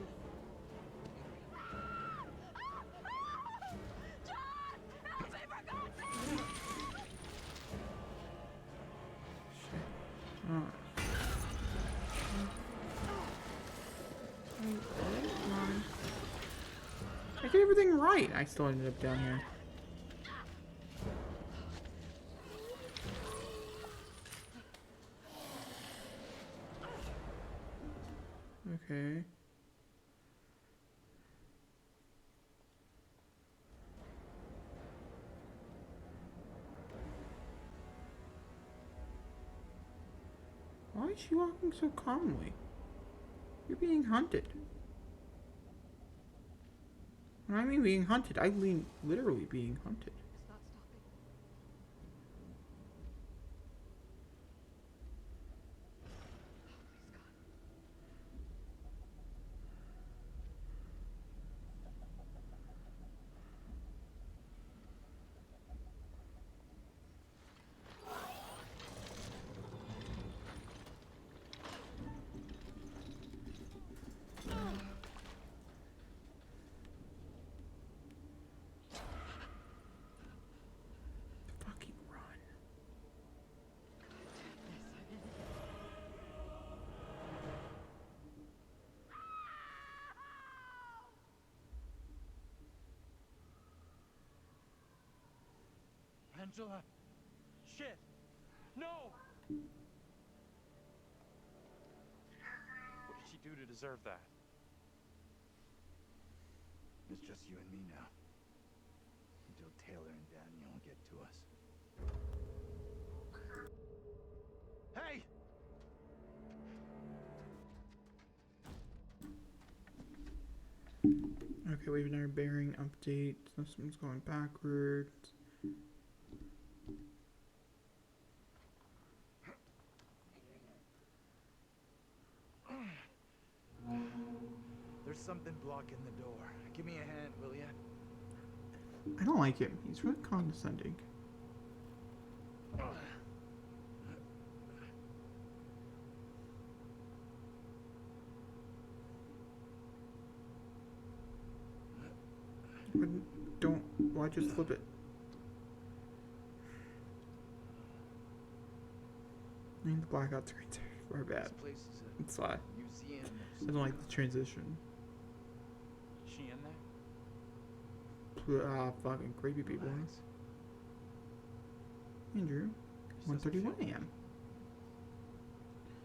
I did everything right. I still ended up down here. Okay. Why is she walking so calmly? You're being hunted. When I mean being hunted, I mean literally being hunted. It's not stopping. Fucking run. Angela! Shit! No! What did she do to deserve that? It's just you and me now. Until Taylor and Daniel get to us. Hey! Okay, we've another bearing update. Something's going backwards. There's something blocking the door. Give me a hand, will ya? I don't like him. He's really condescending. Don't. Why just flip it? I mean, the blackout screens are bad. This place is a That's why. museum of I don't like the transition. Is she in there? Fucking creepy people. Relax. Andrew, This doesn't 1:31 feel a.m.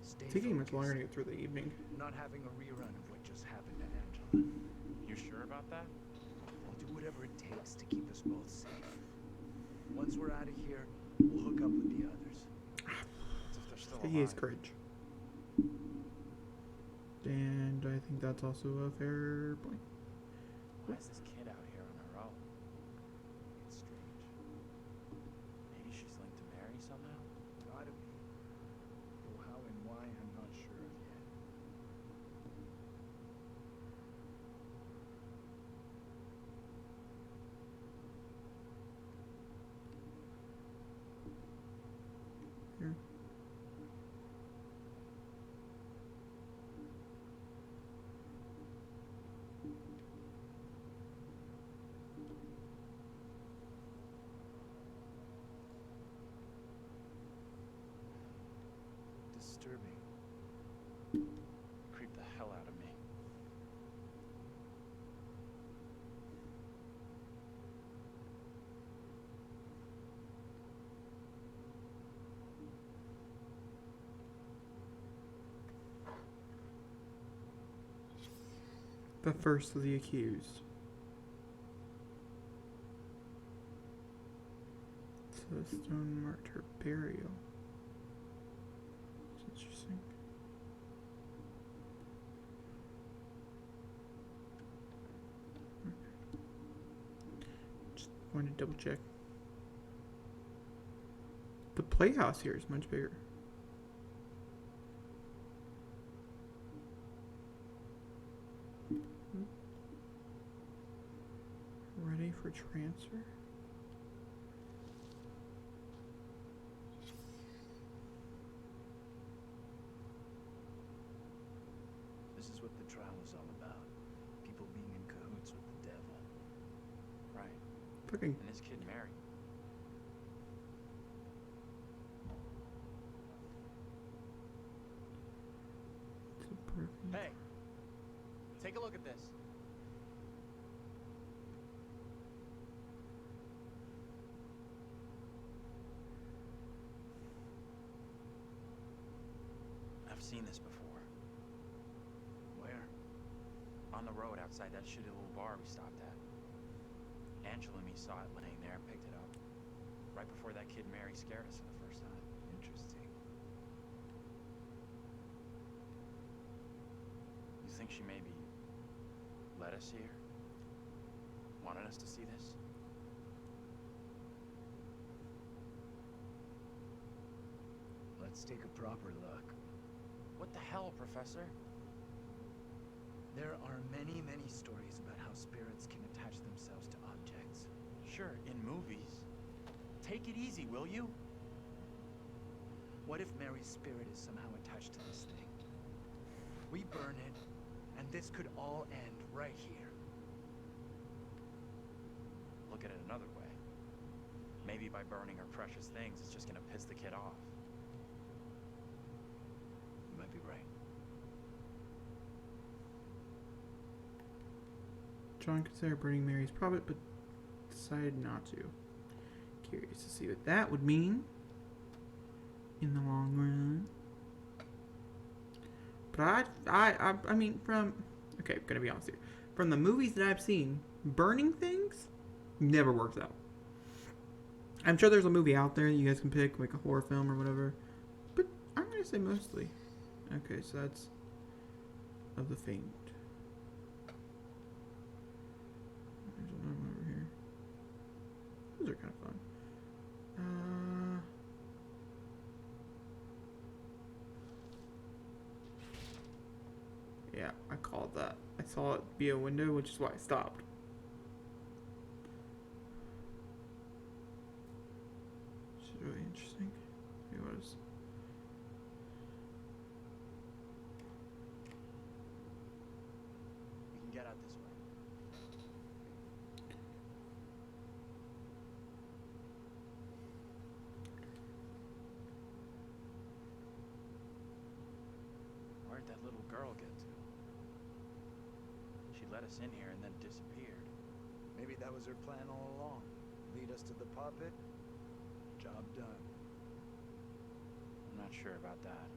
Stay It's taking much longer to focused. get through the evening. Not having a rerun of what just happened to Angela. You sure about that? I'll do whatever it takes to keep us both safe. Once we're out of here, we'll hook up with the others. As if they're still He is alive. courage. And I think that's also a fair point. Why is this kid out here on her own? It's strange. Maybe she's linked to Mary somehow? Gotta be. Though how and why, I'm not sure of yet. The first of the accused. So the stone marked her burial. That's interesting. Just wanted to double check. The playhouse here is much bigger. Ready for transfer? This is what the trial was all about. People being in cahoots with the devil. Right. Fucking. And his kid Mary. Hey, take a look at this. I've seen this before. Where? On the road outside that shitty little bar we stopped at. Angela and me saw it laying there and picked it up. Right before that kid Mary scared us for the first time. Interesting. You think she maybe led us here? Wanted us to see this? Let's take a proper look. What the hell, Professor? There are many, many stories about how spirits can attach themselves to objects. Sure, in movies. Take it easy, will you? What if Mary's spirit is somehow attached to this thing? We burn it, and this could all end right here. Look at it another way. Maybe by burning her precious things, it's just gonna piss the kid off. You might be right. John considered burning Mary's prophet, but decided not to. Curious to see what that would mean in the long run. But I mean, okay, I'm gonna be honest here. From the movies that I've seen, burning things never works out. I'm sure there's a movie out there that you guys can pick, like a horror film or whatever. But I'm gonna say mostly. Okay, so that's of the faint. There's another one over here. Those are kind of fun. Yeah, I called that. I saw it be a window, which is why I stopped. This is really interesting. It was. We can get out this way. Where'd that little girl get to? She let us in here and then disappeared. Maybe that was her plan all along. Lead us to the puppet. Job done. I'm not sure about that.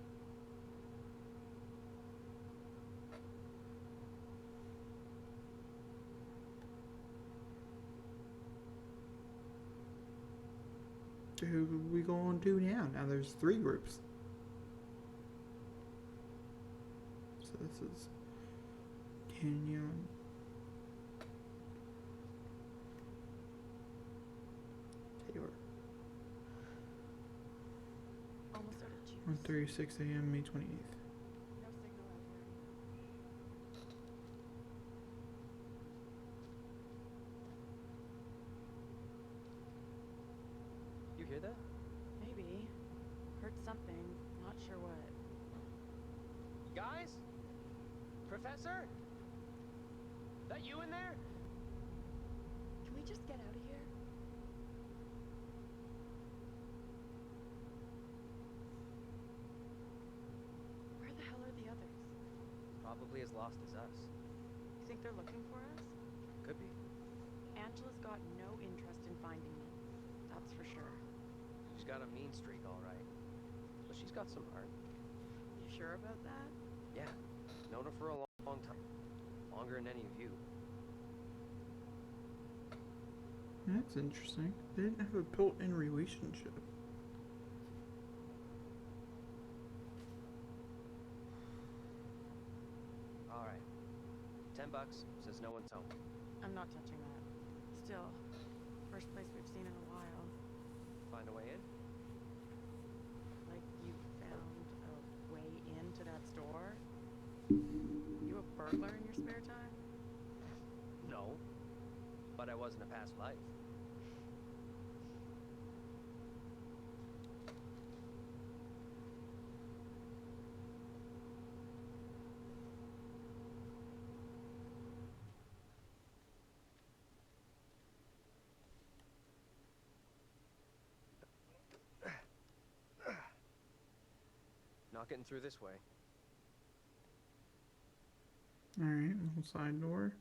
So who are we going to now? Now there's 3 groups. So this is Canyon. Taylor. Almost out of juice. 1:36 a.m. May 28th. No signal out here. You hear that? Maybe. Heard something. Not sure what. Guys? Professor? That you in there? Can we just get out of here? Where the hell are the others? Probably as lost as us. You think they're looking for us? Could be. Angela's got no interest in finding me. That's for sure. She's got a mean streak, all right. But she's got some heart. You sure about that? Yeah. Known her for a long time. longer than any of you. That's interesting. They didn't have a built-in relationship. All right. $10 says no one's home. I'm not touching that. Still, first place we've seen in a while. Find a way in? Like you found a way into that store? You a burglar in your spare time? No. But I was in a past life. Not getting through this way. Alright, little side door.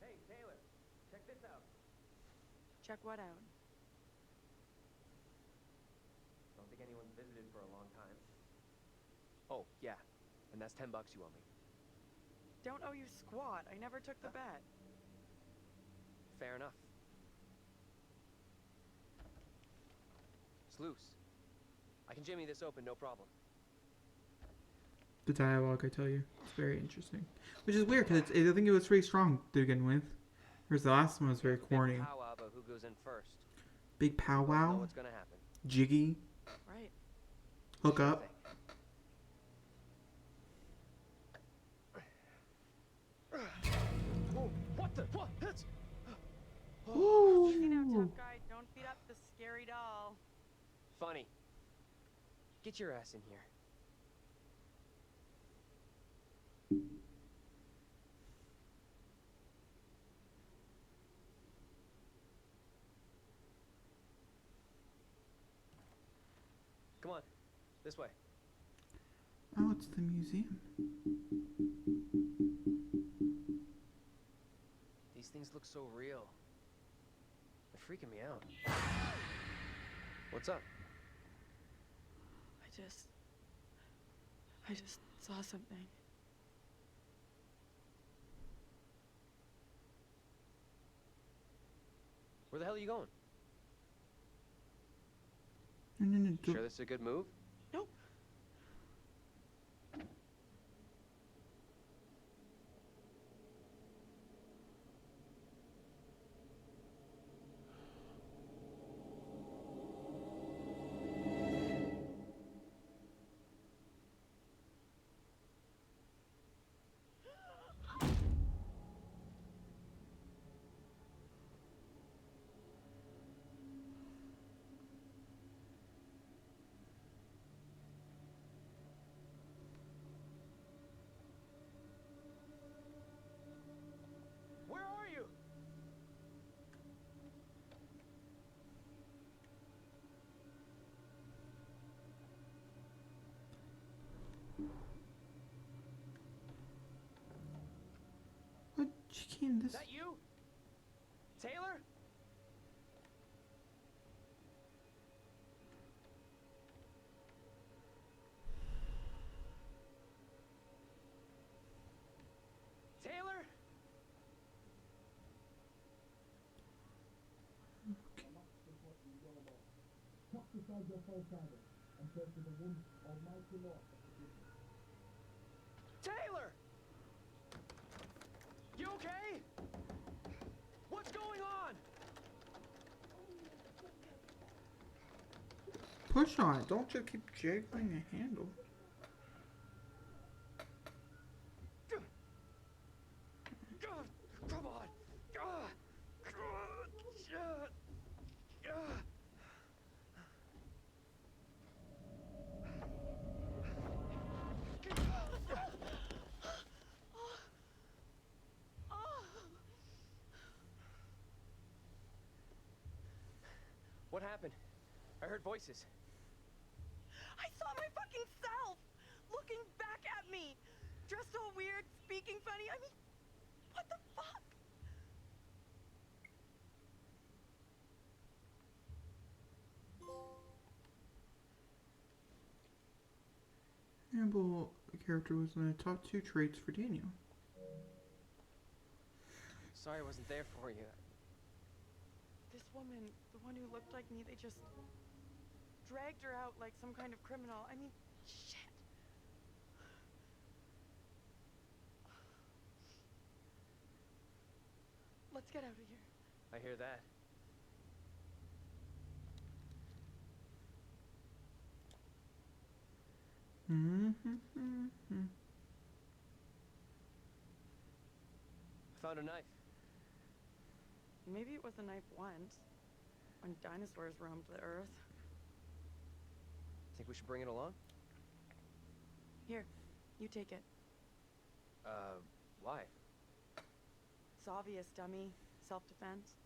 Hey, Taylor, check this out. Check what out? Don't think anyone's visited for a long time. Oh, yeah. And that's $10 you owe me. Don't owe you squat. I never took the bet. Fair enough. It's loose. I can jimmy this open, no problem. The dialogue, I tell you, it's very interesting. Which is weird, because I think it was pretty strong to begin with. Whereas the last one was very corny. Big powwow about who goes in first. Big We both know powwow? what's gonna happen. Jiggy? Right. Hook up? Whoa, what the? What? That's... Easy now, tough guy. Don't beat up the scary doll. Funny. Get your ass in here. Come on, this way. Oh, it's the museum. These things look so real. They're freaking me out. What's up? I just saw something. Where the hell are you going? No, Sure this is a good move? Nope. Where are you? What? She came this... Is that you? Taylor? Taylor? Taylor! You okay? What's going on? Push on it. Don't just keep jiggling the handle. Come on. What happened? I heard voices. I saw my fucking self looking back Look at me! Dressed all weird, speaking funny. I mean, what the fuck? Hannibal character was in the top 2 traits for Daniel. Sorry I wasn't there for you. This woman, the one who looked like me, they just dragged her out like some kind of criminal. I mean, shit. Let's get out of here. I hear that. I found a knife. Maybe it was a knife once, when dinosaurs roamed the earth. Think we should bring it along? Here, you take it. Why? It's obvious, dummy. Self-defense.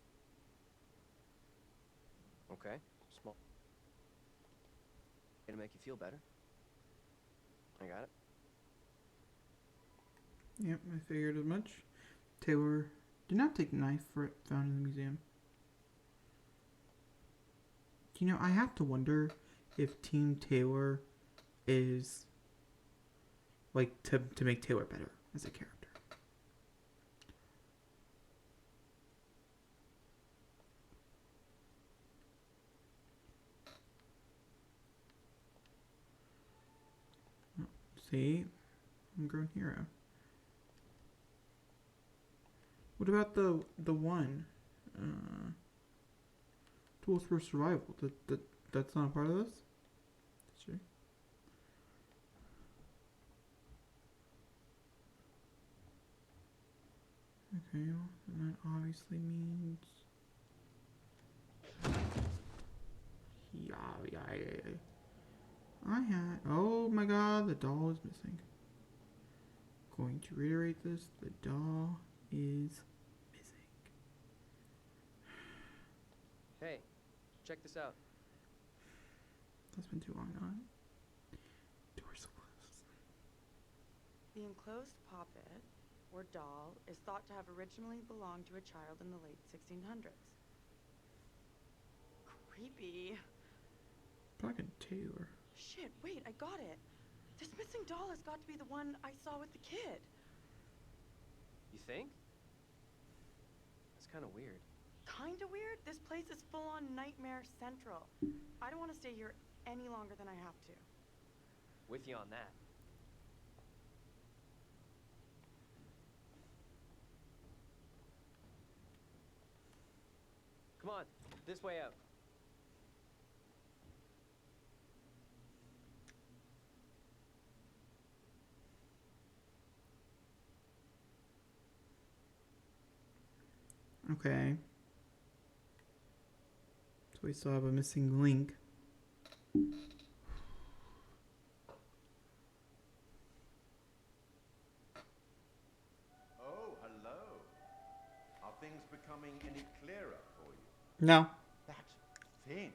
Okay, small. It'll make you feel better. I got it. Yep, I figured as much. Taylor did not take a knife for it found in the museum. You know, I have to wonder if Team Taylor is like to make Taylor better as a character. See, homegrown hero. What about the one? Tools for survival. That's not a part of this? Sure. Okay, well, and that obviously means yeah. I had. Oh my god, the doll is missing. Going to reiterate this: the doll is missing. Hey, check this out. That's been too long, not it? Door's so closed. The enclosed poppet, or doll, is thought to have originally belonged to a child in the late 1600s. Creepy. Fucking Taylor. Shit, wait, I got it. This missing doll has got to be the one I saw with the kid. You think? That's kind of weird. Kinda weird? This place is full-on Nightmare Central. I don't want to stay here any longer than I have to. With you on that. Come on, this way out. Okay. So we still have a missing link. Oh, hello. Are things becoming any clearer for you? No. That thing,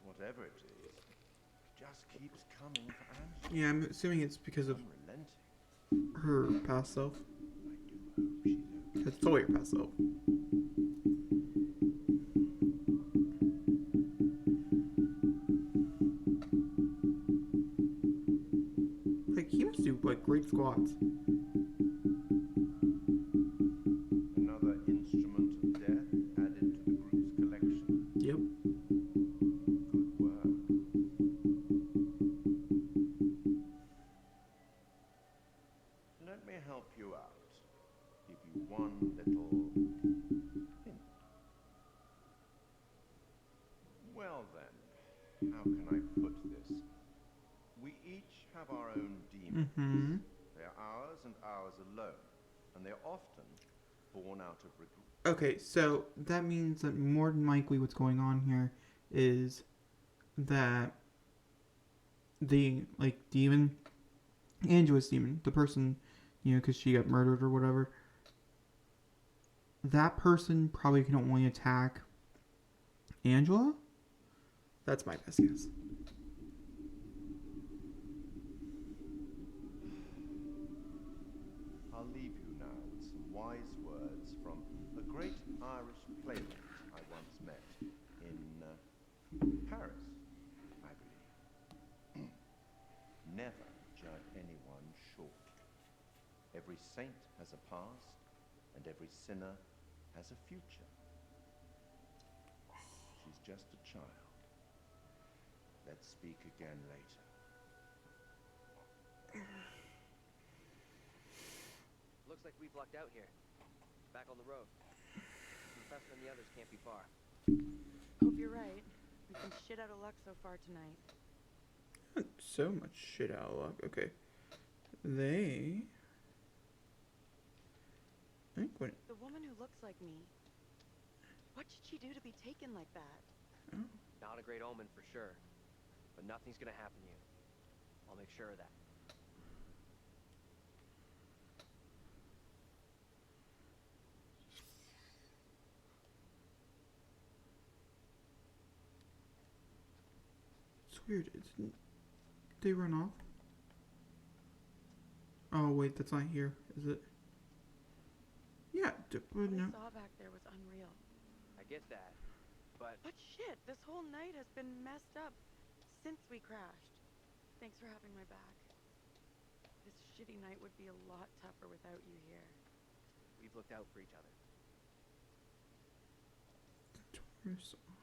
whatever it is, just keeps coming for answers. Yeah, I'm assuming it's because of Unrelenting. her past self. I do hope she's okay. It's totally her past self. Like, he must do, like, great squats. Another instrument of death added to the group's collection. Yep. Good work. Let me help you out. Give you one little hint. Well then, how can I put this? We each have our own demons. Mm-hmm. They're ours and ours alone, and they're often born out of regret. Okay, so that means that more than likely what's going on here is that the, like, demon, Angela's demon, the person, you know, because she got murdered or whatever, that person probably can only attack Angela? That's my best guess. wise words from a great Irish playwright I once met in Paris, I believe. Never judge anyone short. Every saint has a past, and every sinner has a future. She's just a child. Let's speak again later. Looks like we've lucked out here. Back on the road. The professor and the others can't be far. Hope you're right. We've been shit out of luck so far tonight. Not so much shit out of luck. Okay. They... I think what... The woman who looks like me. What should she do to be taken like that? Oh. Not a great omen for sure. But nothing's gonna happen to you. I'll make sure of that. It's weird. Did they run off? Oh, wait, that's not here, is it? Yeah, What no. I saw back there was unreal. I get that, but shit, this whole night has been messed up since we crashed. Thanks for having my back. This shitty night would be a lot tougher without you here. we've looked out for each other. Taurus office.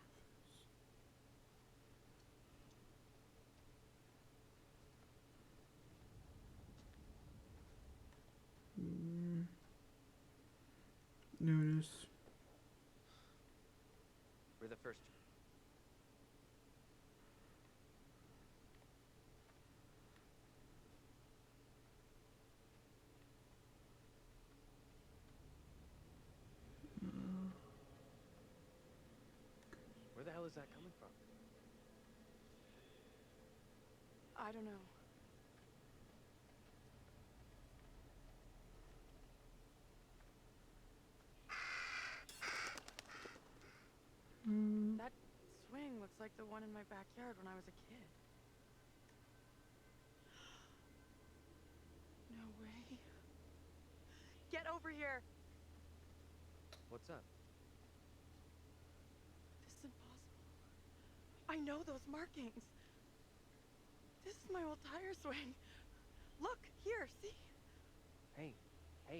Notice. We're the first. Where the hell is that coming from? I don't know. That swing looks like the one in my backyard when I was a kid. No way. Get over here! What's up? This is impossible. I know those markings. This is my old tire swing. Look, here, see? Hey,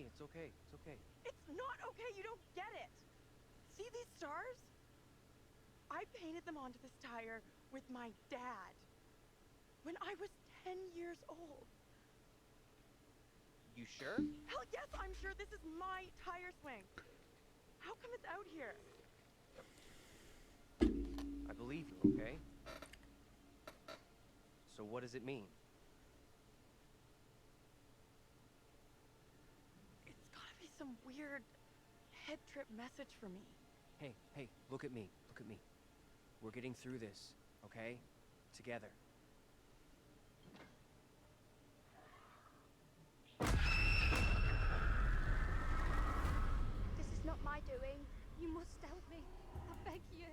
it's okay, it's okay. It's not okay, you don't get it. See these stars? I painted them onto this tire with my dad when I was 10 years old. You sure? Hell yes, I'm sure this is my tire swing. How come it's out here? I believe you, okay? So what does it mean? It's gotta be some weird head trip message for me. Hey, look at me, look at me. We're getting through this, okay? Together. This is not my doing. You must help me. I beg you.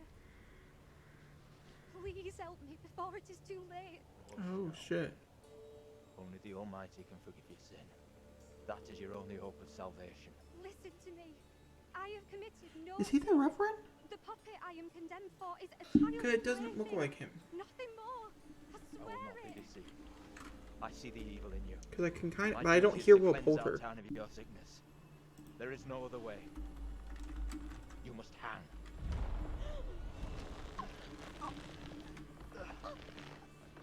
Please help me before it is too late. Oh, shit. Only the Almighty can forgive your sin. That is your only hope of salvation. Listen to me. I have committed no Is he the sin. Reverend? The puppet I am condemned for is a child. Because it doesn't look like him. Nothing more. I I will swear not be it. deceived. I see the evil in you. Because I can kind of, My but I don't duty is hear to Will cleanse our Poulter. town of your sickness. There is no other way. You must hang. I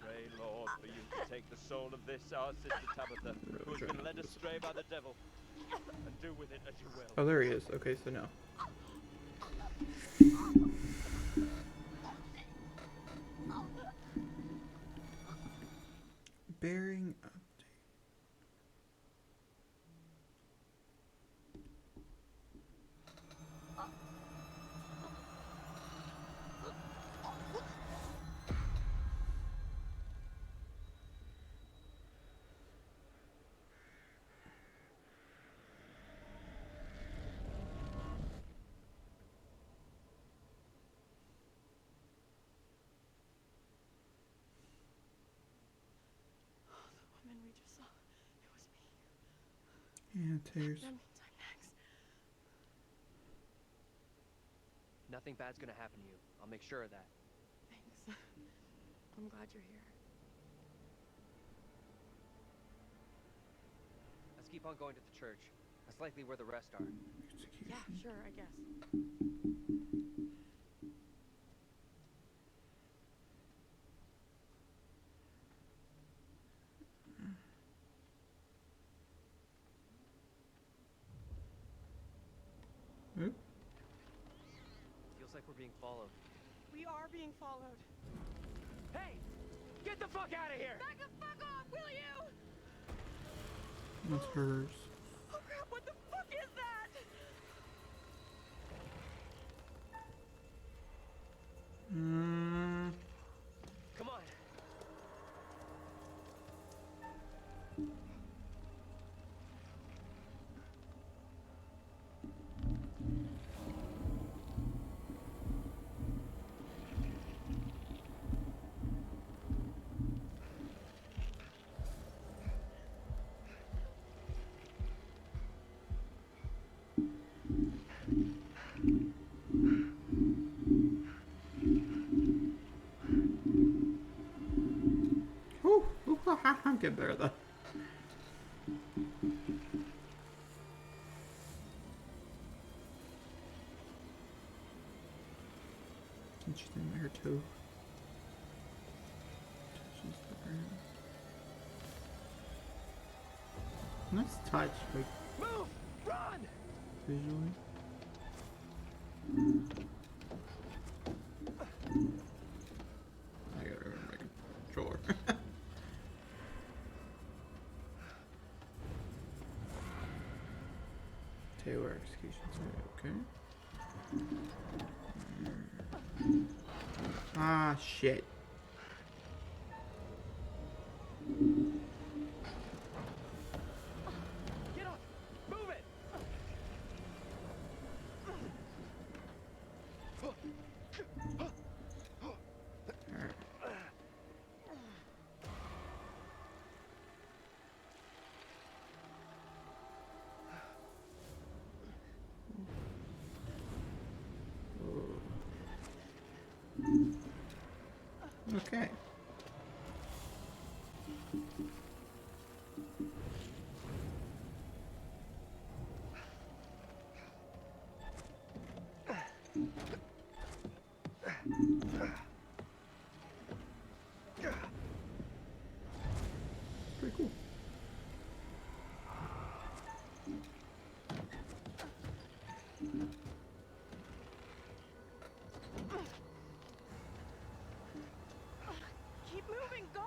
pray, Lord, for you to take the soul of this, our sister Tabitha, who has been led astray by the devil, and do with it as you will. Oh, there he is. Okay, so no. Bearing update. The woman we just saw, it was me. Yeah, tears. That means I'm next. Nothing bad's gonna happen to you. I'll make sure of that. Thanks. I'm glad you're here. Let's keep on going to the church. That's likely where the rest are. Yeah, sure, I guess. Hmm? Feels like we're being followed. We are being followed. Hey! Get the fuck out of here! Back the fuck off, will you? That's hers. Oh crap, what the fuck is that? Come on. I'm getting better at that. She's in her toe. Touches the ground. Nice touch, like Move! Run! visually. I gotta remember my controller. Taylor execution site, okay. Ah, shit. Get up! Move it! Okay. Pretty cool. Keep moving, go!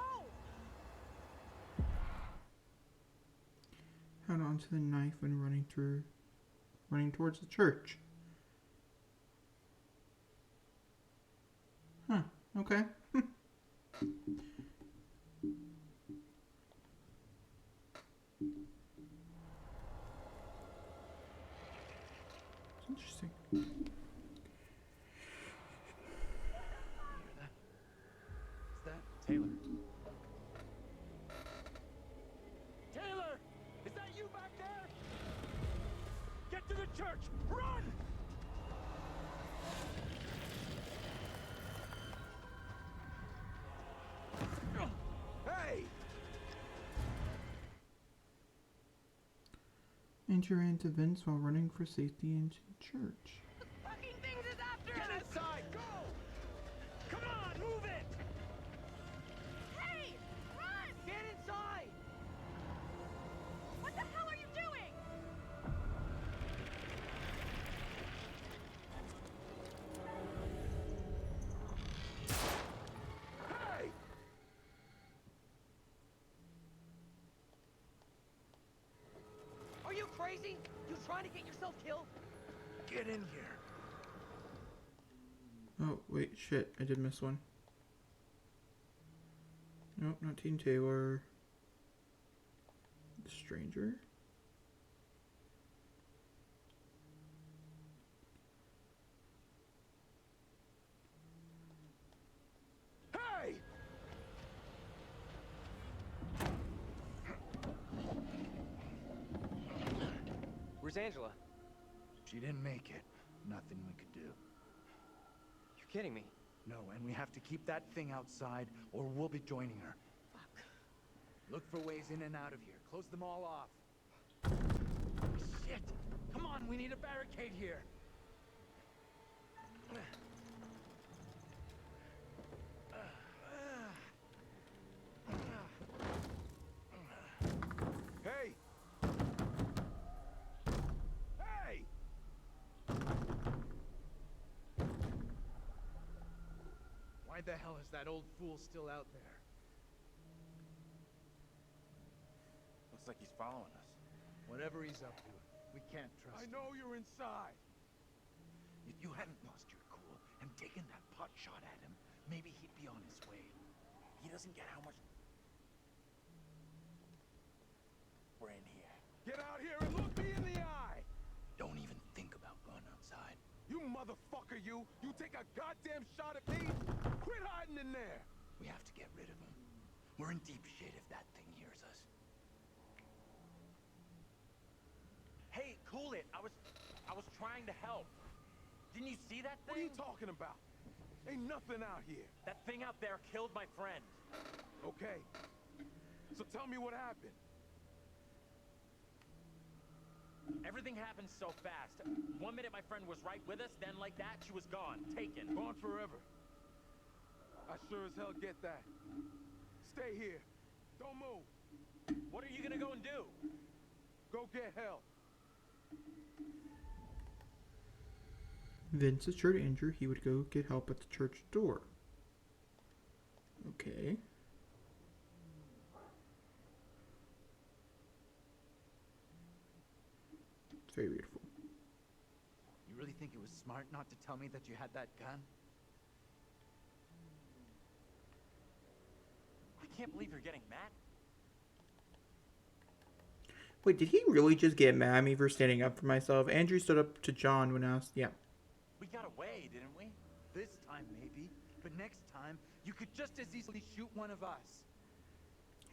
Held onto the knife when running towards the church. Huh, okay. It's interesting. You hear that? Is that Taylor? Taylor! Is that you back there? Get to the church! Run! Hey! Enter into Vince while running for safety into church. Fucking things is after Get us! inside! Go! Come on, move it! Hey! Run! Get inside! What the hell are you doing? Hey! Are you crazy? You trying to get yourself killed? Get in here. Oh, wait, shit. I did miss one. Nope, not Team Taylor. The stranger? Hey! Where's Angela? She didn't make it. Nothing we could do. kidding me. No, and we have to keep that thing outside, or we'll be joining her. Fuck. Look for ways in and out of here. Close them all off. Shit! Come on, we need a barricade here. Hey! Hey! Why the hell is that old fool still out there? Looks like he's following us. Whatever he's up to, we can't trust I him. know you're inside. If you hadn't lost your cool and taken that pot shot at him, maybe he'd be on his way. He doesn't get how much... We're in here. Get out here and look me in the eye! Don't even think about going outside. You motherfucker, you! You take a goddamn shot at me? Quit hiding in there! We have to get rid of him. We're in deep shit if that thing hears us. Hey, cool it. I was trying to help. Didn't you see that What are thing? you talking about? Ain't nothing out here. That thing out there killed my friend. Okay. So tell me what happened. Everything happened so fast. 1 minute my friend was right with us, then like that, she was gone. Taken. Gone forever. I sure as hell get that. Stay here. Don't move. What are you gonna go and do? Go get help. Vince assured Andrew he would go get help at the church door. Okay. It's very beautiful. You really think it was smart not to tell me that you had that gun? I can't believe you're getting mad. Wait, did he really just get mad at me for standing up for myself? Andrew stood up to John when asked. Yeah. We got away, didn't we? This time, maybe. But next time, you could just as easily shoot one of us.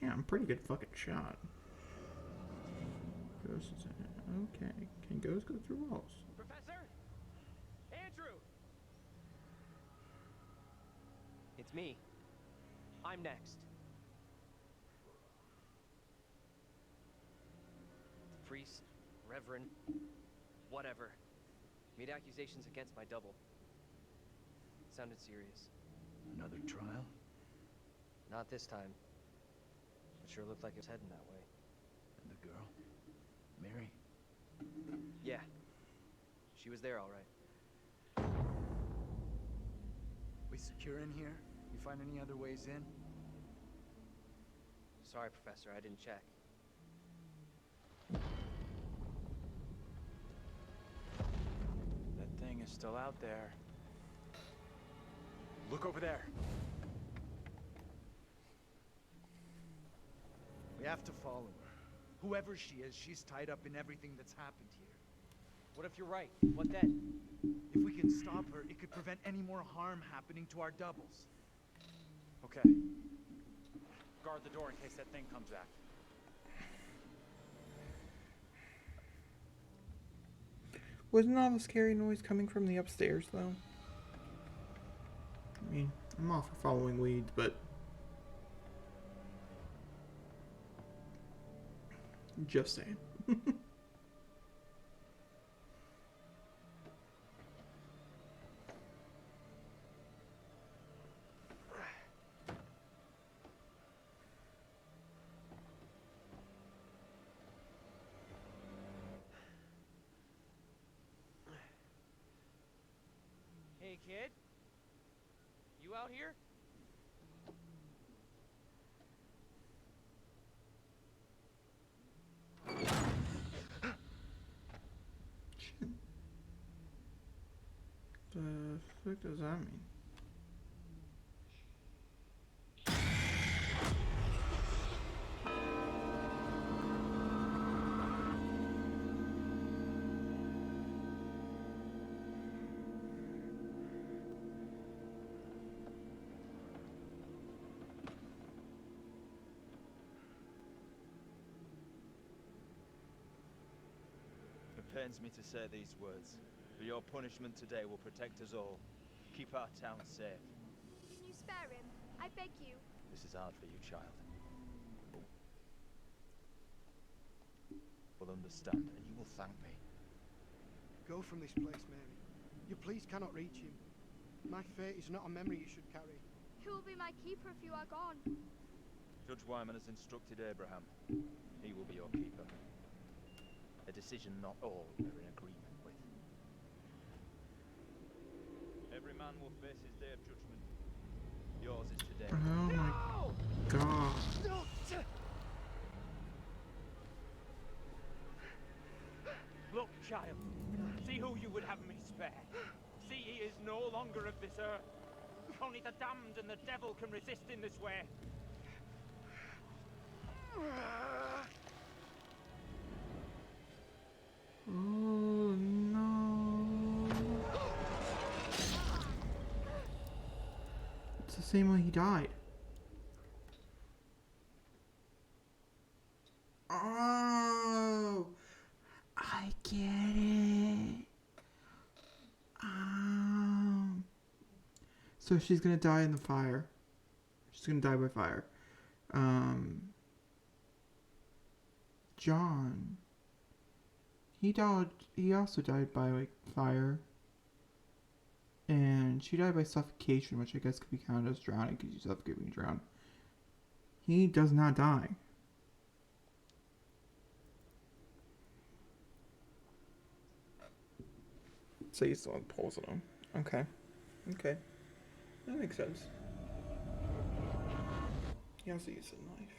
Yeah, I'm a pretty good fucking shot. Ghosts. Okay. Can ghosts go through walls? Professor? Andrew! It's me. I'm next. Priest, reverend, whatever. Made accusations against my double. Sounded serious. Another trial? Not this time. But sure looked like it was heading that way. And the girl? Mary? Yeah. She was there all right. We secure in here? You find any other ways in? Sorry, Professor, I didn't check. That thing is still out there. Look over there. We have to follow her. Whoever she is, she's tied up in everything that's happened here. What if you're right? What then? If we can stop her, it could prevent any more harm happening to our doubles. Okay. Guard the door in case that thing comes back. Wasn't all the scary noise coming from the upstairs, though? I mean, I'm all for following leads, but... Just saying. Hey, kid? You out here? The fuck does that mean? It pains me to say these words, but your punishment today will protect us all. keep our town safe. Can you spare him? I beg you. This is hard for you, child. Will understand, and you will thank me. Go from this place, Mary. Your pleas cannot reach him. My fate is not a memory you should carry. Who will be my keeper if you are gone? Judge Wyman has instructed Abraham. He will be your keeper. A decision not all are in agreement with. Every man will face his day of judgment. Yours is today. Oh my god. No! Look, child, see who you would have me spare. See he is no longer of this earth. Only the damned and the devil can resist in this way. Oh no. It's the same way he died. Oh, I get it. So she's gonna die in the fire. She's gonna die by fire. John. He died. He also died by like fire. And she died by suffocation, which I guess could be counted as drowning because you suffocate when you drown. He does not die. So you still have poles on him. Okay. Okay. That makes sense. He also used a knife.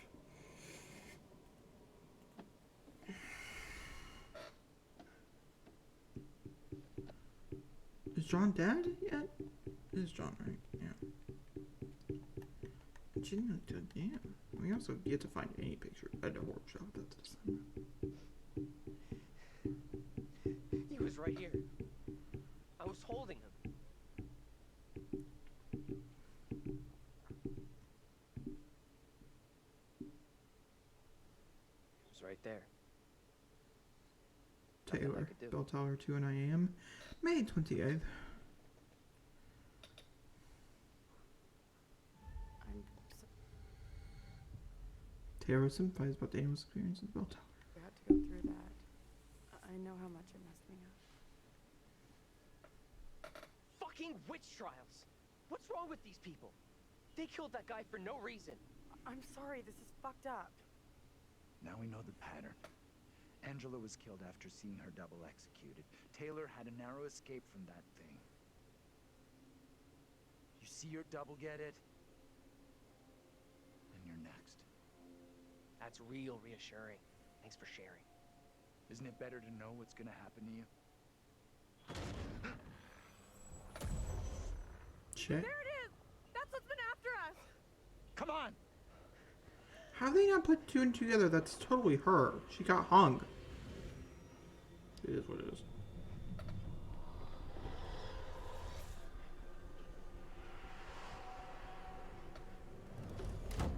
Is John dead yet? It is John, right? Yeah. Didn't do it. Yeah. We also get to find any picture at a workshop. That's a assignment. He was right here. I was holding him. He was right there. Taylor, Bell Tower, 2:09 a.m., May 28th. Taylor sympathizes about Daniel's experience in Bell Tower. We had to go through that. I know how much it messed me up. Fucking witch trials! What's wrong with these people? They killed that guy for no reason. I'm sorry, this is fucked up. Now we know the pattern. Angela was killed after seeing her double executed. Taylor had a narrow escape from that thing. You see your double get it? And you're next. That's real reassuring. Thanks for sharing. Isn't it better to know what's gonna happen to you? Check. There it is! That's what's been after us! Come on! How do they not put two and two together? That's totally her. She got hung. It is what it is.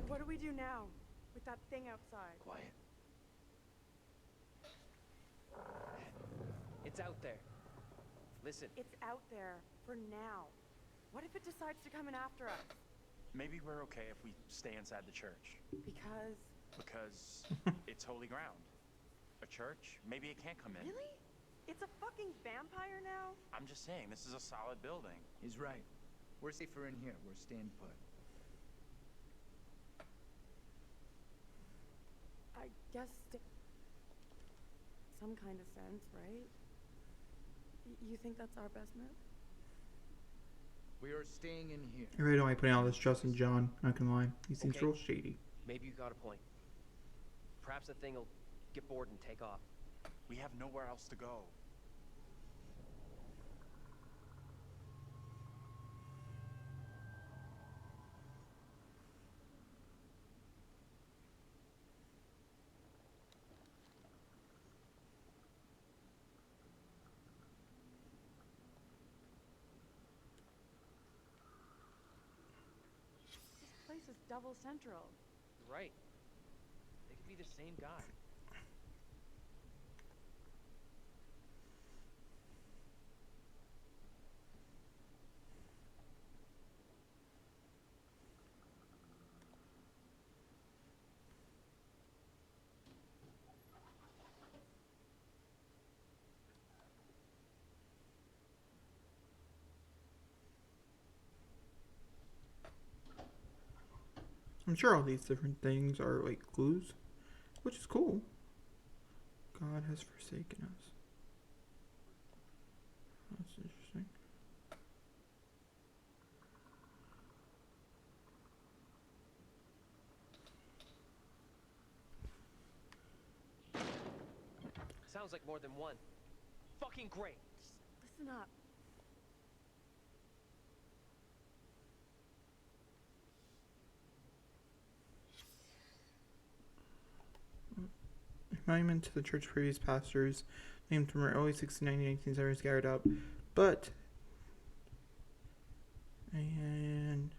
What do we do now with that thing outside? Quiet. It's out there. Listen. It's out there for now. What if it decides to come in after us? Maybe we're okay if we stay inside the church. Because it's holy ground. A church? Maybe it can't come in. Really? It's a fucking vampire now? I'm just saying, this is a solid building. He's right. We're safer in here. We're staying put. I guess some kind of sense, right? You think that's our best move? We are staying in here. I really don't like putting all this trust in John. Not gonna lie. He seems Okay. real shady. Maybe you got a point. Perhaps the thing will get bored and take off. We have nowhere else to go. This place is double central. Right. They could be the same guy. I'm sure all these different things are like clues, which is cool. God has forsaken us. That's interesting. Sounds like more than one. Fucking great. Just listen up. Monument to the church previous pastors named from early 1690 1970s gathered up, but and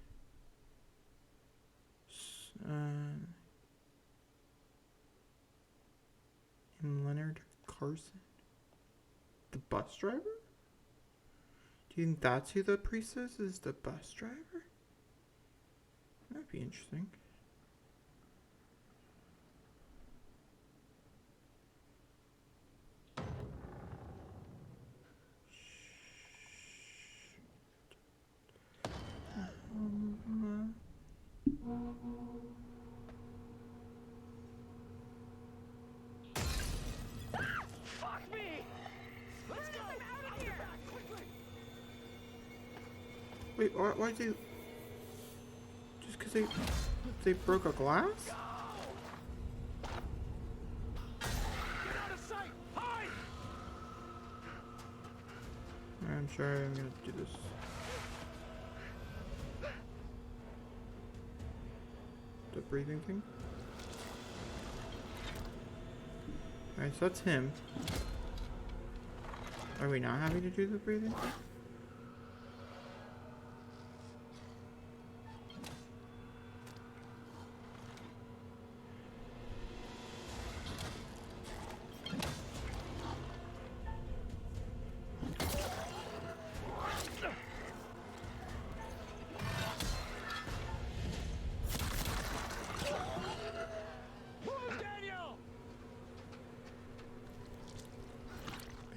and Leonard Carson, the bus driver. Do you think that's who the priest is the bus driver? That'd be interesting. Fuck me! Let's go! Out of here! Quickly! Wait, why'd they... Just because they broke a glass? Get out of sight! Hide! I'm sure I'm gonna do this. The breathing thing? Alright, so that's him. Are we not having to do the breathing thing?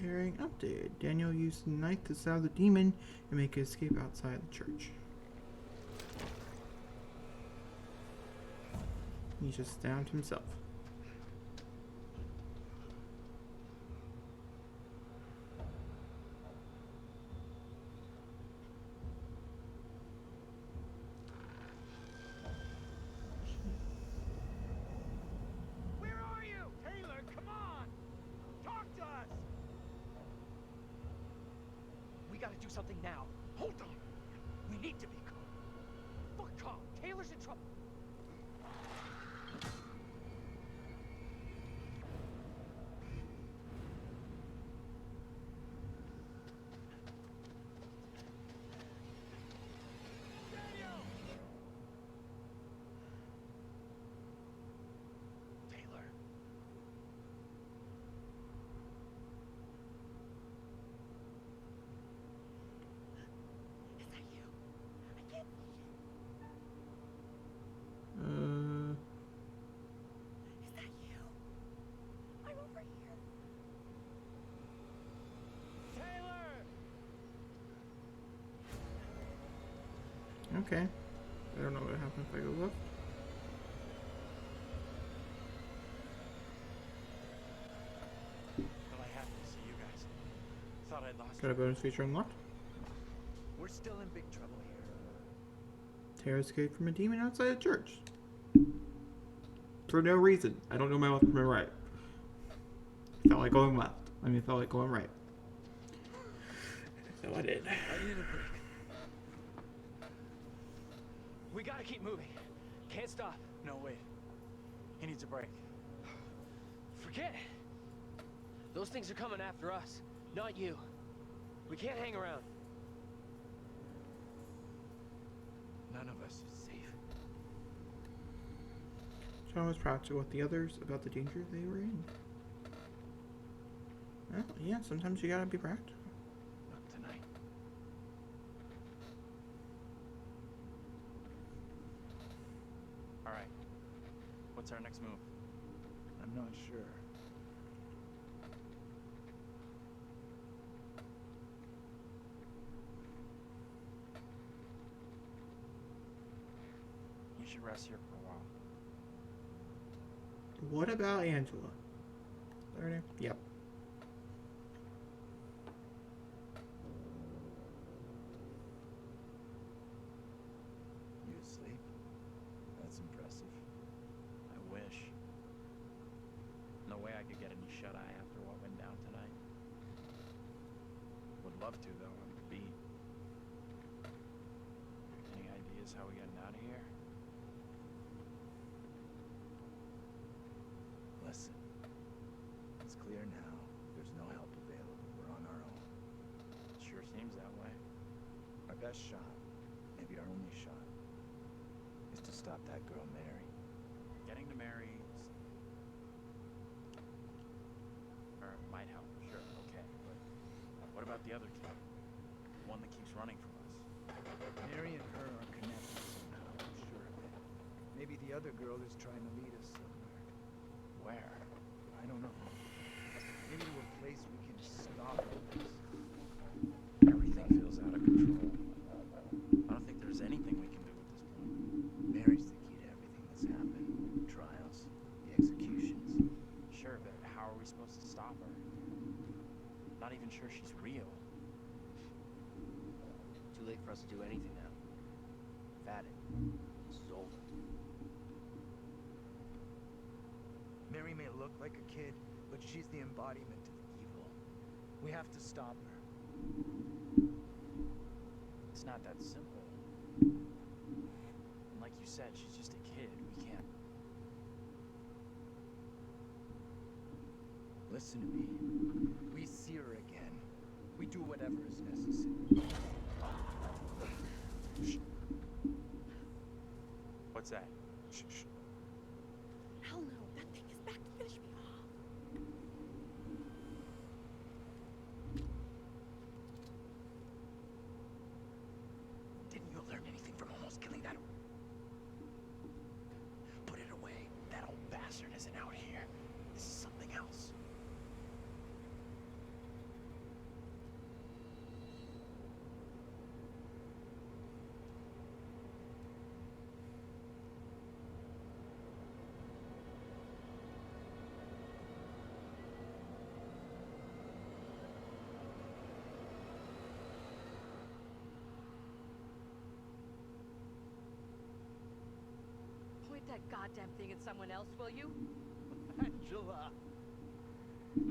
Bearing updated. Daniel used the knife to stab the demon and make his escape outside the church. He just stabbed himself. Where are you? Taylor, come on! Talk to us! We gotta do something now. Hold on! We need to be calm. Fuck calm. Taylor's in trouble. Taylor. Is that you? I can't see you. Is that you? I'm over here. Taylor! Okay. I don't know what happens if I go left. Well, I happened to see you guys. Thought I'd lost Got a bonus feature unlocked. We're still in big trouble here. Tara escaped from a demon outside a church. For no reason. I don't know my left from my right. Felt like going left. I mean, felt like going right. So I did. I need a break. We gotta keep moving. Can't stop. No, wait. He needs a break. Forget it. Those things are coming after us, not you. We can't hang around. None of us is safe. John was practical with the others about the danger they were in. Well, yeah, sometimes you gotta be practical. Not tonight. All right. What's our next move? I'm not sure. You should rest here for a while. What about Angela? Is that her name? Yep. You asleep? That's impressive. I wish. No way I could get any shut-eye after what went down tonight. Would love to, though. I'm beat. Any ideas how we're getting out of here? Listen, it's clear now. There's no help available. We're on our own. Sure seems that way. Our best shot, maybe our only shot, is to stop that girl, Mary. Getting to Mary might help, sure, okay, but what about the other kid? The one that keeps running from us? Mary and her are connected somehow, I'm sure of it. Maybe the other girl is trying to lead us somewhere. Where? I don't know. Maybe to a place we can stop this. Everything feels out of control. I don't think there's anything we can do at this point. Mary's the key to everything that's happened. The trials, the executions. Sure, but how are we supposed to stop her? Not even sure she's real. Too late for us to do anything now. We've had it. This is over. Mary may look like a kid, but she's the embodiment of evil. We have to stop her. It's not that simple. And like you said, she's just a kid. We can't. Listen to me. We see her again. We do whatever is necessary. Shh. What's that? Shh, shh. Hell no, that thing is back to finish me off. Didn't you learn anything from almost killing that? Put it away. That old bastard isn't out here. This is something else. Point that goddamn thing at someone else, will you? Angela! Oh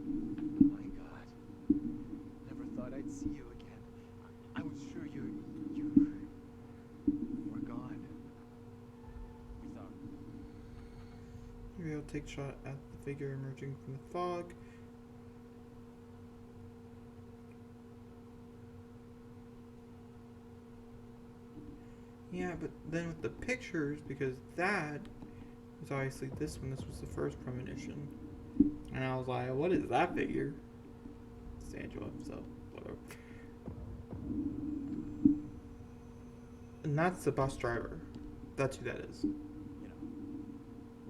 my God. Never thought I'd see you again. I was sure you were gone. We thought. Maybe I'll take a shot at the figure emerging from the fog. Yeah, but then with the pictures, because that was obviously this one, this was the first premonition. And I was like, what is that figure? It's Angela, so whatever. And that's the bus driver. That's who that is. You know,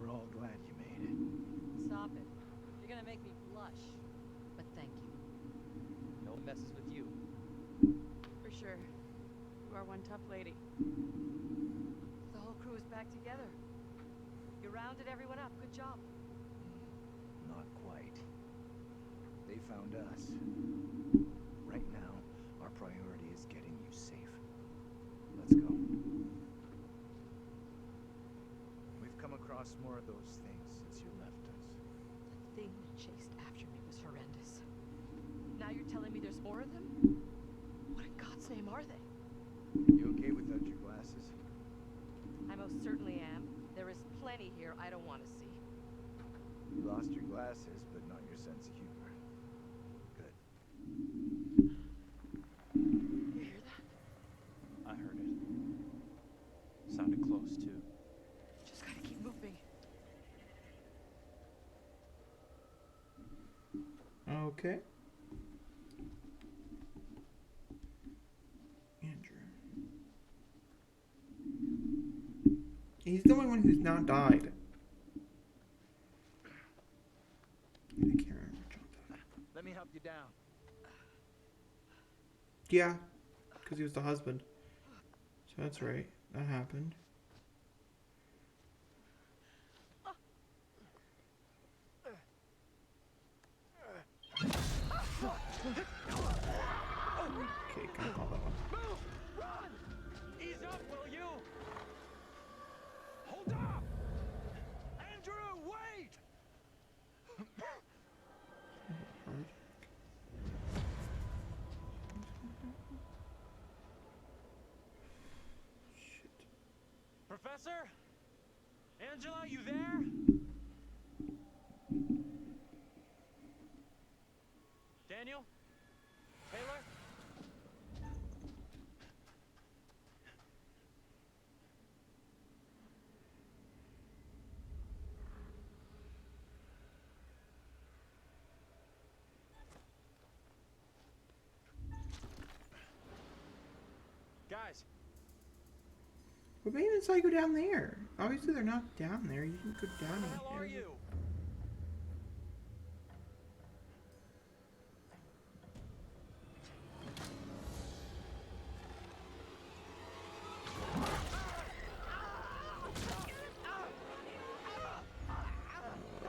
we're all glad you made it. Stop it. You're gonna make me blush. But thank you. No one messes with you. For sure. You are one tough lady. The whole crew is back together. You rounded everyone up. Good job. Not quite. They found us. Right now, our priority is getting you safe. Let's go. We've come across more of those things since you left us. The thing that chased after me was horrendous. Now you're telling me there's more of them? What in God's name are they? You okay without your glasses? I most certainly am. There is plenty here I don't want to see. You lost your glasses, but not your sense of humor. Good. You hear that? I heard it. Sounded close, too. Just gotta keep moving. Okay. Andrew. He's the only one who's not died. I can't remember John died. Let me help you down. Yeah, because he was the husband. So that's right. That happened. Okay, can I call that one? Move! Run! Ease up, will you? Hold up! Andrew, wait! Professor? Angela, you there? Daniel? Taylor? Guys, But maybe it's like go down there. Obviously, they're not down there. You can go down where the hell there. are you?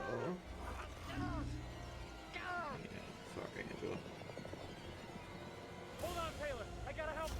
Oh. Yeah, sorry, Angela. Hold on, Taylor. I gotta help.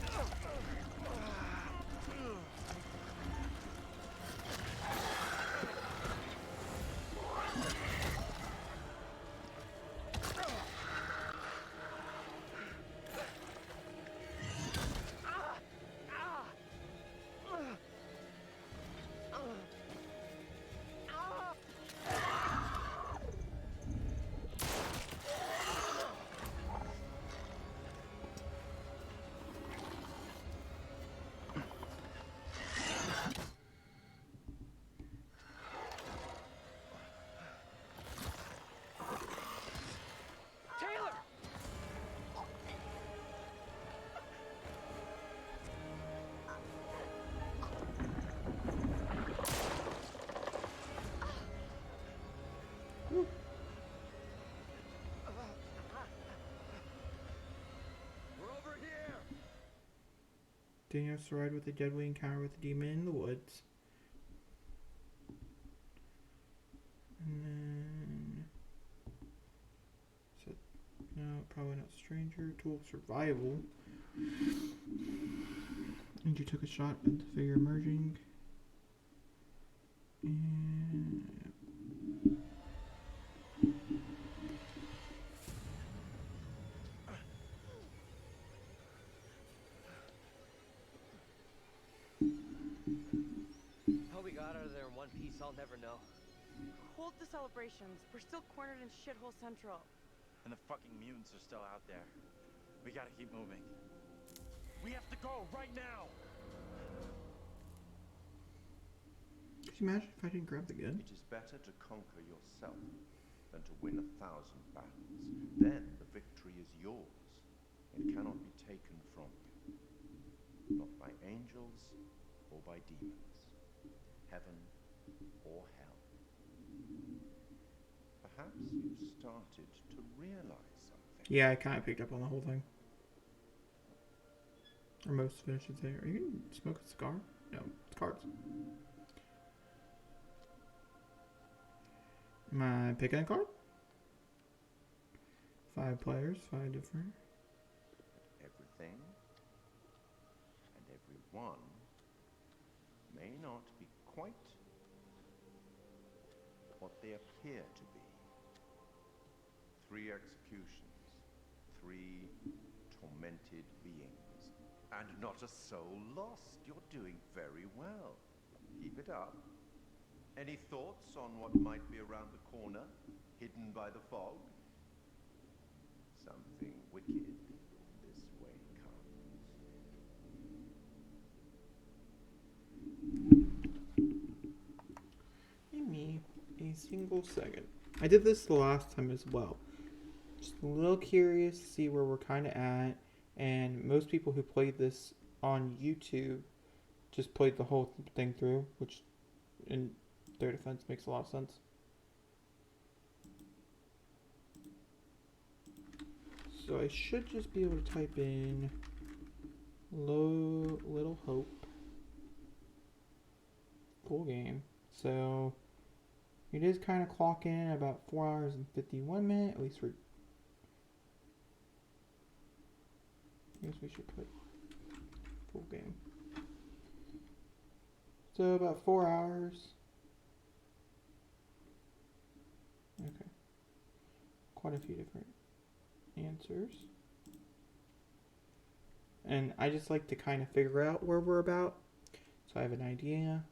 Taylor! We're over here. Daniel survived with a deadly encounter with a demon in the woods. And then... So, no, probably not stranger. Tool of survival. And you took a shot at the figure emerging. And... How we got out of there in one piece, I'll never know. Hold the celebrations. We're still cornered in Shithole Central. And the fucking mutants are still out there. We gotta keep moving. We have to go right now! Could you imagine if I didn't grab the gun? It is better to conquer yourself than to win 1,000 battles. Then the victory is yours. It cannot be taken from you. Not by angels or by demons. Heaven or hell. Perhaps you've started to realize something. Yeah, I kind of picked up on the whole thing. Or most of it, I should say. Are you going to smoke a cigar? No, it's cards. Am I picking a card? 5 players, 5 different. Everything and everyone may not be quite what they appear to be. 3 executions, 3 tormented beings, and not a soul lost. You're doing very well. Keep it up. Any thoughts on what might be around the corner, hidden by the fog? Something wicked this way comes. Give me a single second. I did this the last time as well. Just a little curious to see where we're kind of at. And most people who played this on YouTube just played the whole thing through, which in their defense makes a lot of sense. So I should just be able to type in Little Hope. Cool game. So it is kind of clocking in about 4 hours and 51 minutes. At least we're guess we should put full game. So about 4 hours. Okay. Quite a few different answers. And I just like to kind of figure out where we're about, so I have an idea.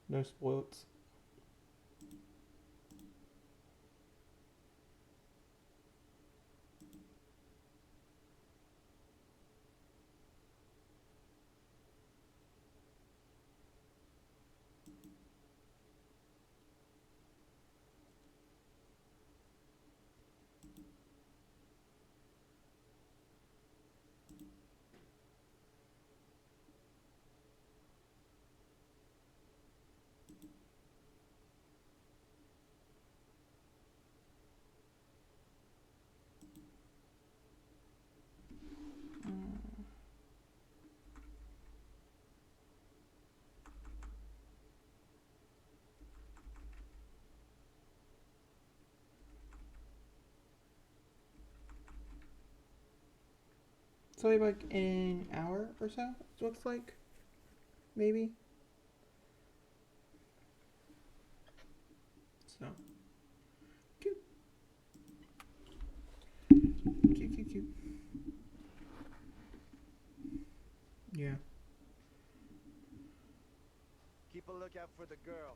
No spoils. So like an hour or so, it looks like. Maybe. So. Cute. Cute, cute, cute. Yeah. Keep a lookout for the girl.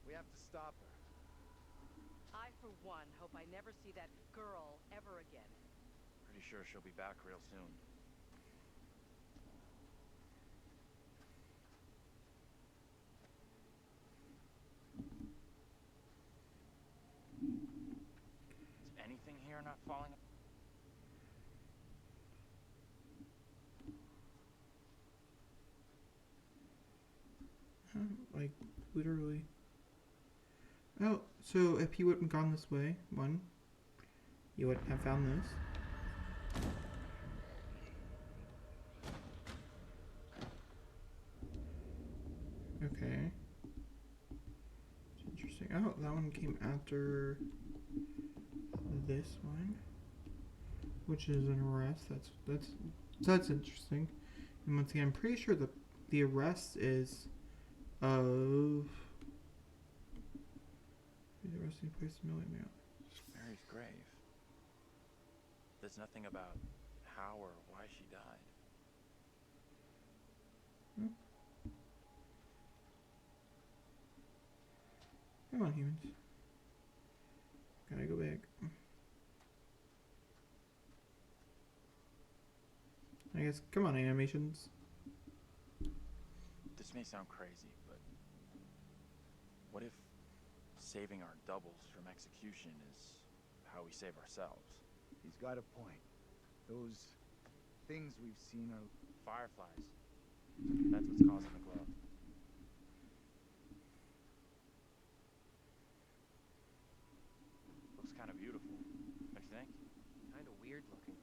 We have to stop her. I, for one, hope I never see that girl ever again. Pretty sure she'll be back real soon. Is anything here not falling? Like, literally. Oh, so if he wouldn't gone this way, one, you wouldn't have found this. Okay. It's interesting. Oh, that one came after this one, which is an arrest. That's interesting. And once again, I'm pretty sure the arrest is of the resting place million. Mary's grave. There's nothing about how or why she died. Hmm. Come on, humans. Gotta go back. I guess, come on, animations. This may sound crazy, but what if saving our doubles from execution is how we save ourselves? He's got a point. Those things we've seen are fireflies. That's what's causing the glow. Looks kind of beautiful, don't you think? Kind of weird looking.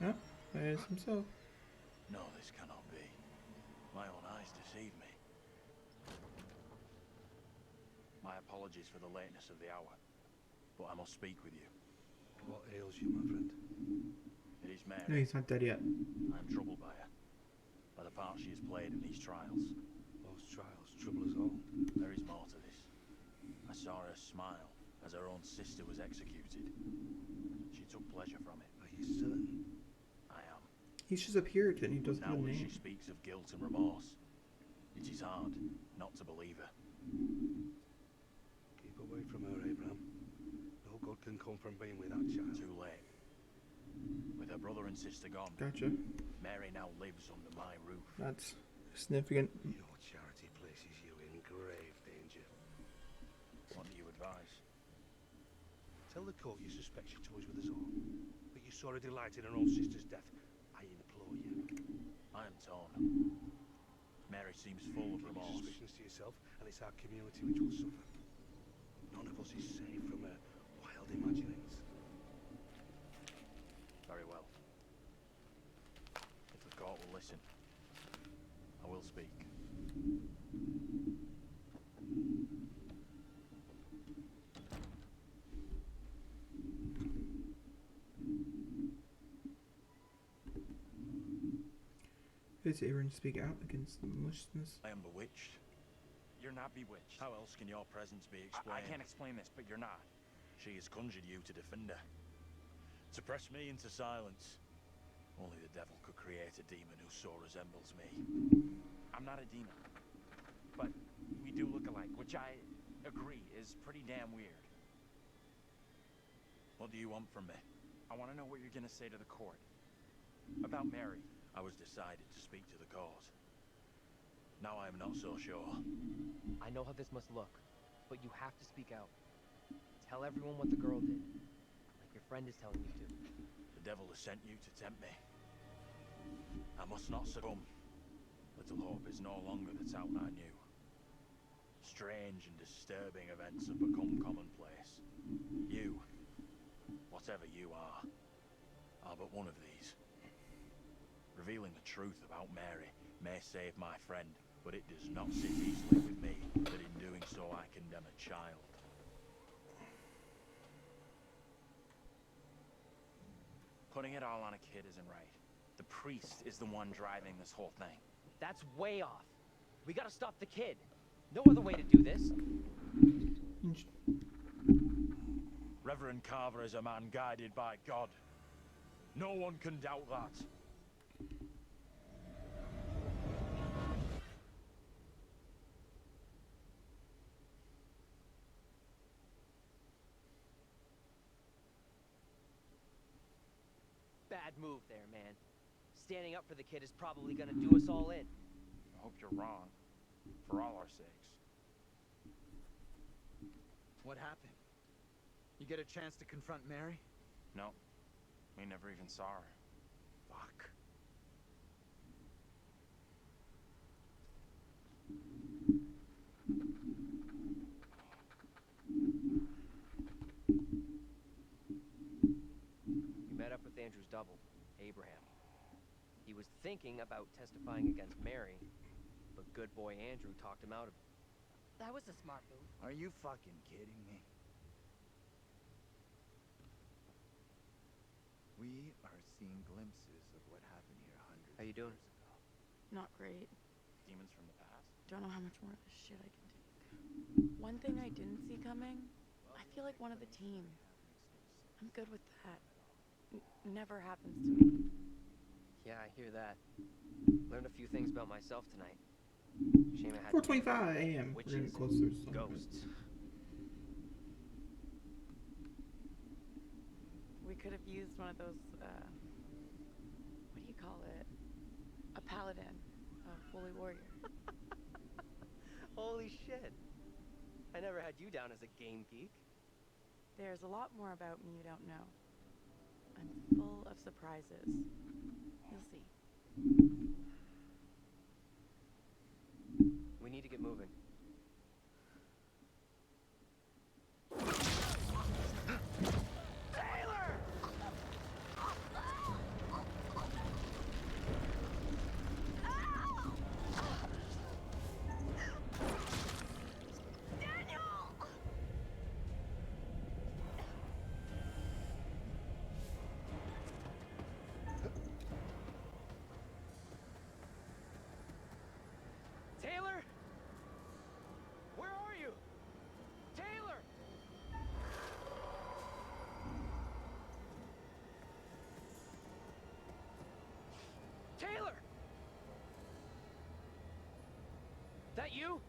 Oh, there's himself. No, this cannot be. My own eyes deceive me. My apologies for the lateness of the hour, but I must speak with you. What ails you, my friend? It is Mary. No, he's not dead yet. I am troubled by her, by the part she has played in these trials. Those trials trouble us all. There is more to this. I saw her smile as her own sister was executed. She took pleasure from it. Are you certain? I am. He's just appeared and he doesn't Now have a when name. she speaks of guilt and remorse, it is hard not to believe her. Keep away from her, Abraham. No good can come from being with that child. Too late. With her brother and sister gone, Gotcha. Mary now lives under my roof. That's significant. Your charity places you in grave danger. What do you advise? Tell the court you suspect she toys with us all, but you saw her delight in her own sister's death. I implore you. I am torn. Mary seems full of Keep your remorse. suspicions to yourself, and it's our community which will suffer. None of us is safe from her wild imaginings. Very well. court will listen. I will speak. Is Aaron to speak out against the maliciousness? I am bewitched. You're not bewitched. How else can your presence be explained? I can't explain this, but you're not. She has conjured you to defend her. To press me into silence. Only the devil could create a demon who so resembles me. I'm not a demon. But we do look alike, which I agree is pretty damn weird. What do you want from me? I want to know what you're going to say to the court. About Mary. I was decided to speak to the court. Now I am not so sure. I know how this must look, but you have to speak out. Tell everyone what the girl did, like your friend is telling you to. The devil has sent you to tempt me. I must not succumb. Little hope is no longer the town I knew. Strange and disturbing events have become commonplace. You, whatever you are but one of these. Revealing the truth about Mary may save my friend, but it does not sit easily with me that in doing so I condemn a child. Putting it all on a kid isn't right. The priest is the one driving this whole thing. That's way off. We gotta stop the kid. No other way to do this. Reverend Carver is a man guided by God. No one can doubt that. Bad move there, man. Standing up for the kid is probably gonna do us all in. I hope you're wrong. For all our sakes. What happened? You get a chance to confront Mary? No. We never even saw her. Fuck. We met up with Andrew's double, Abraham. He was thinking about testifying against Mary, but good boy Andrew talked him out of it. That was a smart move. Are you fucking kidding me? We are seeing glimpses of what happened here hundreds How you of doing? years ago. Not great. Demons from the past? Don't know how much more of this shit I can take. One thing I didn't see coming, I feel like one of the team. I'm good with that. Never happens to me. Yeah, I hear that. Learned a few things about myself tonight. Shame I had 4:25 a.m. We're getting witches, closer to sunrise. ghosts. We could have used one of those, what do you call it? A paladin. A holy warrior. Holy shit. I never had you down as a game geek. There's a lot more about me you don't know. I'm full of surprises. You'll see. We need to get moving. Taylor? Where are you? Taylor! Taylor! That you?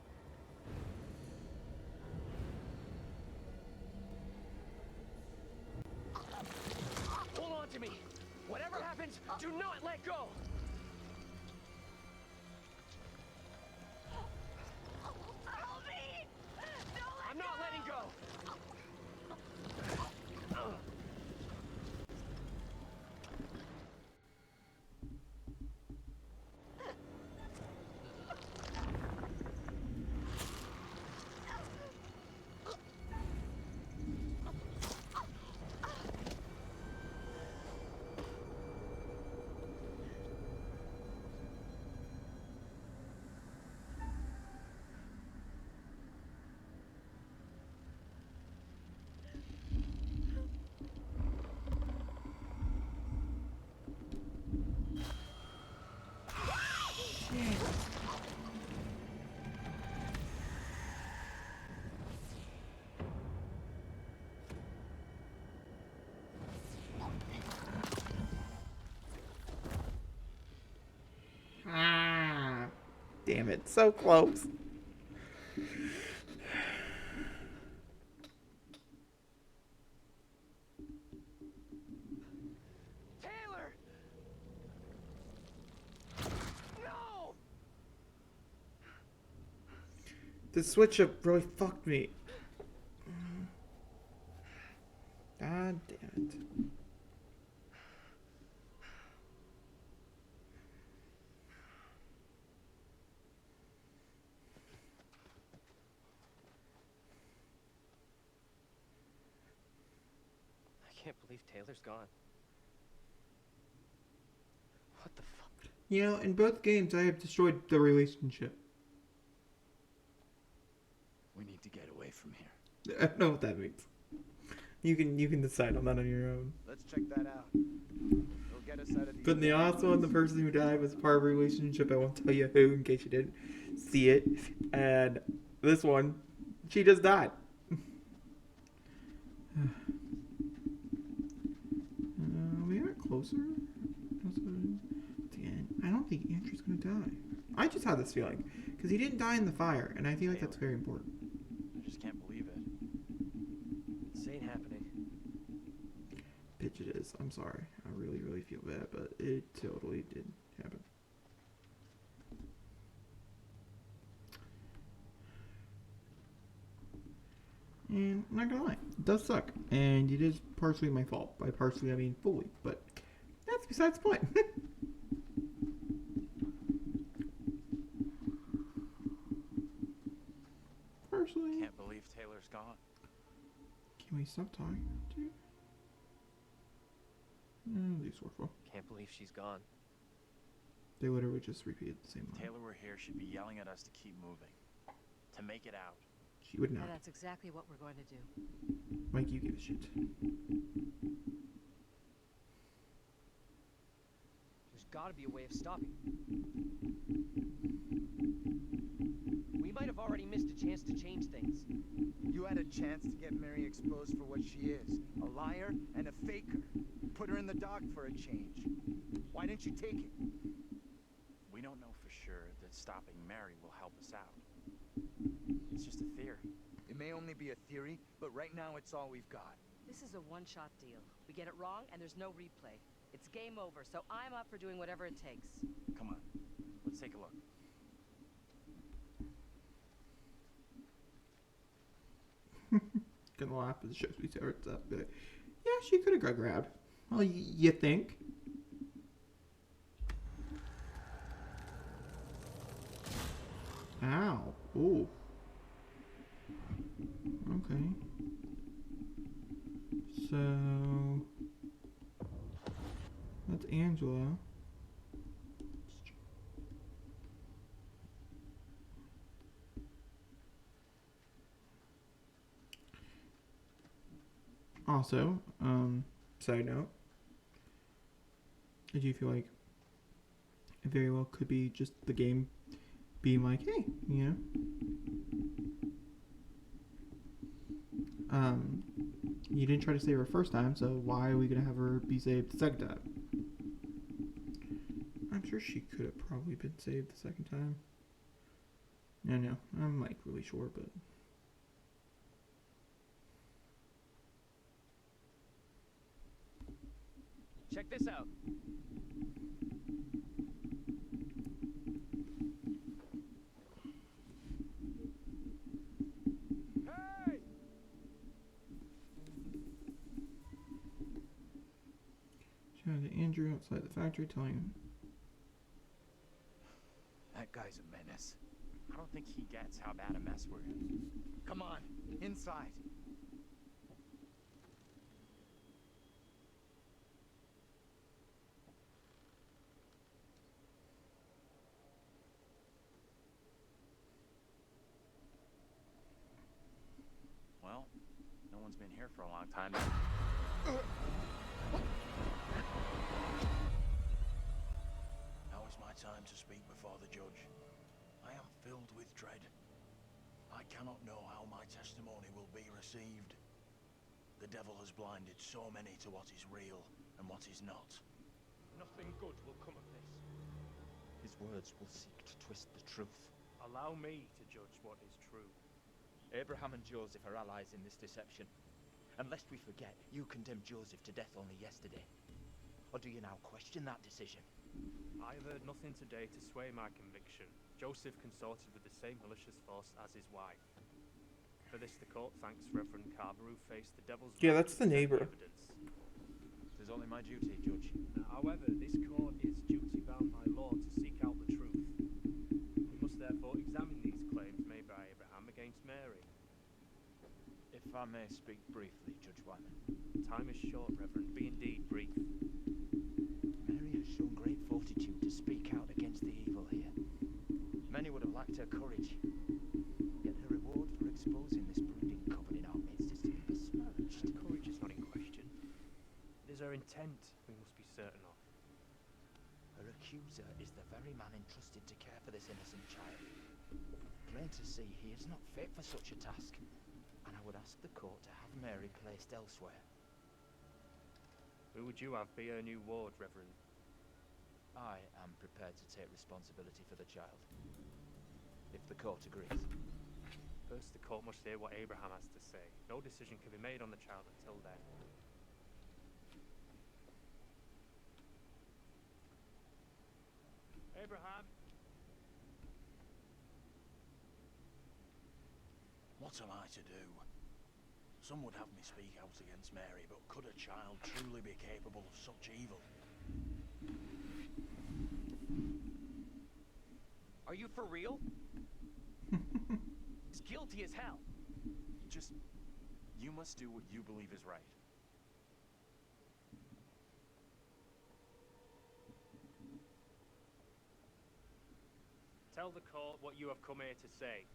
Hold on to me. Whatever happens, do not let go. I'm not letting go! Damn it, so close. Taylor! No! The switch up really fucked me. God damn it. I can't believe Taylor's gone. What the fuck? You know, in both games, I have destroyed the relationship. We need to get away from here. I don't know what that means. You can decide on that on your own. Let's check that out. It'll get us out of the. But in the last one, the person who died was part of a relationship. I won't tell you who in case you didn't see it. And this one, she just died. We are closer. Again, I don't think Andrew's gonna die. I just had this feeling because he didn't die in the fire, and I feel like that's very important. I just can't believe it. This ain't happening. Bitch, it is. I'm sorry. I really, really feel bad, but it totally did happen. And I'm not gonna lie, it does suck, and it is partially my fault. By partially, I mean fully, but that's besides the point. Partially. Can't believe Taylor's gone. Can we stop talking, dude? These were full. Can't believe she's gone. They literally just repeated the same If line. Taylor were here, she'd be yelling at us to keep moving. To make it out. She would not. And that's exactly what we're going to do. Mike, you give a shit. There's gotta be a way of stopping. We might have already missed a chance to change things. You had a chance to get Mary exposed for what she is. A liar and a faker. Put her in the dock for a change. Why didn't you take it? We don't know for sure that stopping Mary will help us out. It's just a theory. It may only be a theory, but right now it's all we've got. This is a one-shot deal. We get it wrong, and there's no replay. It's game over, so I'm up for doing whatever it takes. Come on, let's take a look. Gonna laugh at the shows we tear it up. But yeah, she could have got grabbed. Well, you think? Ow. Ooh. Okay. So that's Angela. Also, side note, I do feel like it very well could be just the game being like, hey, you know, you didn't try to save her first time, so why are we gonna have her be saved the second time? I'm sure she could have probably been saved the second time. No, I'm like really sure, but. Check this out. Hey! Shouted to Andrew outside the factory, telling him. That guy's a menace. I don't think he gets how bad a mess we're in. Come on, inside. Well, no one's been here for a long time now. Now is my time to speak before the judge. I am filled with dread. I cannot know how my testimony will be received. The devil has blinded so many to what is real and what is not. Nothing good will come of this. His words will seek to twist the truth. Allow me to judge what is true. Abraham and Joseph are allies in this deception. And lest we forget, you condemned Joseph to death only yesterday. Or do you now question that decision? I have heard nothing today to sway my conviction. Joseph consorted with the same malicious force as his wife. For this, the court thanks Reverend Carver, who faced the devil's Yeah, wrath that's to the present neighbor. evidence. It is only my duty, Judge. However, this court is duty-bound by law to seek out the truth. We must therefore examine these claims made by Abraham against Mary. If I may speak briefly, Judge Wyman. Time is short, Reverend. Be indeed brief. Mary has shown great fortitude to speak out against the evil here. Many would have lacked her courage. Yet her reward for exposing this brooding coven in our midst is to be besmirched. Courage is not in question. It is her intent we must be certain of. Her accuser is the very man entrusted to care for this innocent child. Plain to see, he is not fit for such a task, and I would ask the court to have Mary placed elsewhere. Who would you have be her new ward, Reverend? I am prepared to take responsibility for the child, if the court agrees. First, the court must hear what Abraham has to say. No decision can be made on the child until then. Abraham! What am I to do? Some would have me speak out against Mary, but could a child truly be capable of such evil? Are you for real? He's guilty as hell. You must do what you believe is right. Tell the court what you have come here to say.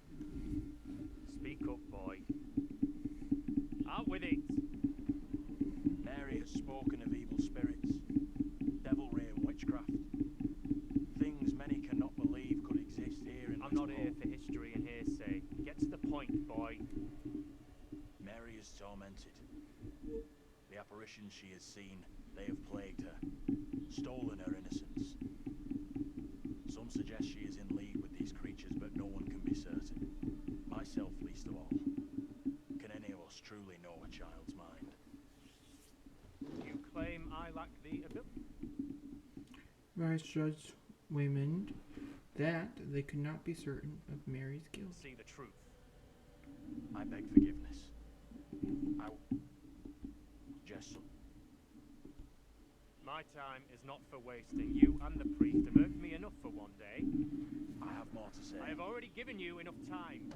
Speak up, boy. Out with it! Mary has spoken of evil spirits, devilry and witchcraft. Things many cannot believe could exist here in I'm this not here home. for history and hearsay. Get to the point, boy. Mary is tormented. The apparitions she has seen, they have plagued her, stolen her innocence. Some suggest she is in league with these creatures, but no one can be certain. Myself least of all. Can any of us truly know a child's mind? You claim I lack the ability. Vice Judge Waymond that they could not be certain of Mary's guilt. See the truth. I beg forgiveness. Just My time is not for wasting. You and the priest have irked me enough for one day. I have more to say. I have already given you enough time.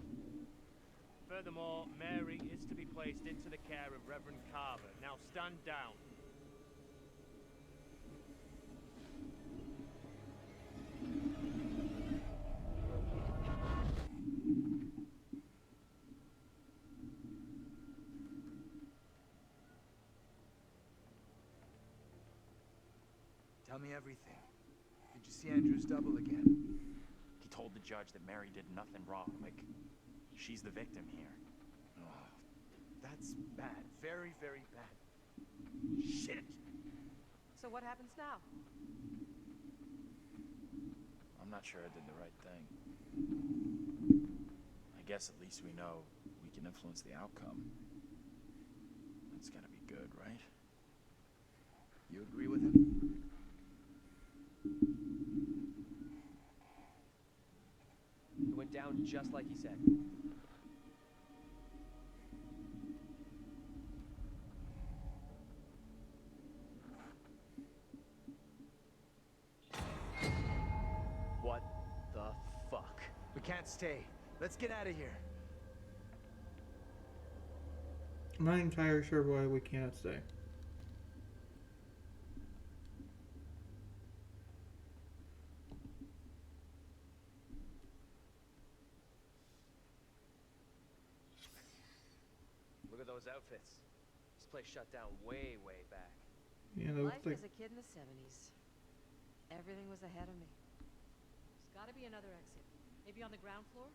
Furthermore, Mary is to be placed into the care of Reverend Carver. Now stand down. Tell me everything. Did you see Andrew's double again? He told the judge that Mary did nothing wrong. Like, she's the victim here. Oh, that's bad. Very, very bad. Shit! So what happens now? I'm not sure I did the right thing. I guess at least we know we can influence the outcome. That's gotta be good, right? You agree with him? It went down just like he said. What the fuck? We can't stay. Let's get out of here. I'm not entirely sure why we can't stay. Look at those outfits. This place shut down way, way back. Yeah, that Life looks like as a kid in the 70s. Everything was ahead of me. There's gotta be another exit. Maybe on the ground floor?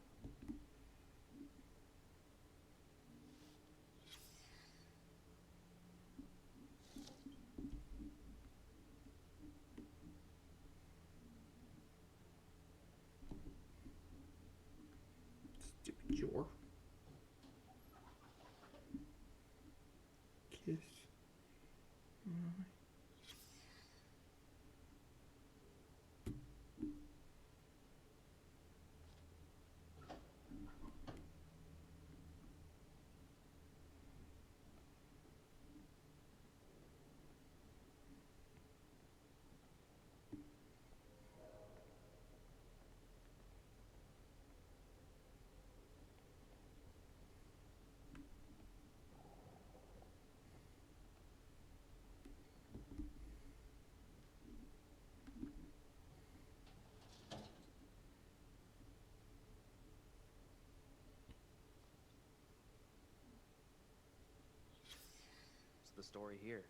the story here?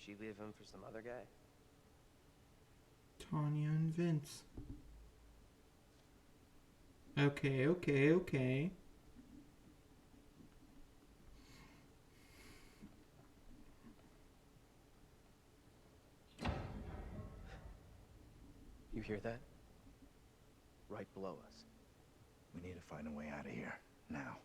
She leave him for some other guy? Tanya and Vince. Okay, okay, okay. You hear that? Right below us. We need to find a way out of here, now.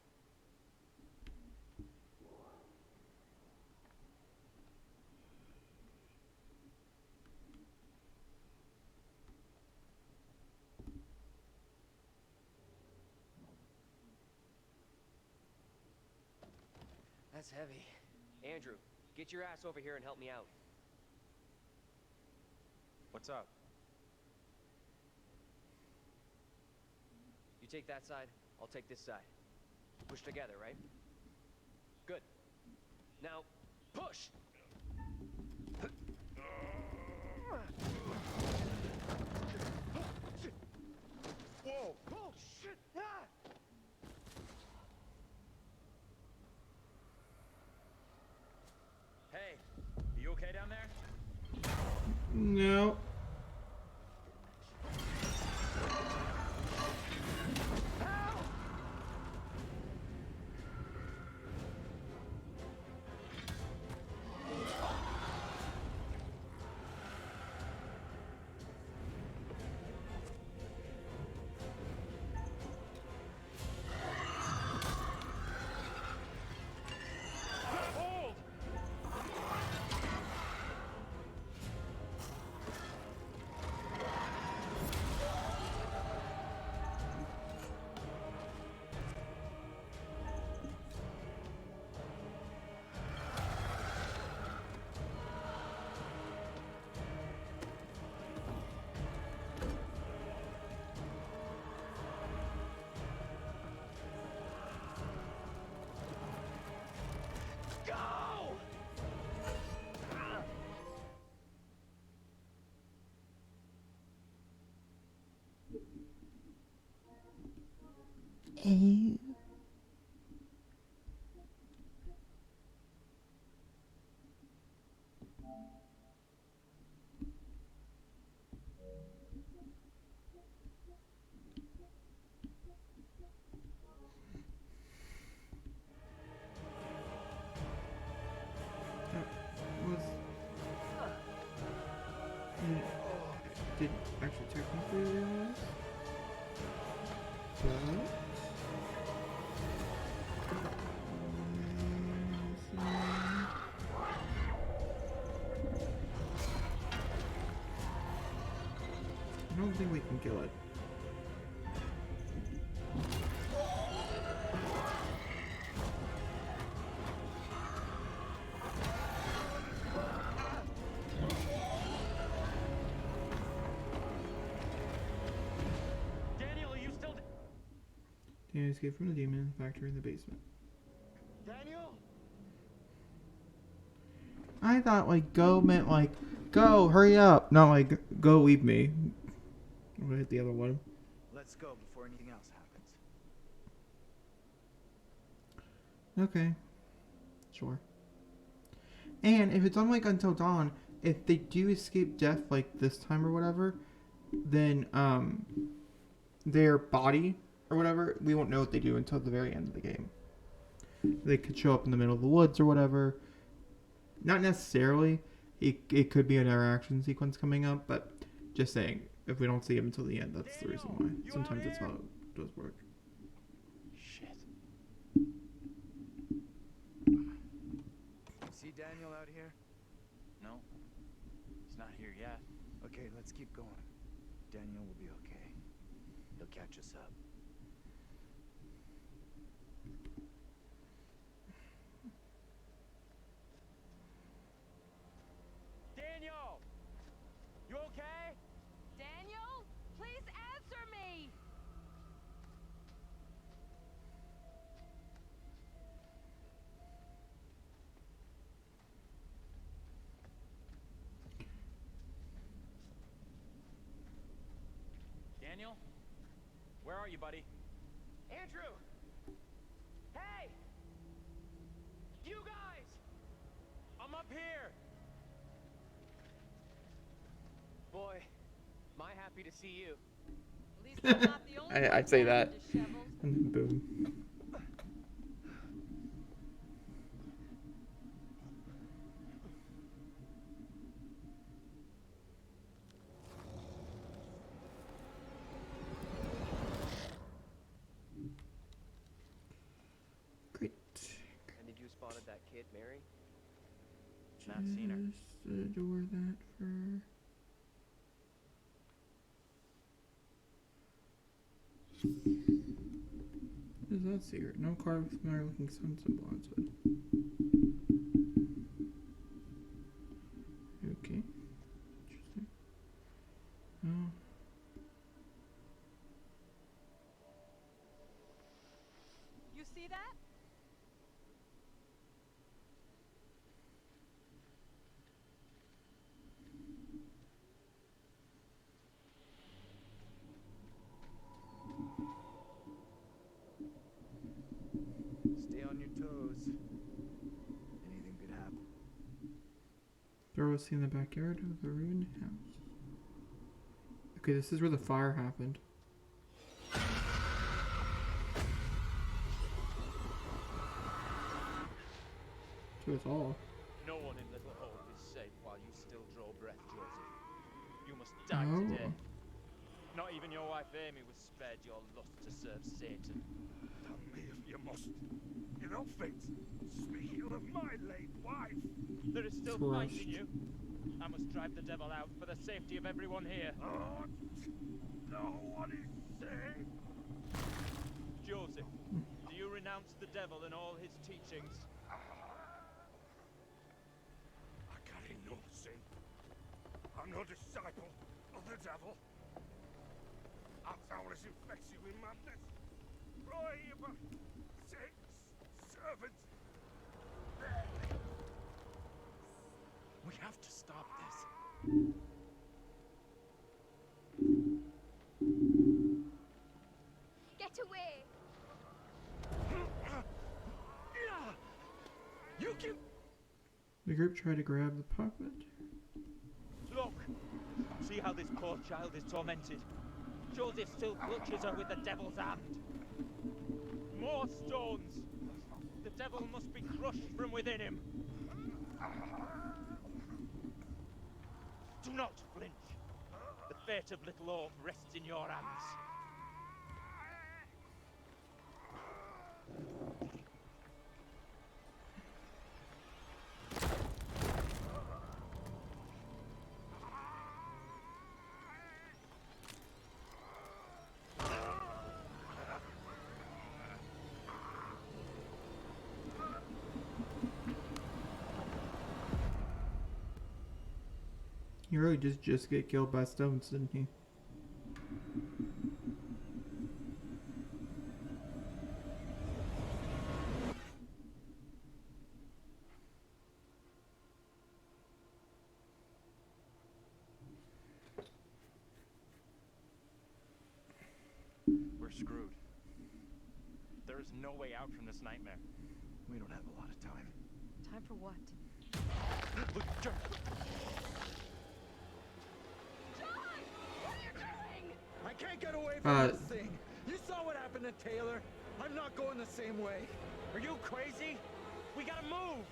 That's heavy. Andrew, get your ass over here and help me out. What's up? You take that side, I'll take this side. Push together, right? Good. Now, push! Whoa! Oh, shit! Ah! Hey, are you okay down there? No. Did actually technically realize, I don't think we can kill it. Daniel escaped from the demon factory in the basement. Daniel? I thought like go meant like go, hurry up, not like go leave me. I'm gonna hit the other one. Let's go before anything else happens. Okay. Sure. And if it's on like until dawn, if they do escape death like this time or whatever, then their body or whatever, we won't know what they do until the very end of the game. They could show up in the middle of the woods or whatever. Not necessarily. It could be an interaction sequence coming up, but just saying, if we don't see him until the end, that's the reason why. Sometimes that's how it does work. Shit. See Daniel out here? No. He's not here yet. Okay, let's keep going. Daniel will be okay. He'll catch us up. Daniel! You okay? Daniel, please answer me! Daniel? Where are you, buddy? Andrew! Hey! You guys! up here! Boy, am I happy to see you. At least I'm not the only one I'd say down that. and disheveled. And then boom. Great. And did you spotted that kid, Mary? Not seen her. Just adore that for. What is that secret? No card with familiar looking sun symbol on its hood. Okay. Interesting. Oh. You see that? Stay on your toes. Anything could happen. Dora was seen in the backyard of the ruined house. Okay, this is where the fire happened. To us all. No one in Little Hope is safe while you still draw breath, Joseph. You must die Oh. today. Not even your wife Amy was spared your lust to serve Satan. Damn me if you must. You know, Fate, speak ill of my late wife. There is still Crushed. fight in you. I must drive the devil out for the safety of everyone here. Oh, no, what is saying? Joseph, do you renounce the devil and all his teachings? I carry no sin. I'm no disciple of the devil. Alzheimer's infects you with madness. Bribe, sex, servants. We have to stop this. Get away! You can. The group tried to grab the puppet. Look! See how this poor child is tormented. Joseph still clutches her with the devil's hand. More stones! The devil must be crushed from within him. Do not flinch. The fate of Little Hope rests in your hands. He really just get killed by stones, didn't he? We're screwed. There is no way out from this nightmare. We don't have a lot of time. Time for what? Look, John! What are you doing? I can't get away from this thing. You saw what happened to Taylor. I'm not going the same way. Are you crazy? We gotta move!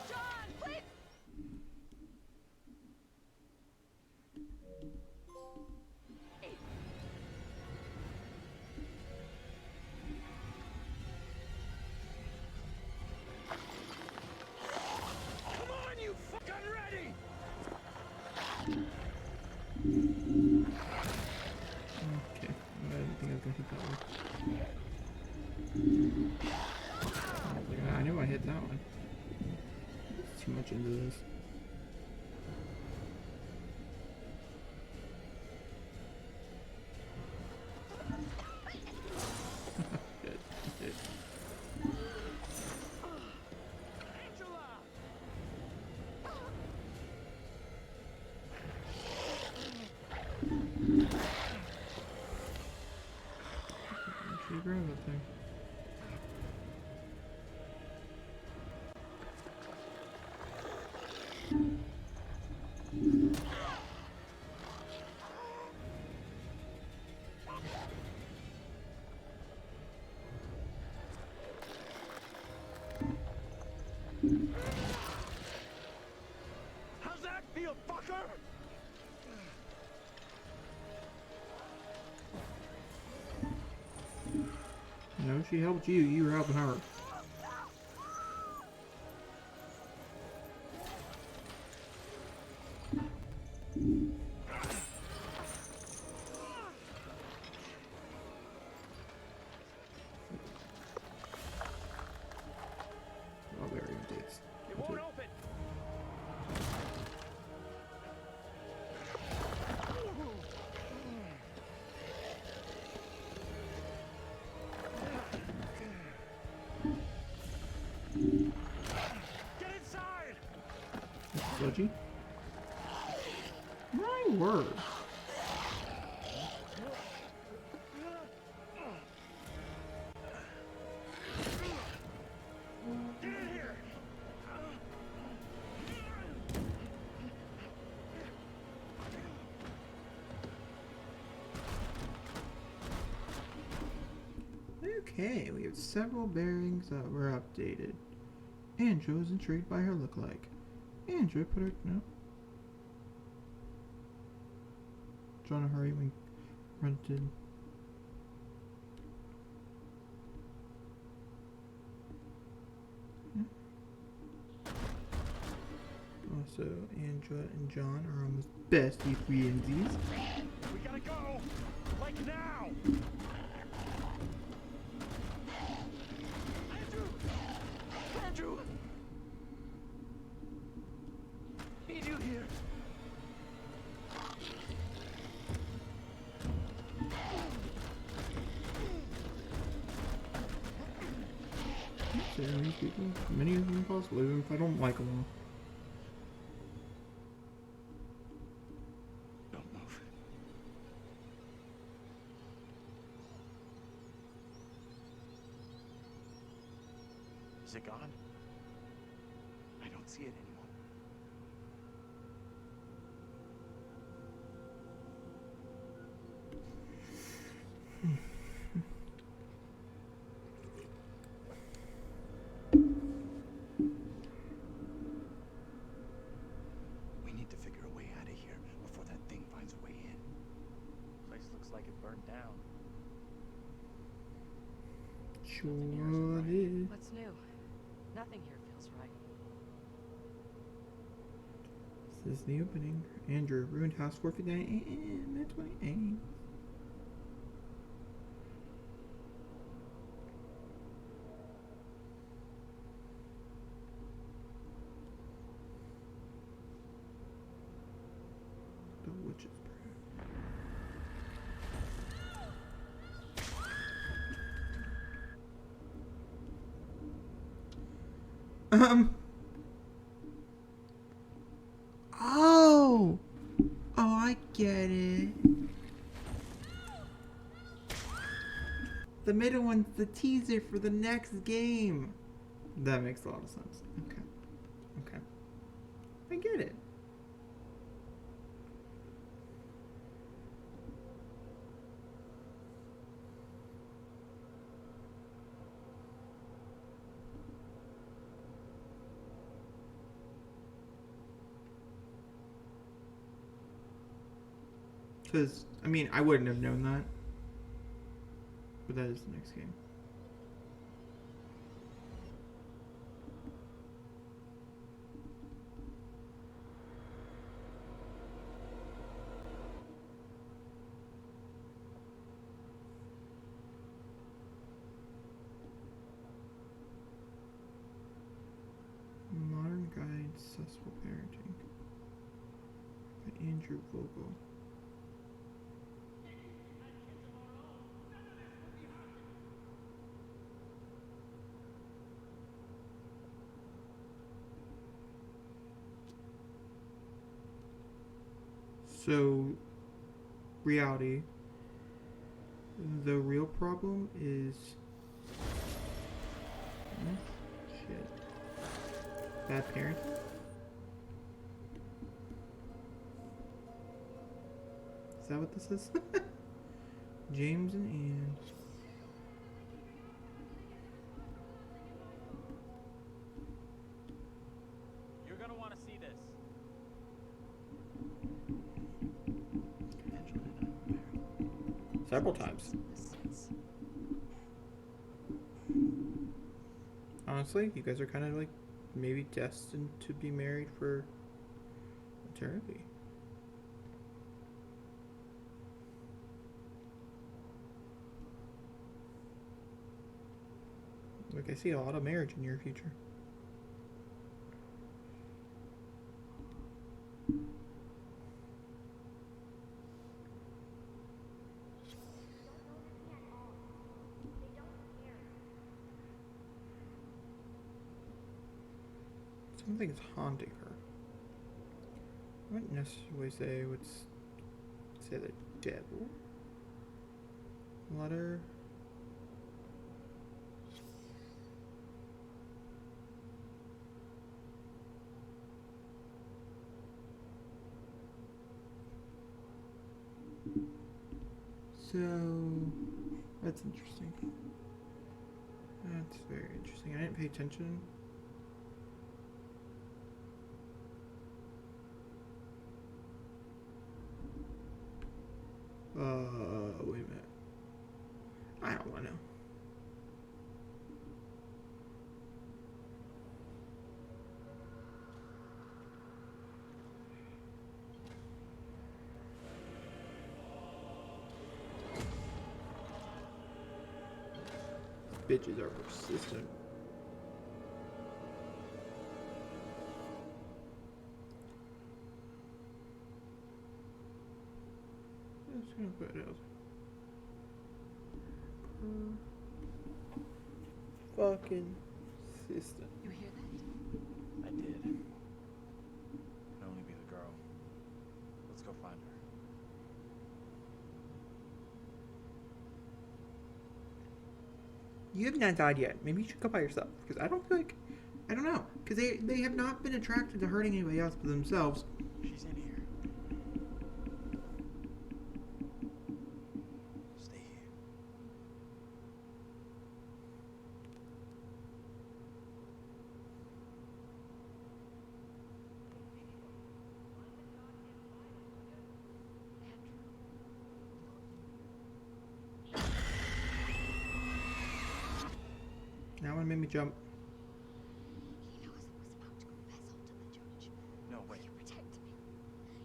John, please! Come on, you fucking ready! Okay. I didn't think I was gonna hit that one. I knew I hit that one. It's too much into this. Shit. Shit. How's that feel, fucker? No, she helped you. You were helping her. Strawberry dates. It won't open. Get inside. Sludgy? My word. Get in here. Okay, we have several bearings that were updated. Andrew is intrigued by her look-like. Andrew put her... no. Trying to hurry when rented. Also, Andrea and John are almost bestie friendsies. We gotta go. Like now. Andrew. Andrew. Need you here. There are these people. Many of them possibly, even if I don't like them all. Don't move. Is it gone? I don't see it anymore. We need to figure a way out of here before that thing finds a way in. Place looks like it burned down. Sure is. What's new? Nothing here feels right. This is the opening. Andrew, ruined house 4:59 a.m. at 28. The witch's prayer. Oh! Oh, I get it. The middle one's the teaser for the next game. That makes a lot of sense. Okay. Okay. I get it. Because, I mean, I wouldn't have known that. But that is the next game. Modern Guide to Successful Parenting by Andrew Vogel. So, reality. The real problem is... shit. Bad parenting? Is that what this is? James and Anne. gonna want to see this. Several times. Honestly, you guys are kind of like maybe destined to be married for eternity. Like, I see a lot of marriage in your future. Something's haunting her. I wouldn't necessarily say I would say the devil. Letter. So that's interesting. That's very interesting. I didn't pay attention. Wait a minute. I don't want to know. These bitches are persistent. I'm just gonna put it out. Fucking system. You hear that? I did. Can only be the girl. Let's go find her. You have not died yet. Maybe you should go by yourself. Because I don't feel like... I don't know. Because they have not been attracted to hurting anybody else but themselves. She's in here. Stay here. Now one made me jump. He knows I was about to confess all to the judge. No, wait. You protect me.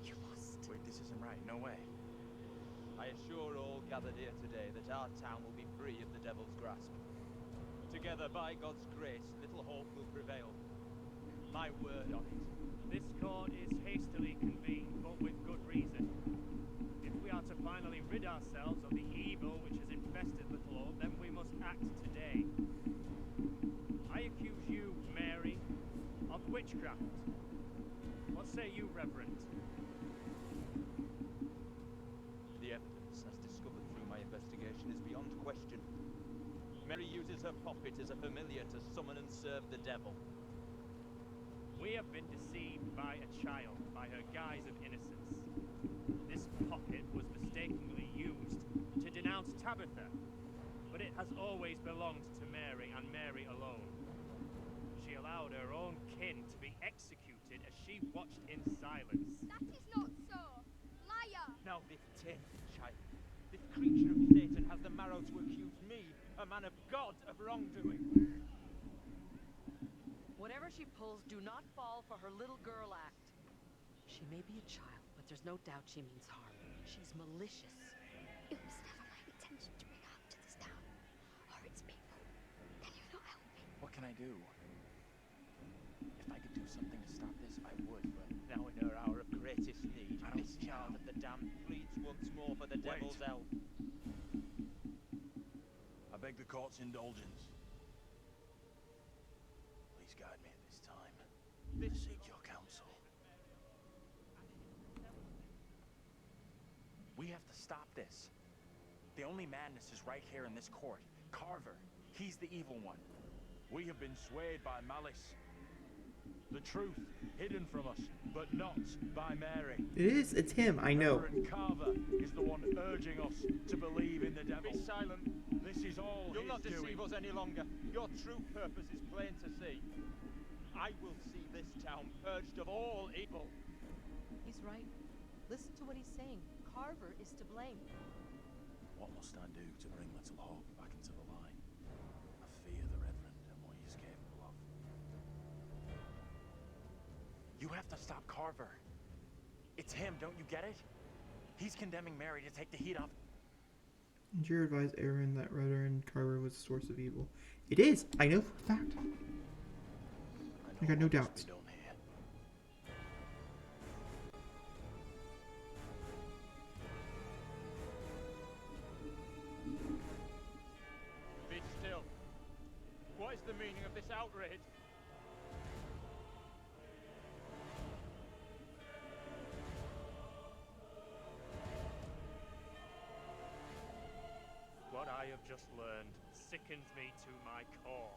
You must. Wait, this isn't right. No way. I assure all gathered here today that our town will be free of the devil's grasp. Together, by God's grace, little hope will prevail. My word on it. This court is hastily convened, but with good reason. If we are to finally rid ourselves of the evil which has infested Little Hope, then we must act today. I accuse you, Mary, of witchcraft. What say you, Reverend? The evidence, as discovered through my investigation, is beyond question. Mary uses her poppet as a familiar to summon and serve the devil. We have been deceived by a child, by her guise of innocence. This poppet was mistakenly used to denounce Tabitha, but it has always belonged to Mary and Mary alone. She allowed her own kin to be executed as she watched in silence. That is not so. Liar! Now this tainted child, this creature of Satan has the marrow to accuse me, a man of God, of wrongdoing. Whatever she pulls, do not fall for her little girl act. She may be a child, but there's no doubt she means harm. She's malicious. It was never my intention to bring harm to this town or its people. Can you not help me? What can I do? If I could do something to stop this, I would, but... Now in her hour of greatest need, I don't this see child how. of the damned pleads once more for the devil's help. I beg the court's indulgence. Please guide me at this time. I seek your counsel. We have to stop this. The only madness is right here in this court. Carver, he's the evil one. We have been swayed by malice. The truth hidden from us, but not by Mary. It is. It's him. I know. Reverend Carver is the one urging us to believe in the devil. Be silent. This is all You'll his not deceive doing. us any longer. Your true purpose is plain to see. I will see this town purged of all evil. He's right. Listen to what he's saying. Carver is to blame. What must I do to bring Little Hope back into the light? I fear the Reverend and what he's capable of. You have to stop Carver. It's him, don't you get it? He's condemning Mary to take the heat off. And you advised Aaron that Reverend Carver was the source of evil. It is! I know for a fact. I got no doubts. Be still. What is the meaning of this outrage? What I have just learned sickens me to my core.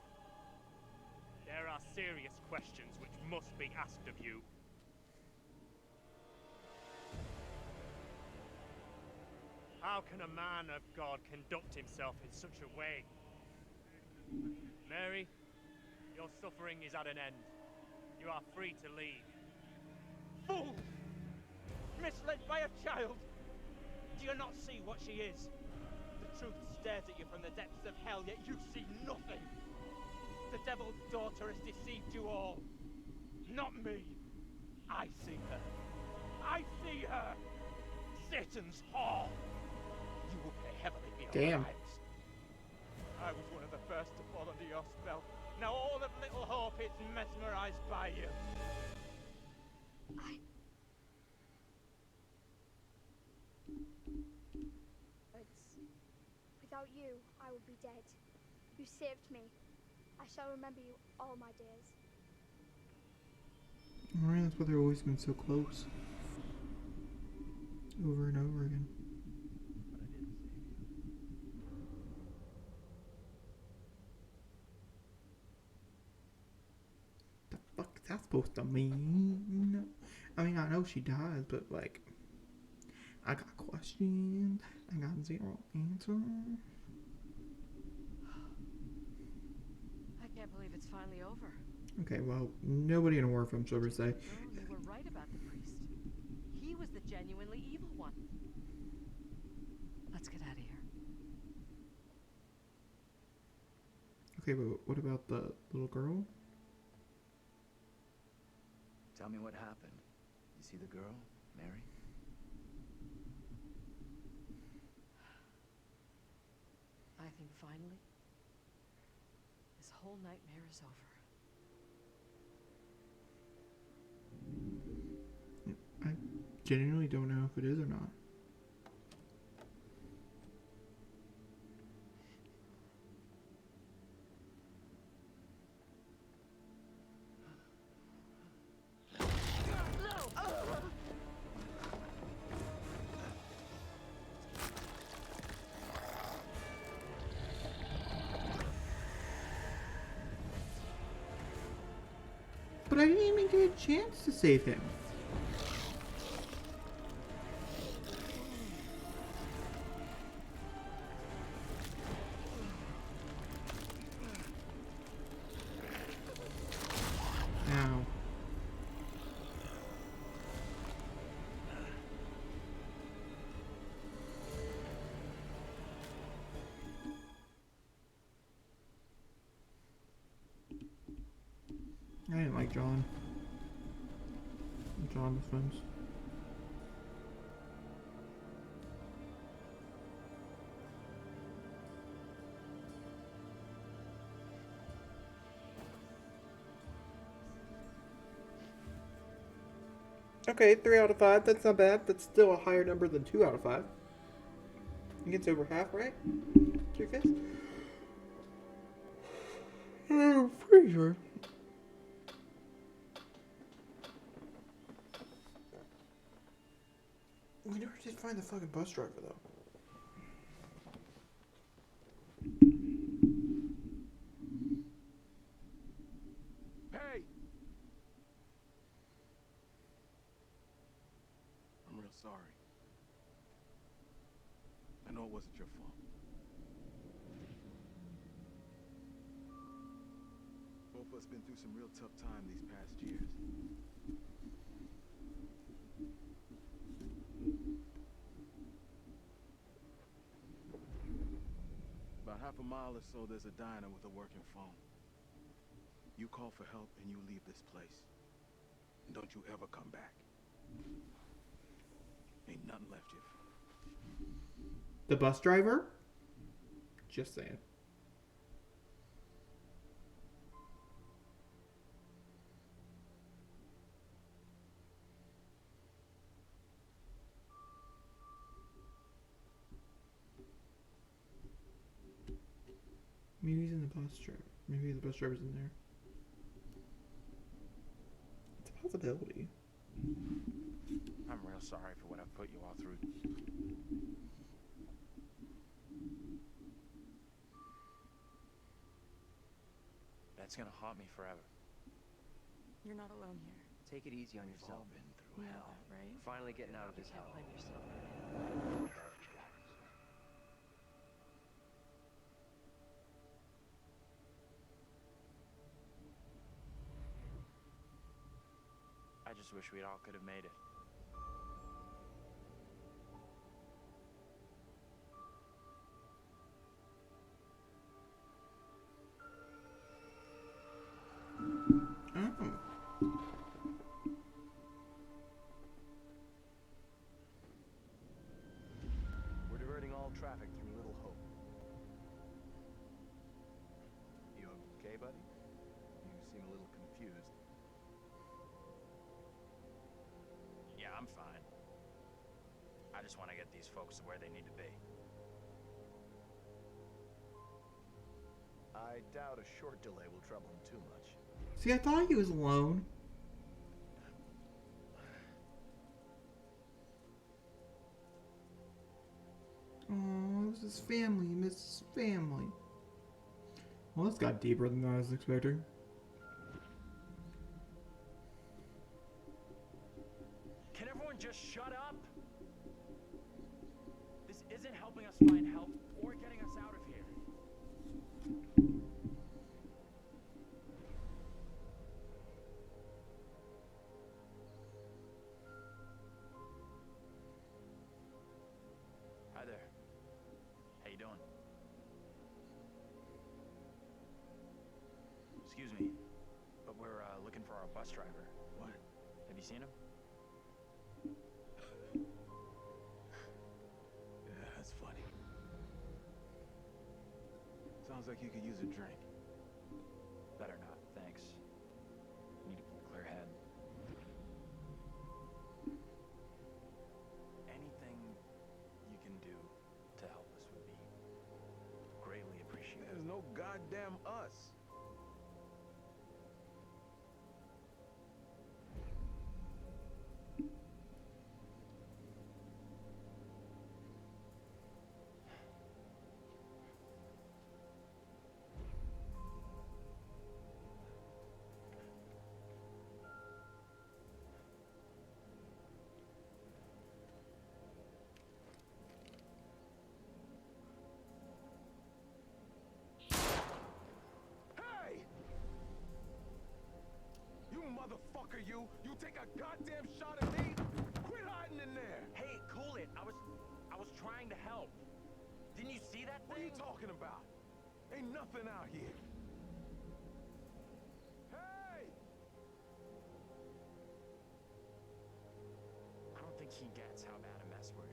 There are serious questions which must be asked of you. How can a man of God conduct himself in such a way? Mary, your suffering is at an end. You are free to leave. Fool! Misled by a child! Do you not see what she is? The truth stares at you from the depths of hell, yet you see nothing. The devil's daughter has deceived you all. Not me. I see her. I see her. Satan's whore. You will pay heavily for your lives. I was one of the first to fall under your spell. Now all of Little Hope is mesmerized by you. Without you, I would be dead. You saved me. I shall remember you all my days. Alright, that's why they've always been so close. Over and over again. The fuck is that supposed to mean? I mean, I know she died, but like, I got questions. I got zero answer. I can't believe it's finally over. Okay, well, nobody in a horror film should ever say. No, you were right about the priest. He was the genuinely evil one. Let's get out of here. Okay, but what about the little girl? Tell me what happened. You see the girl, Mary? I think finally, this whole nightmare is over. I genuinely don't know if it is or not. But I didn't even get a chance to save him. Ow. I didn't like John. John was friends. Okay, 3 out of 5. That's not bad. That's still a higher number than 2 out of 5. I think it's over half, right? Your guess? I'm pretty sure. We never did find the fucking bus driver, though. Hey! I'm real sorry. I know it wasn't your fault. But Both of us been through some real tough time these past years. About half a mile or so, there's a diner with a working phone. You call for help and you leave this place. And don't you ever come back. Ain't nothing left you. The bus driver? Just saying. Maybe he's in the bus driver. Maybe the bus driver's in there. It's a possibility. I'm real sorry for what I've put you all through. That's gonna haunt me forever. You're not alone here. Take it easy on We've yourself. all been through You know hell. that, right? We're finally getting out of this You hell. can't blame yourself. I just wish we all could have made it. Oh. We're diverting all traffic through Little Hope. You okay, buddy? You seem a little confused. Yeah, I'm fine. I just want to get these folks to where they need to be. I doubt a short delay will trouble him too much. See, I thought he was alone. Oh, this is family. He misses his family. Well, this got deeper than I was expecting. Can everyone just shut up? This isn't helping us find help or getting us out of here. Hi there. How you doing? Excuse me, but we're looking for our bus driver. What? Have you seen him? Yeah, that's funny. Sounds like you could use a drink. Better not, thanks. Need a clear head. Anything you can do to help us would be greatly appreciated. There's no goddamn us. Motherfucker, you take a goddamn shot at me? Quit hiding in there! Hey, cool it. I was trying to help. Didn't you see that thing? What are you talking about? Ain't nothing out here. Hey! I don't think he gets how bad a mess we're in.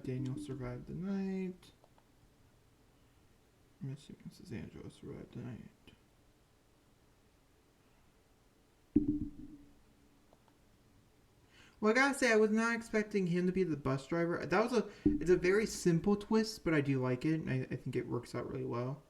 Daniel survived the night. Missing Mrs. Angela survived the night. Well, I gotta say, I was not expecting him to be the bus driver. It's a very simple twist, but I do like it. And I think it works out really well.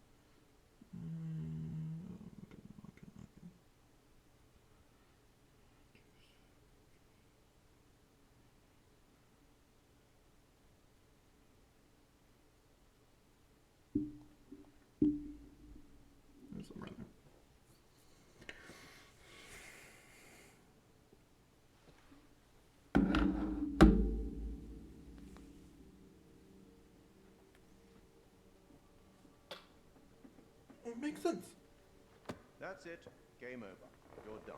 There's somewhere in there. It makes sense. That's it. Game over. You're done.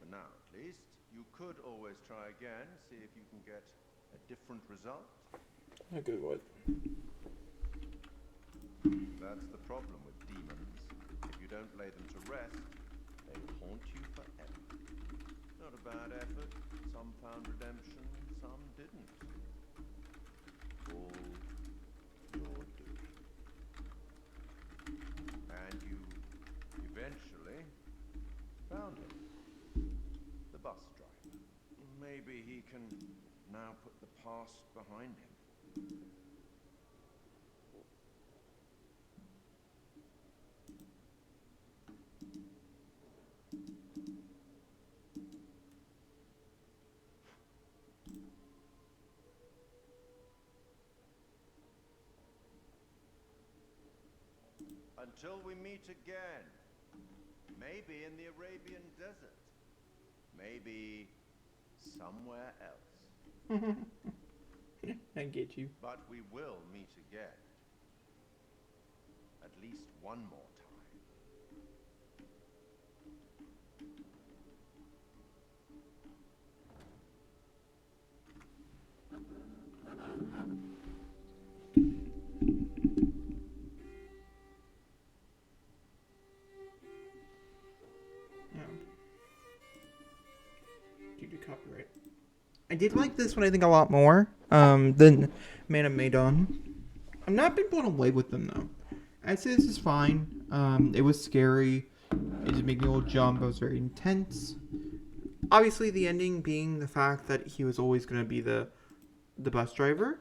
For now, at least. You could always try again, see if you can get a different result. A good one. That's the problem with demons. If you don't lay them to rest, they haunt you forever. Not a bad effort. Some found redemption, some didn't. All your doing. And you eventually found him. The bus driver. Maybe he can now put the past behind him. Until we meet again. Maybe in the Arabian desert. Maybe somewhere else. I get you. But we will meet again. At least one more time. Due to copyright. I did like this one, I think, a lot more than Man of Medan. I've not been blown away with them, though. I'd say this is fine. It was scary. It did make me a little jump. It was very intense. Obviously, the ending being the fact that he was always going to be the bus driver.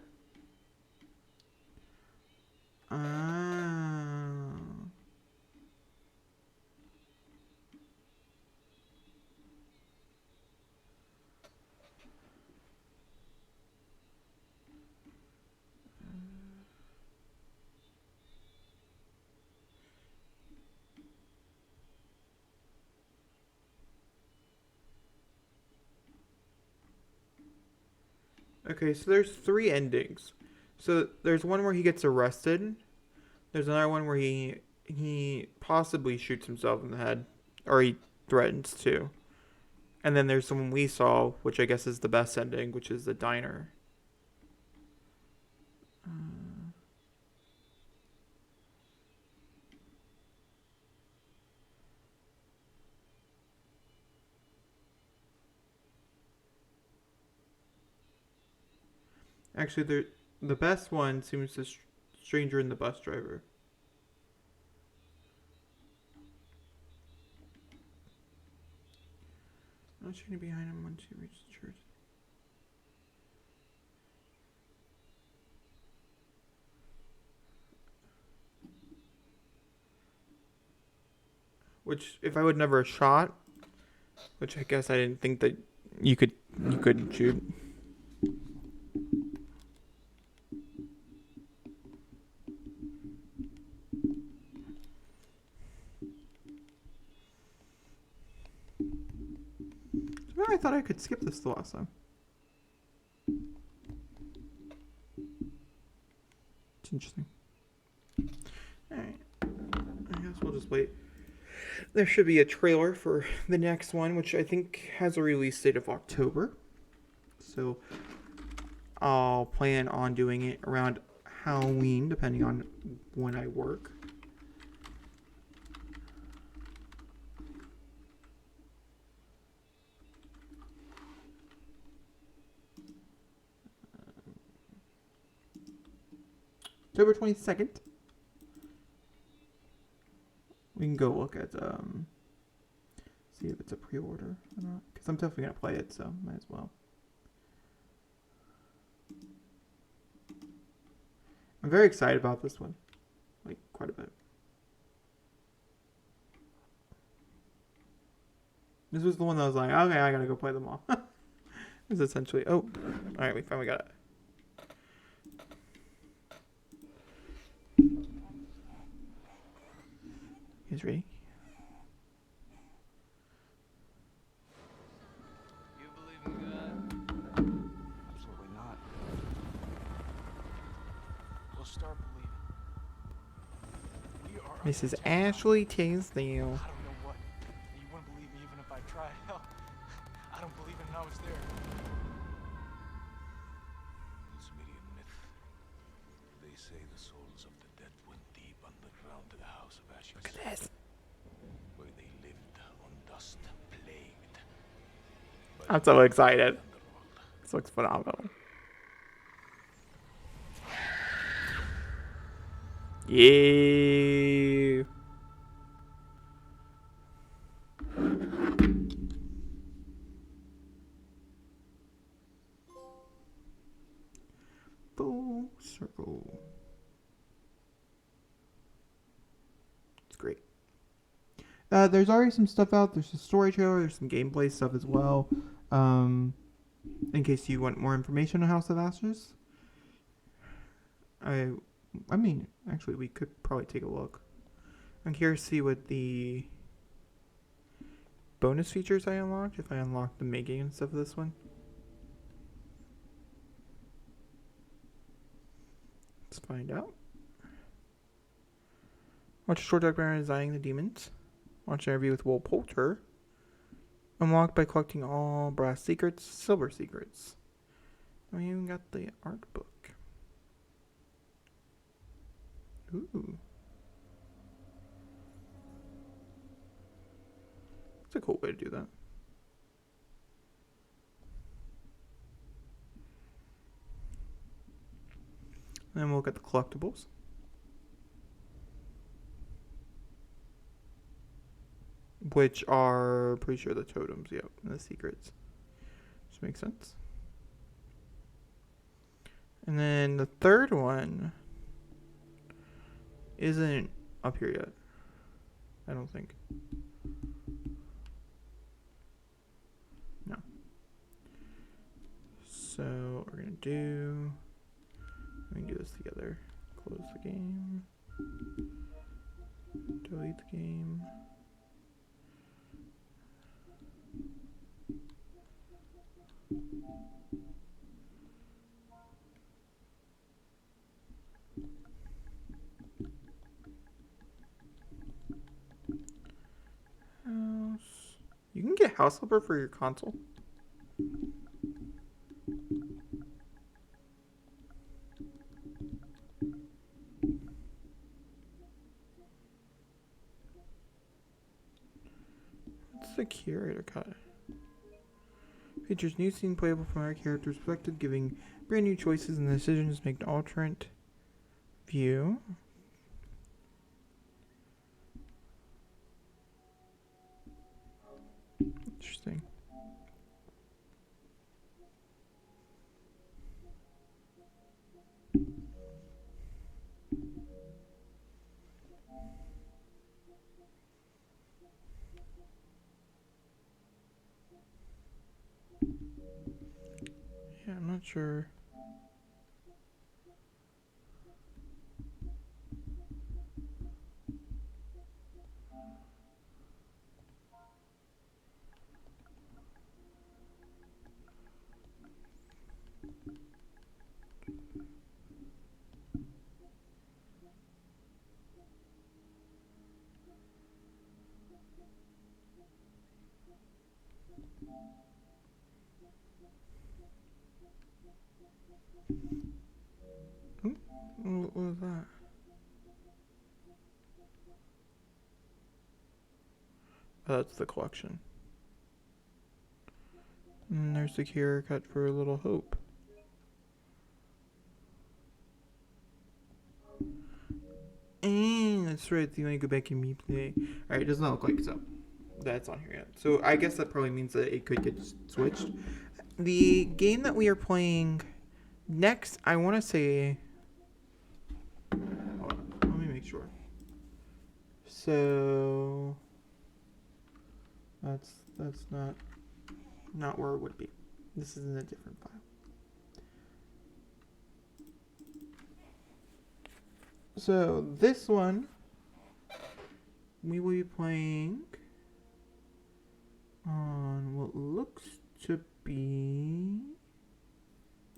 Okay, so there's 3 endings. So there's one where he gets arrested. There's another one where he possibly shoots himself in the head, or he threatens to. And then there's the one we saw, which I guess is the best ending, which is the diner. Actually, the best one seems to Stranger and the Bus Driver. I'm not shooting behind him once he reaches the church. Which, if I would never shot, which I guess I didn't think that you couldn't shoot. Well, I thought I could skip this the last time. It's interesting. Alright. I guess we'll just wait. There should be a trailer for the next one, which I think has a release date of October. So I'll plan on doing it around Halloween, depending on when I work. October 22nd. We can go look at See if it's a pre-order or not. Because I'm definitely going to play it, so might as well. I'm very excited about this one. Like, quite a bit. This was the one that I was like, okay, I gotta go play them all. It's essentially, oh, alright, we finally got it. You guys ready? You believe in God? Absolutely not. We'll start believing. We are Mrs. Ashley Tisdale. I don't know what. You wouldn't believe me even if I tried. Hell, I don't believe it and I was there. It's merely a myth. They say the souls of the dead went deep underground to the House of Ashes. Look at this. Where they lived on dust, plagued. I'm so excited. This looks phenomenal. Yeah. Full circle. It's great. There's already some stuff out. There's a story trailer. There's some gameplay stuff as well. In case you want more information on House of Ashes. I mean, actually, we could probably take a look. I'm curious to see what the bonus features I unlocked, if I unlocked the making and stuff of this one. Let's find out. Watch a short documentary designing the demons. Watch an interview with Will Poulter. Unlocked by collecting all brass secrets, silver secrets. We even got the art book. Ooh. That's a cool way to do that. Then we'll get the collectibles. Which are, pretty sure, the totems, yep, and the secrets. Which makes sense. And then the third one isn't up here yet. I don't think. No. So what we're gonna do, we can do this together. Close the game. Delete the game. House. You can get House Flipper for your console. What's the curator cut? Features new scene playable from our character's perspective, giving brand new choices and decisions make an alternate view. Interesting. Yeah, I'm not sure. What was that? Oh, that's the collection. And there's the cure cut for a Little Hope. And that's right, the only go back and replay. Alright, it does not look like so. that's on here yet. So I guess that probably means that it could get switched. The game that we are playing next, I want to say... Hold on, let me make sure. So... That's not where it would be. This is in a different file. So this one, we will be playing on what looks to be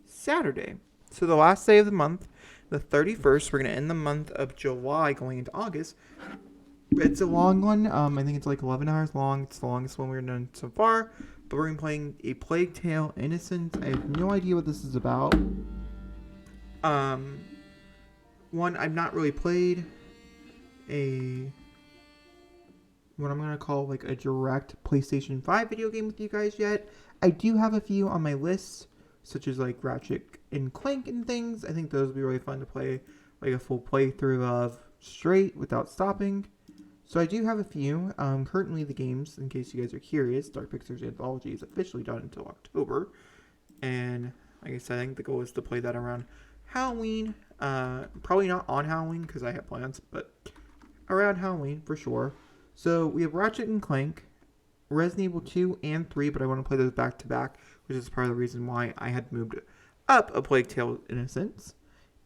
Saturday. So the last day of the month, the 31st, we're going to end the month of July going into August. It's a long one. I think it's like 11 hours long. It's the longest one we've done so far. But we're going to be playing A Plague Tale: Innocence. I have no idea what this is about. One, I've not really played what I'm going to call like a direct PlayStation 5 video game with you guys yet. I do have a few on my list, such as like Ratchet and Clank and things. I think those would be really fun to play like a full playthrough of straight without stopping. So I do have a few. Currently the games, in case you guys are curious, Dark Pictures Anthology is officially done until October. And like I said, I think the goal is to play that around Halloween. Probably not on Halloween because I have plans, but around Halloween for sure. So we have Ratchet and Clank, Resident Evil 2 and 3, but I want to play those back to back, which is part of the reason why I had moved up A Plague Tale: Innocence.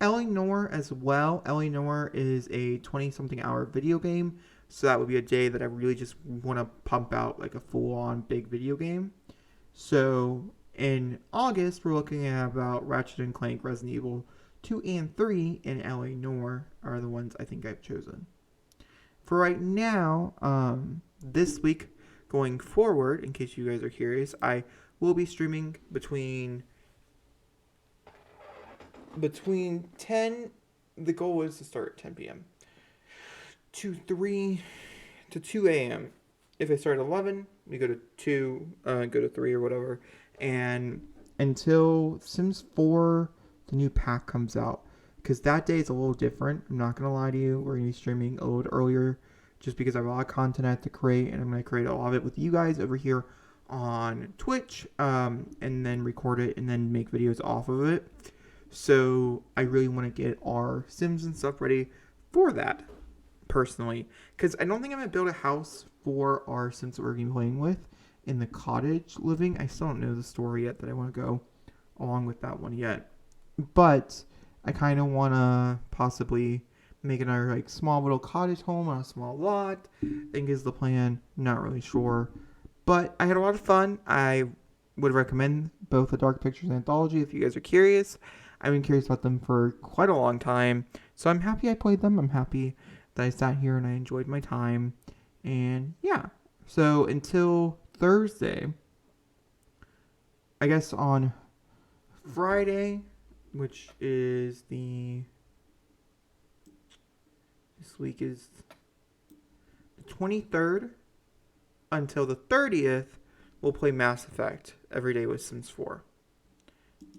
Ellie Noire as well. Ellie Noire is a 20-something hour video game, so that would be a day that I really just want to pump out like a full-on big video game. So in August, we're looking at about Ratchet and Clank, Resident Evil 2 and 3, and L.A. Noire are the ones I think I've chosen. For right now, this week going forward, in case you guys are curious, I will be streaming between 10, the goal was to start at 10 p.m. to 2 a.m. If I start at 11, we go to 2, go to 3 or whatever. And until Sims 4, the new pack comes out. Because that day is a little different. I'm not going to lie to you. We're going to be streaming a little earlier just because I have a lot of content I have to create. And I'm going to create a lot of it with you guys over here on Twitch. And then record it and then make videos off of it. So I really want to get our Sims and stuff ready for that, personally. Because I don't think I'm going to build a house for our Sims that we're going to be playing with in the cottage living. I still don't know the story yet that I want to go along with that one yet. But I kind of want to possibly make another like small little cottage home on a small lot. I think is the plan. Not really sure. But I had a lot of fun. I would recommend both the Dark Pictures Anthology if you guys are curious. I've been curious about them for quite a long time. So I'm happy I played them. I'm happy that I sat here and I enjoyed my time. And yeah. So until Thursday, I guess on Friday, which is this week is the 23rd until the 30th, we'll play Mass Effect every day with Sims 4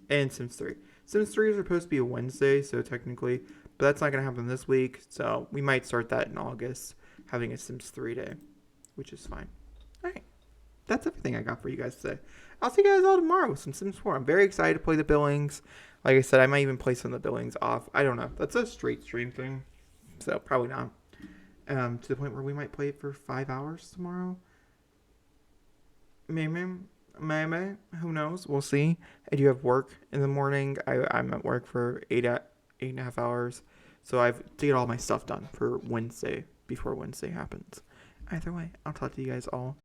and Sims 3. Sims 3 is supposed to be a Wednesday, so technically, but that's not going to happen this week, so we might start that in August, having a Sims 3 day, which is fine. Alright, that's everything I got for you guys today. I'll see you guys all tomorrow with some Sims 4. I'm very excited to play the Billings. Like I said, I might even play some of the Billings off. I don't know. That's a straight stream thing, so probably not. To the point where we might play it for 5 hours tomorrow. Maybe. Who knows? We'll see. I do have work in the morning. I'm at work for 8.5 hours. So I have to get all my stuff done for Wednesday before Wednesday happens. Either way, I'll talk to you guys all